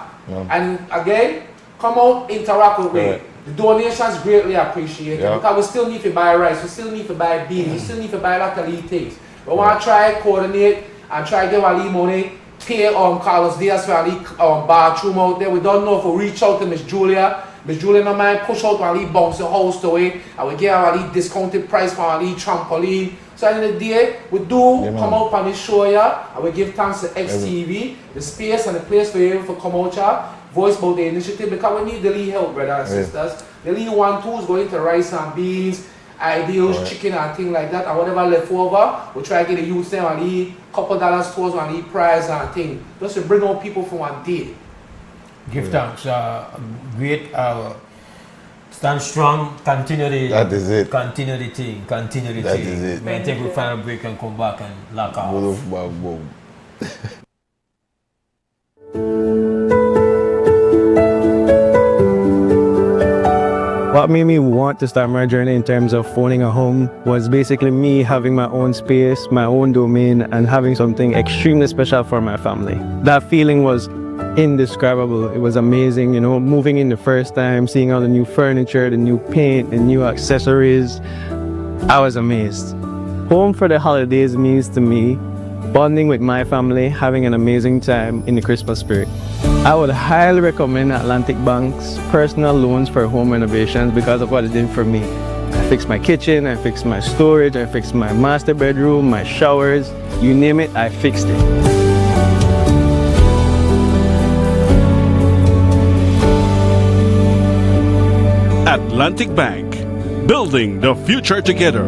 And again, come out, interact with me. The donations greatly appreciated because we still need to buy rice, we still need to buy beans, we still need to buy a lot of these things. We want to try coordinate and try to give a little money, pay Carlos Diaz for a little bathroom out there. We don't know if we reach out to Miss Julia. Miss Julia no mind push out a little bounce the house to it and we give her a little discounted price for a little trampoline. So at the end of the day, we do come out on this show here and we give thanks to XTV, the space and the place for you to come out here, voice about the initiative because we need the lead help, brothers and sisters. The lead 1-2 is going to rice and beans, ideals, chicken and things like that, and whatever left over, we try to get the youth there and lead couple dollars towards and lead prize and things. Just to bring out people from one day. Give thanks. Great. Stand strong. Continue the. That is it. Continue the thing. Continue the That thing. is it. May take a final break and come back and lock off. What made me want to start my journey in terms of owning a home was basically me having my own space, my own domain, and having something extremely special for my family. That feeling was indescribable. It was amazing, you know, moving in the first time, seeing all the new furniture, the new paint, the new accessories. I was amazed. Home for the holidays means to me bonding with my family, having an amazing time in the Christmas spirit. I would highly recommend Atlantic Bank's personal loans for home renovations because of what it did for me. I fixed my kitchen, I fixed my storage, I fixed my master bedroom, my showers, you name it, I fixed it. Atlantic Bank, building the future together.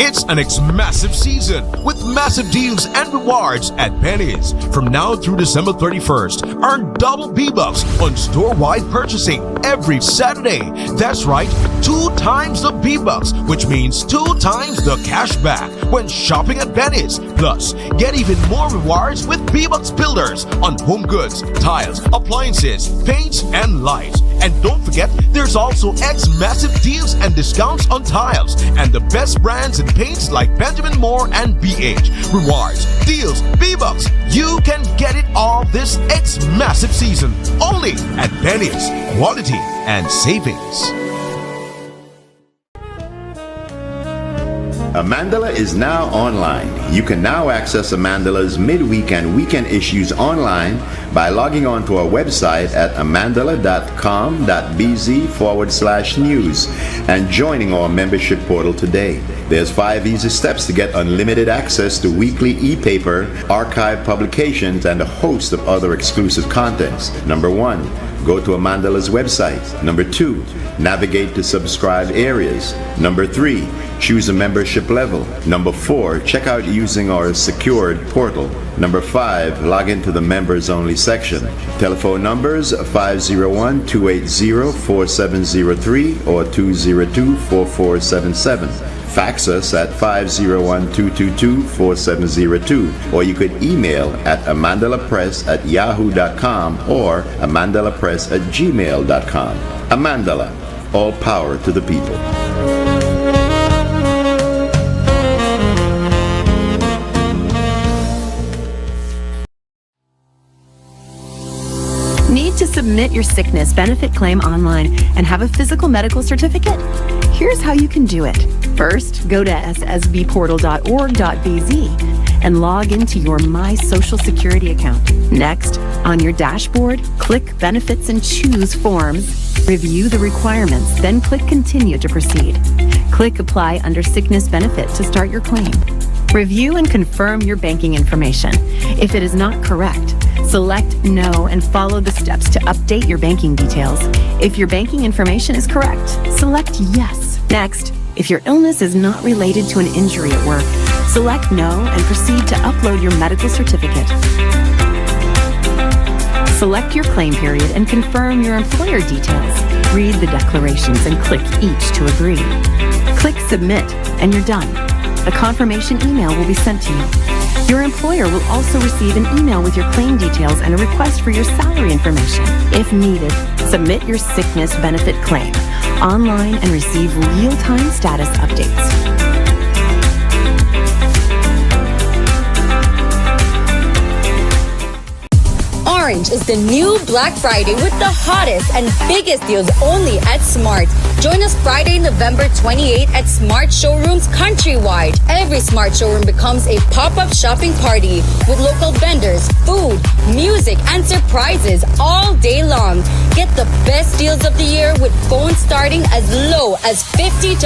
It's an massive season with massive deals and rewards at Penny's. From now through December 31st, earn double B-Bucks on store-wide purchasing every Saturday. That's right, 2 times the B-Bucks, which means 2 times the cash back when shopping at Penny's. Plus, get even more rewards with B-Bucks Builders on home goods, tiles, appliances, paints, and lights. And don't forget, there's also massive deals and discounts on tiles and the best brands in paints like Benjamin Moore and BH. Rewards, deals, B-Bucks. You can get it all this massive season only at Penny's. Quality and savings. Amandala is now online. You can now access Amandala's midweek and weekend issues online by logging on to our website at amandala.com.bz/news and joining our membership portal today. There's 5 easy steps to get unlimited access to weekly e-paper, archive publications, and a host of other exclusive contents. Number 1, go to Amandala's website. Number 2, navigate to subscribed areas. Number 3, choose a membership level. Number 4, check out using our secured portal. Number 5, log into the members only section. Telephone numbers 501-280-4703 or 202-4477. Fax us at 501-222-4702, or you could email at amandalapress@yahoo.com or amandalapress@gmail.com. Amandala, all power to the people. Need to submit your sickness benefit claim online and have a physical medical certificate? Here's how you can do it. First, go to ssbportal.org.bz and log into your My Social Security account. Next, on your dashboard, click Benefits and choose Forms. Review the requirements, then click Continue to proceed. Click Apply under Sickness Benefit to start your claim. Review and confirm your banking information. If it is not correct, select No and follow the steps to update your banking details. If your banking information is correct, select Yes. Next, if your illness is not related to an injury at work, select No and proceed to upload your medical certificate. Select your claim period and confirm your employer details. Read the declarations and click each to agree. Click Submit and you're done. A confirmation email will be sent to you. Your employer will also receive an email with your claim details and a request for your salary information. If needed, submit your sickness benefit claim online and receive real-time status updates. Orange is the new Black Friday with the hottest and biggest deals only at Smart. Join us Friday, November 28th at Smart Showrooms countrywide. Every Smart showroom becomes a pop-up shopping party with local vendors, food, music, and surprises all day long. Get the best deals of the year with phones starting as low as $50.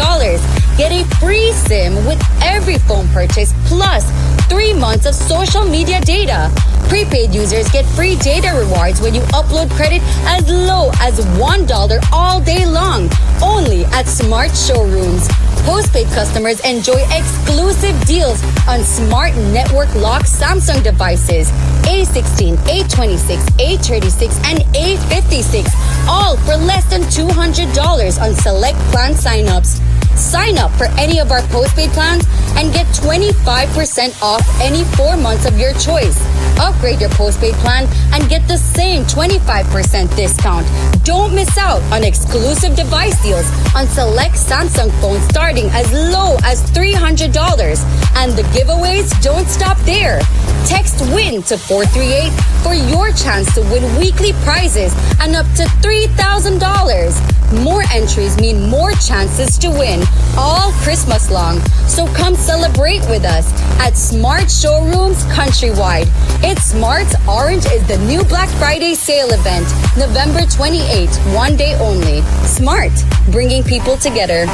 Get a free SIM with every phone purchase plus 3 months of social media data. Prepaid users get free data rewards when you upload credit as low as $1 all day long, only at Smart Showrooms. Postpaid customers enjoy exclusive deals on Smart Network Lock Samsung devices, A16, A26, A36, and A56, all for less than $200 on select plan signups. Sign up for any of our postpaid plans and get 25% off any 4 months of your choice. Upgrade your postpaid plan and get the same 25% discount. Don't miss out on exclusive device deals on select Samsung phones starting as low as $300. And the giveaways don't stop there. Text WIN to 438 for your chance to win weekly prizes and up to $3,000. More entries mean more chances to win all Christmas long. So come celebrate with us at Smart Showrooms countrywide. It's Smart's Orange is the new Black Friday sale event, November 28th, 1 day only. Smart, bringing people together.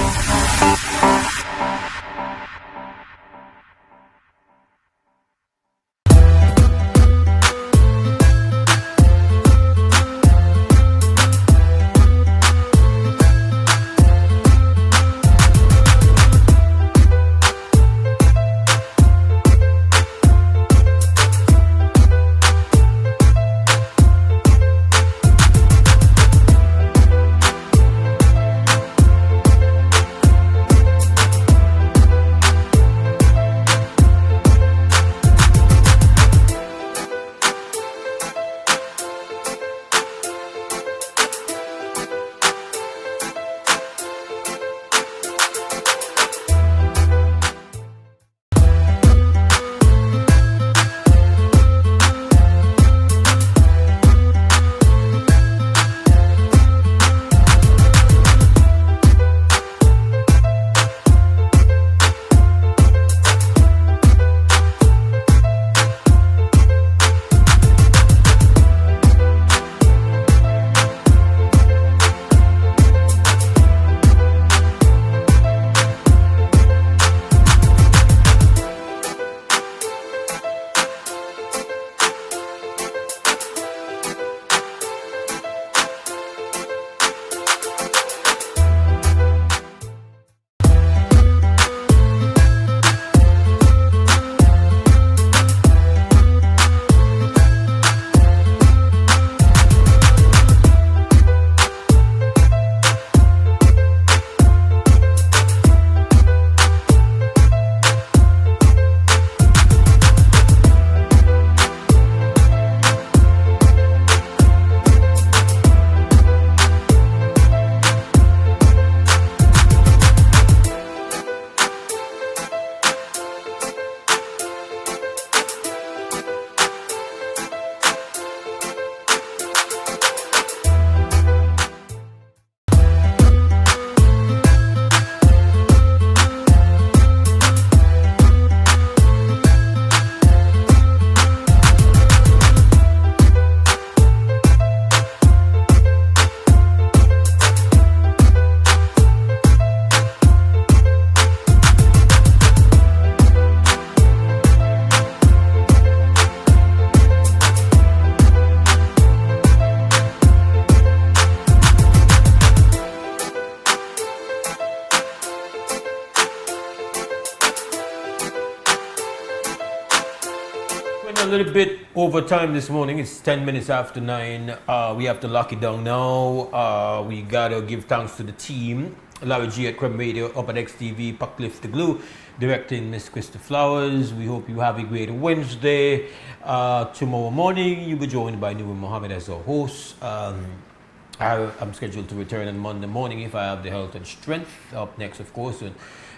a little bit over time this morning. It's 10 minutes after 9. We have to lock it down now. We gotta give thanks to the team. Larry G at Creme Radio, up at XTV, Puckliff the Glue, directing Miss Krista Flowers. We hope you have a great Wednesday. Tomorrow morning, you'll be joined by Nuru Mohammed as our host. I'm scheduled to return on Monday morning if I have the health and strength. Up next, of course,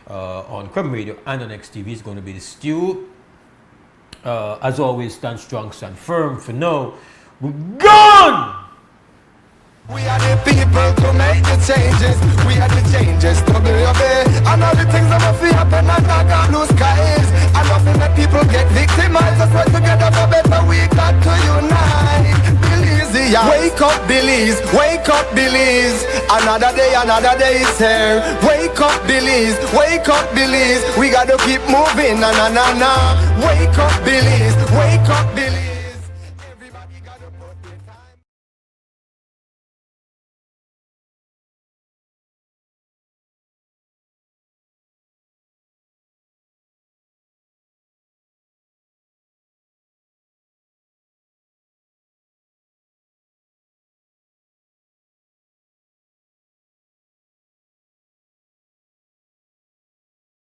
on Creme Radio and on XTV is going to be the Stew. As always, stand strong, stand firm. For now, we're gone! We are the people to make the changes. We are the changes to obey. And all the things that must happen and not got blue skies. And nothing that people get victimized. Let's work together for better. We got to unite. Belize, yeah. Wake up, Belize. Wake up, Belize. Another day is here. Wake up, Belize. Wake up, Belize. We got to keep moving. Na na na na. Wake up, Belize. Wake up, Belize.